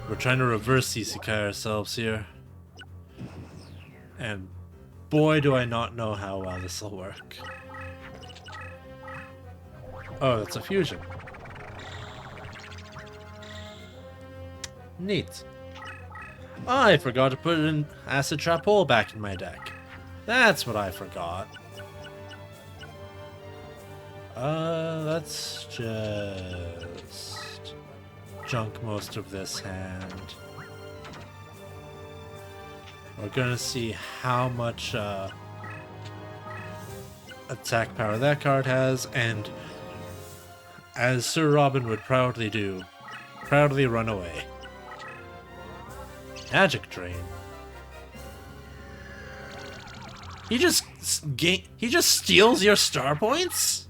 We're trying to reverse isekai ourselves here. And boy do I not know how well this will work. Oh, that's a fusion. Neat. I forgot to put an Acid Trap Hole back in my deck. That's what I forgot. Let's just junk most of this hand. We're gonna see how much attack power that card has, and as Sir Robin would proudly do, proudly run away. Magic Drain. He just steals your star points?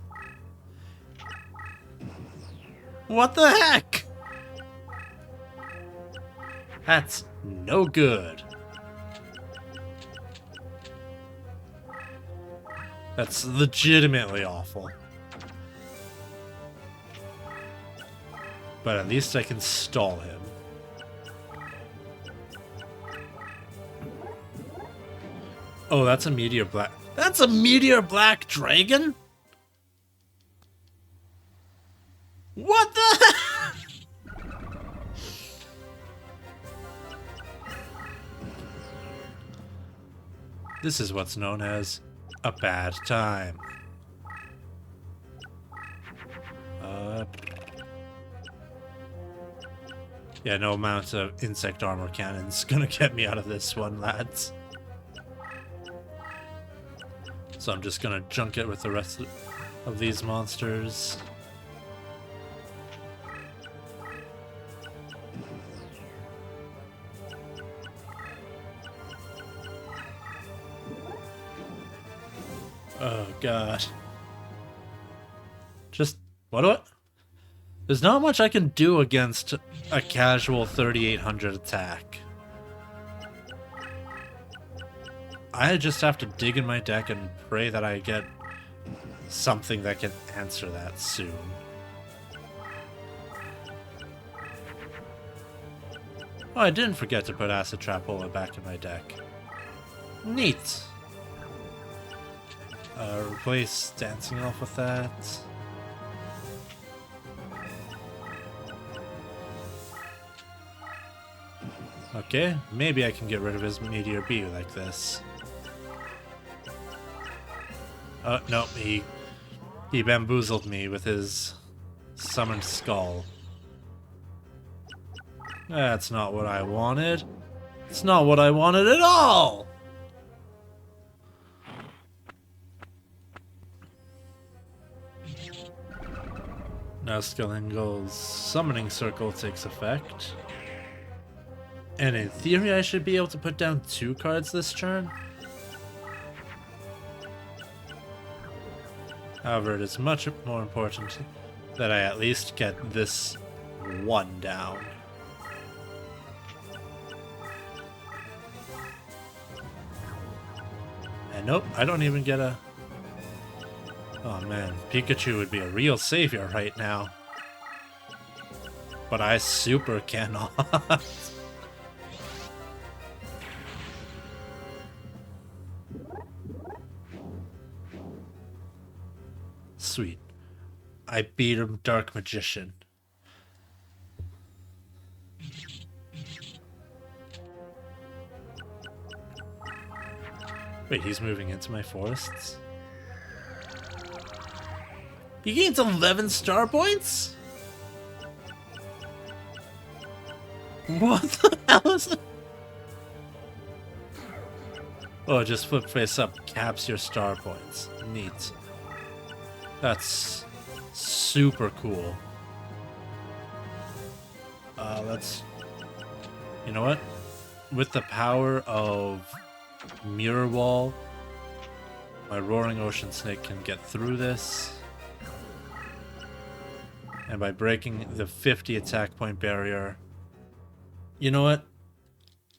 What the heck? That's no good. That's legitimately awful. But at least I can stall him. Oh, that's a Meteor Black. That's a Meteor Black Dragon? What the? This is what's known as a bad time. Yeah, no amount of insect armor cannon's gonna get me out of this one, lads. So I'm just gonna junk it with the rest of these monsters. Oh god. Just, what do I... There's not much I can do against a casual 3800 attack. I just have to dig in my deck and pray that I get something that can answer that soon. Oh, I didn't forget to put Acid Trapola back in my deck. Neat! Replace Dancing Elf with that. Okay, maybe I can get rid of his Meteor B like this. Oh, no, he bamboozled me with his Summoned Skull. That's not what I wanted. It's not what I wanted at all! Now Skellingel's Summoning Circle takes effect. And in theory, I should be able to put down 2 cards this turn. However, it is much more important that I at least get this 1 down. And nope, I don't even get a... Oh man, Pikachu would be a real savior right now. But I super cannot. Sweet. I beat him, Dark Magician. Wait, he's moving into my forests? He gains 11 star points? What the hell is that? Oh, just flip face up caps your star points. Neat. That's super cool. Let's... You know what? With the power of Mirror Wall, my Roaring Ocean Snake can get through this. And by breaking the 50 attack point barrier... You know what?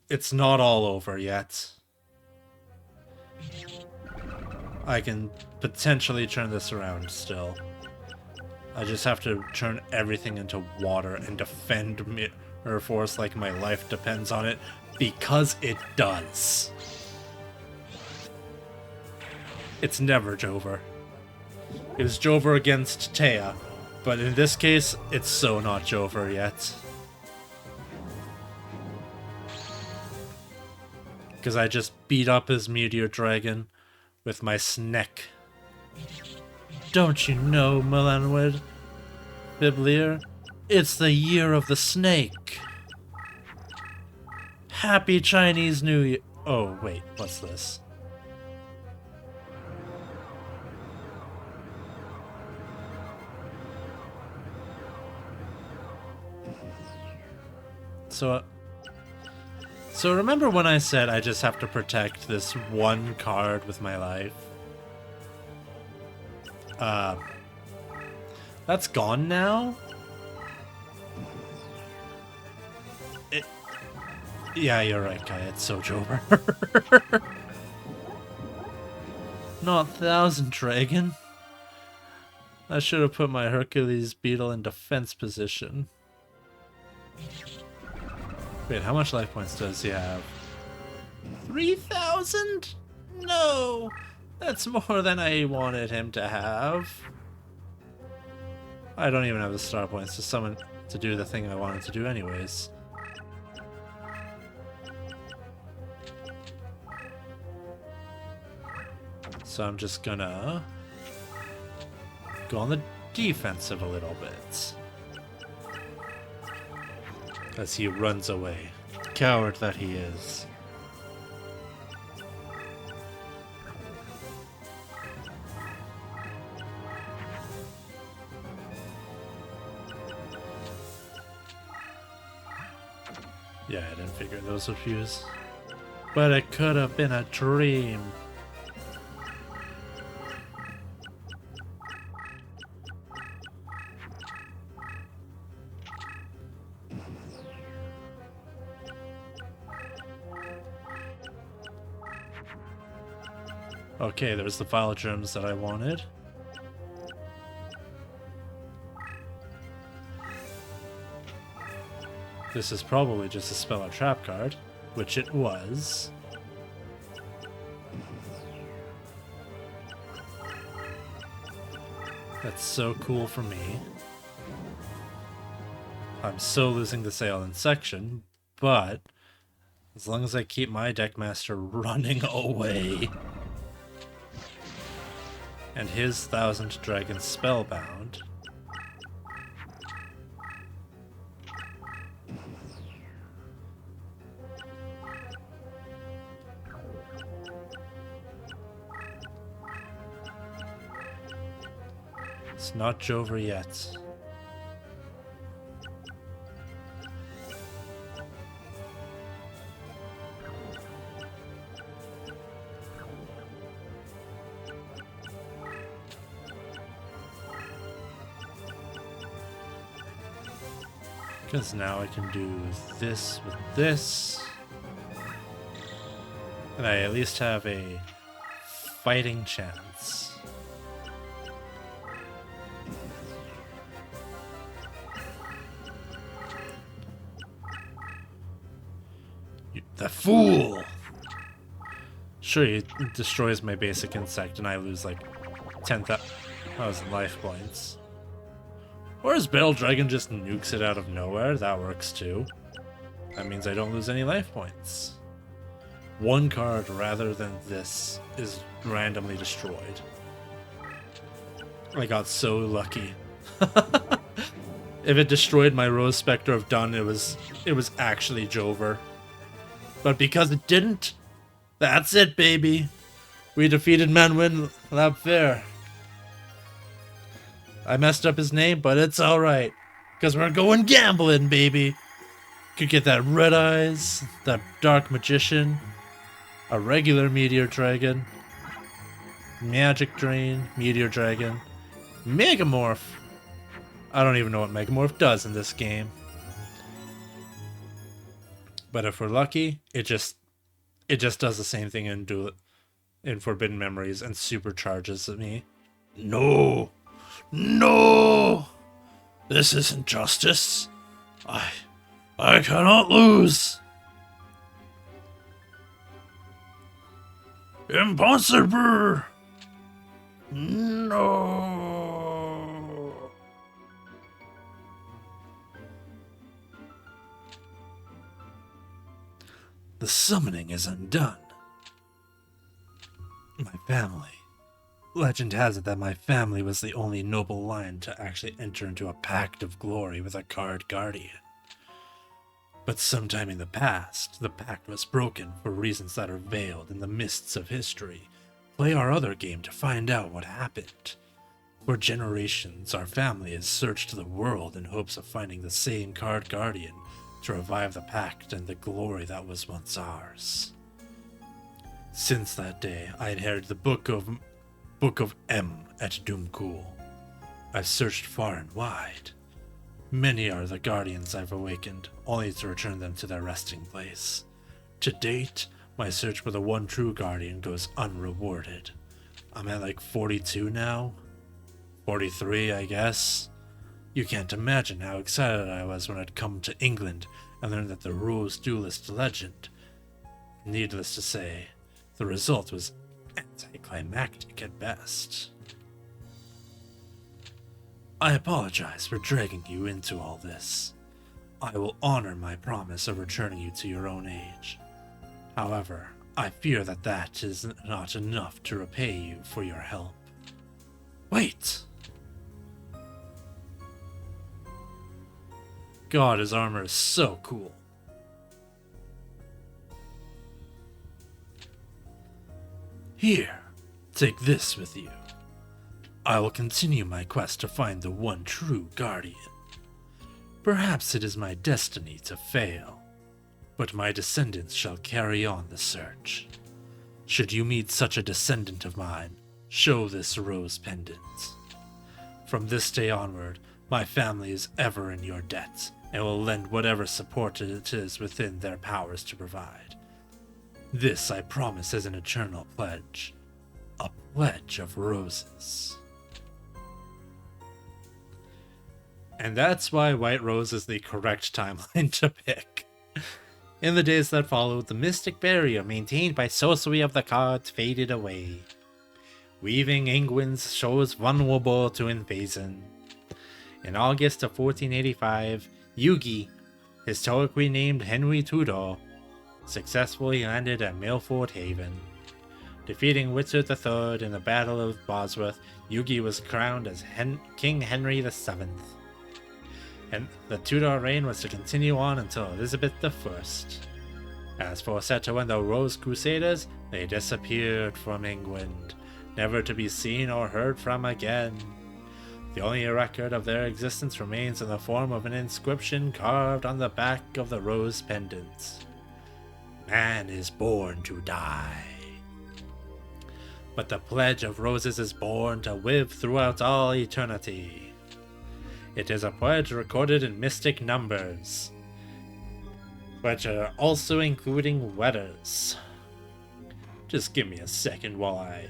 It's not all over yet. I can potentially turn this around still. I just have to turn everything into water and defend Mirror Force like my life depends on it, because it does. It's never Jover. It was Jover against Taya, but in this case, it's so not Jover yet. Because I just beat up his Meteor Dragon with my Sneck. Don't you know, Melanwood? Biblier, it's the year of the snake. Happy Chinese New Year. Oh, wait, what's this? So remember when I said I just have to protect this 1 card with my life? That's gone now? Yeah, you're right, Kai, it's so Jover. Not Thousand Dragon. I should have put my Hercules Beetle in defense position. Wait, how much life points does he have? 3,000? No! That's more than I wanted him to have. I don't even have the star points to summon to do the thing I wanted to do anyways. So I'm just gonna go on the defensive a little bit. as he runs away. Coward that he is. Yeah, I didn't figure those would fuse. But it could have been a dream. Okay, there's the file gems that I wanted. This is probably just a spell or trap card, which it was. That's so cool for me. I'm so losing the sale in section, but as long as I keep my deckmaster running away and his 1000 Dragons spellbound, it's not over yet. Because now I can do this with this. And I at least have a fighting chance. The fool! Sure, he destroys my basic insect and I lose like 10,000 life points. Or his Battle Dragon just nukes it out of nowhere, that works too. That means I don't lose any life points. One card rather than this is randomly destroyed. I got so lucky. If it destroyed my Rose Spectre of Dun, it was actually Jover. But because it didn't, that's it, baby. We defeated Manwin Lab Fair. I messed up his name, but it's alright. Because we're going gambling, baby. Could get that Red Eyes, that Dark Magician, a regular Meteor Dragon, Magic Drain, Meteor Dragon, Megamorph. I don't even know what Megamorph does in this game. But if we're lucky, it just does the same thing in Forbidden Memories and supercharges me. No! No! This isn't justice. I cannot lose. Impossible! No! The summoning is undone. My family. Legend has it that my family was the only noble line to actually enter into a pact of glory with a card guardian. But sometime in the past, the pact was broken for reasons that are veiled in the mists of history. Play our other game to find out what happened. For generations, our family has searched the world in hopes of finding the same card guardian to revive the pact and the glory that was once ours. Since that day, I inherited the Book of M at Doomcool. I've searched far and wide. Many are the guardians I've awakened, only to return them to their resting place. To date, my search for the one true guardian goes unrewarded. I'm at like 42 now. 43, I guess. You can't imagine how excited I was when I'd come to England and learned that the Rose Duelist legend. Needless to say, the result was anticlimactic at best. I apologize for dragging you into all this. I will honor my promise of returning you to your own age. However, I fear that that is not enough to repay you for your help. Wait! god, his armor is so cool. Here, take this with you. I will continue my quest to find the one true guardian. Perhaps it is my destiny to fail, but my descendants shall carry on the search. Should you meet such a descendant of mine, show this rose pendant. From this day onward, my family is ever in your debt, and will lend whatever support it is within their powers to provide. This I promise as an eternal pledge. A pledge of roses. And that's why White Rose is the correct timeline to pick. In the days that followed, the mystic barrier maintained by sorcery of the cards faded away, leaving England's shores vulnerable to invasion. In August of 1485, Yugi, historically named Henry Tudor, successfully landed at Milford Haven. Defeating Richard III in the Battle of Bosworth, Yugi was crowned as King Henry VII. And the Tudor reign was to continue on until Elizabeth I. As for Seto and the Rose Crusaders, they disappeared from England, never to be seen or heard from again. The only record of their existence remains in the form of an inscription carved on the back of the rose pendant. Man is born to die, but the pledge of roses is born to live throughout all eternity. It is a pledge recorded in mystic numbers, which are also including letters. Just give me a second while I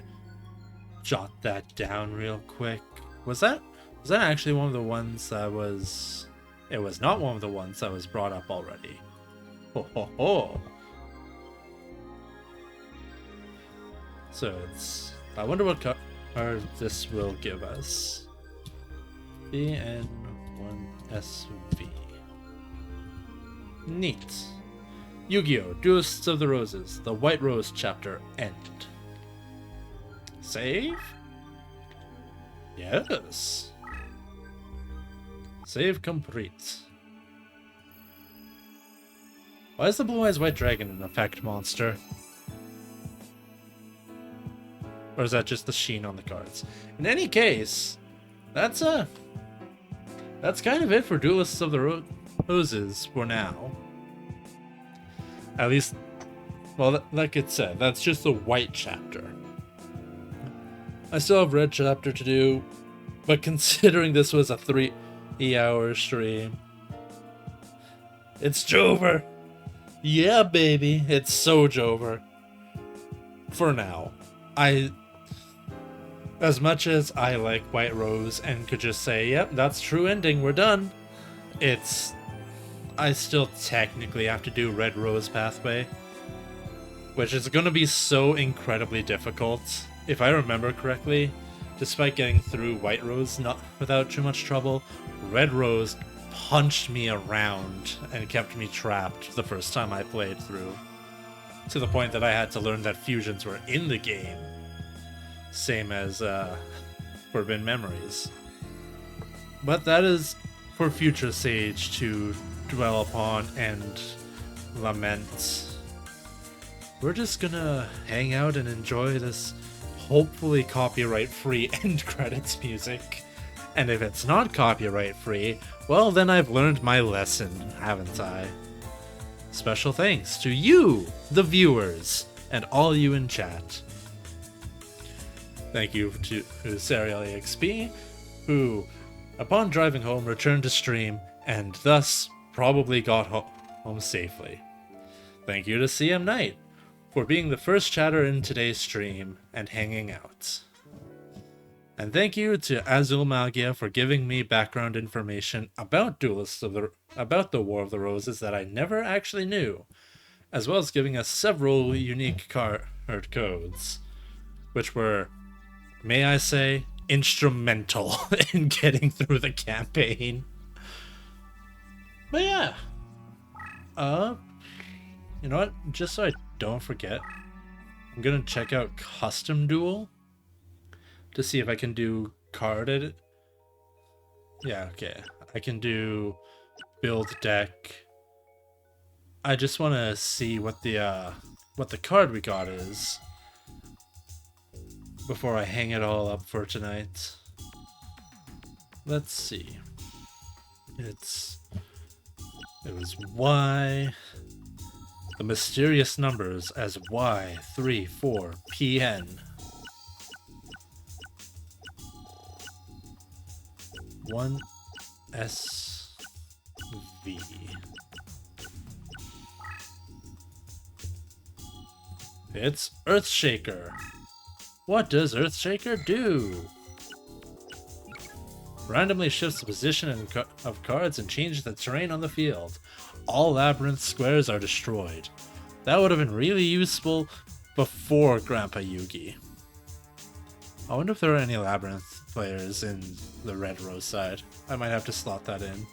jot that down real quick. Was that actually one of the ones that was... It was not one of the ones that was brought up already. Ho ho ho! So it's... I wonder what card this will give us. BN1SV. Neat. Yu-Gi-Oh! Duelists of the Roses. The White Rose chapter end. Save? Yes. Save complete. Why is the Blue Eyes White Dragon an effect monster? Or is that just the sheen on the cards? In any case, that's kind of it for Duelists of the Roses for now. At least, well, like it said, that's just the white chapter. I still have red chapter to do, but considering this was a 3-hour stream, it's Jover. Yeah, baby, it's so Jover. For now. As much as I like White Rose and could just say, yep, that's true ending, we're done, I still technically have to do Red Rose Pathway, which is going to be so incredibly difficult. If I remember correctly, despite getting through White Rose not without too much trouble, Red Rose punched me around and kept me trapped the first time I played through, to the point that I had to learn that fusions were in the game. Same as Forbidden Memories. But that is for future Sage to dwell upon and lament. We're just gonna hang out and enjoy this hopefully copyright-free end credits music. And if it's not copyright-free, well then I've learned my lesson, haven't I? Special thanks to you, the viewers, and all you in chat. Thank you to Serial EXP, who, upon driving home, returned to stream, and thus probably got home safely. Thank you to CM Knight, for being the first chatter in today's stream and hanging out. And thank you to Azul Magia for giving me background information about about the War of the Roses that I never actually knew, as well as giving us several unique card codes, which were, may I say, instrumental in getting through the campaign. But yeah. You know what? Just so I don't forget, I'm gonna check out Custom Duel to see if I can do card edit. Yeah, okay. I can do build deck. I just want to see what the card we got is before I hang it all up for tonight. Let's see. It was Y. The mysterious numbers as Y34PN. 1SV. It's Earthshaker. What does Earthshaker do? Randomly shifts the position of cards and changes the terrain on the field. All labyrinth squares are destroyed. That would have been really useful before Grandpa Yugi. I wonder if there are any labyrinth players in the Red Rose side. I might have to slot that in.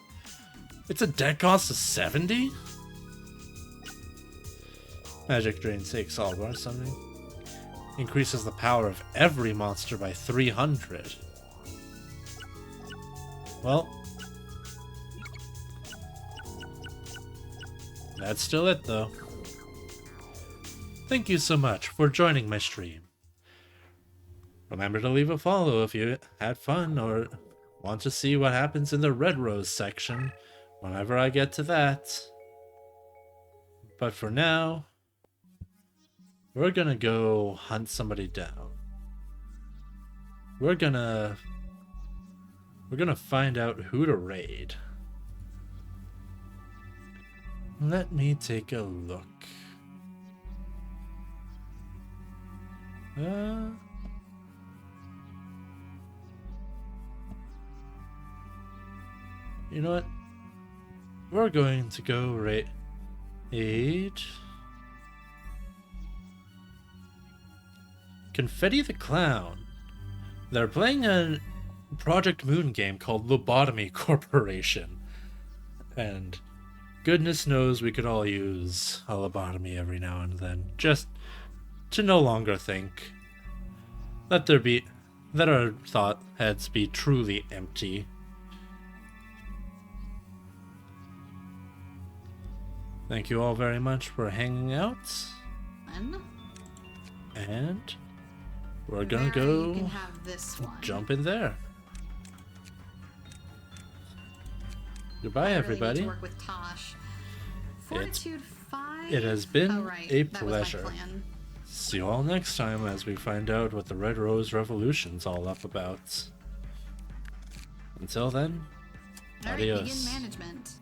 It's a deck cost of 70? Magic Drain takes all or something. Increases the power of every monster by 300. Well, that's still it though. Thank you so much for joining my stream. Remember to leave a follow if you had fun or want to see what happens in the Red Rose section whenever I get to that. But for now, we're gonna go hunt somebody down. We're gonna find out who to raid. Let me take a look. You know what? We're going to go raid Confetti the Clown. They're playing a Project Moon game called Lobotomy Corporation. And goodness knows we could all use a lobotomy every now and then. Just to no longer think. Let our thought heads be truly empty. Thank you all very much for hanging out. And we're gonna go you can have this one. jump in there. Goodbye, everybody. Work with Tosh. Fortitude 5? It has been a that was my pleasure. plan. See you all next time as we find out what the Red Rose Revolution's all up about. Until then, All right, adios. begin management.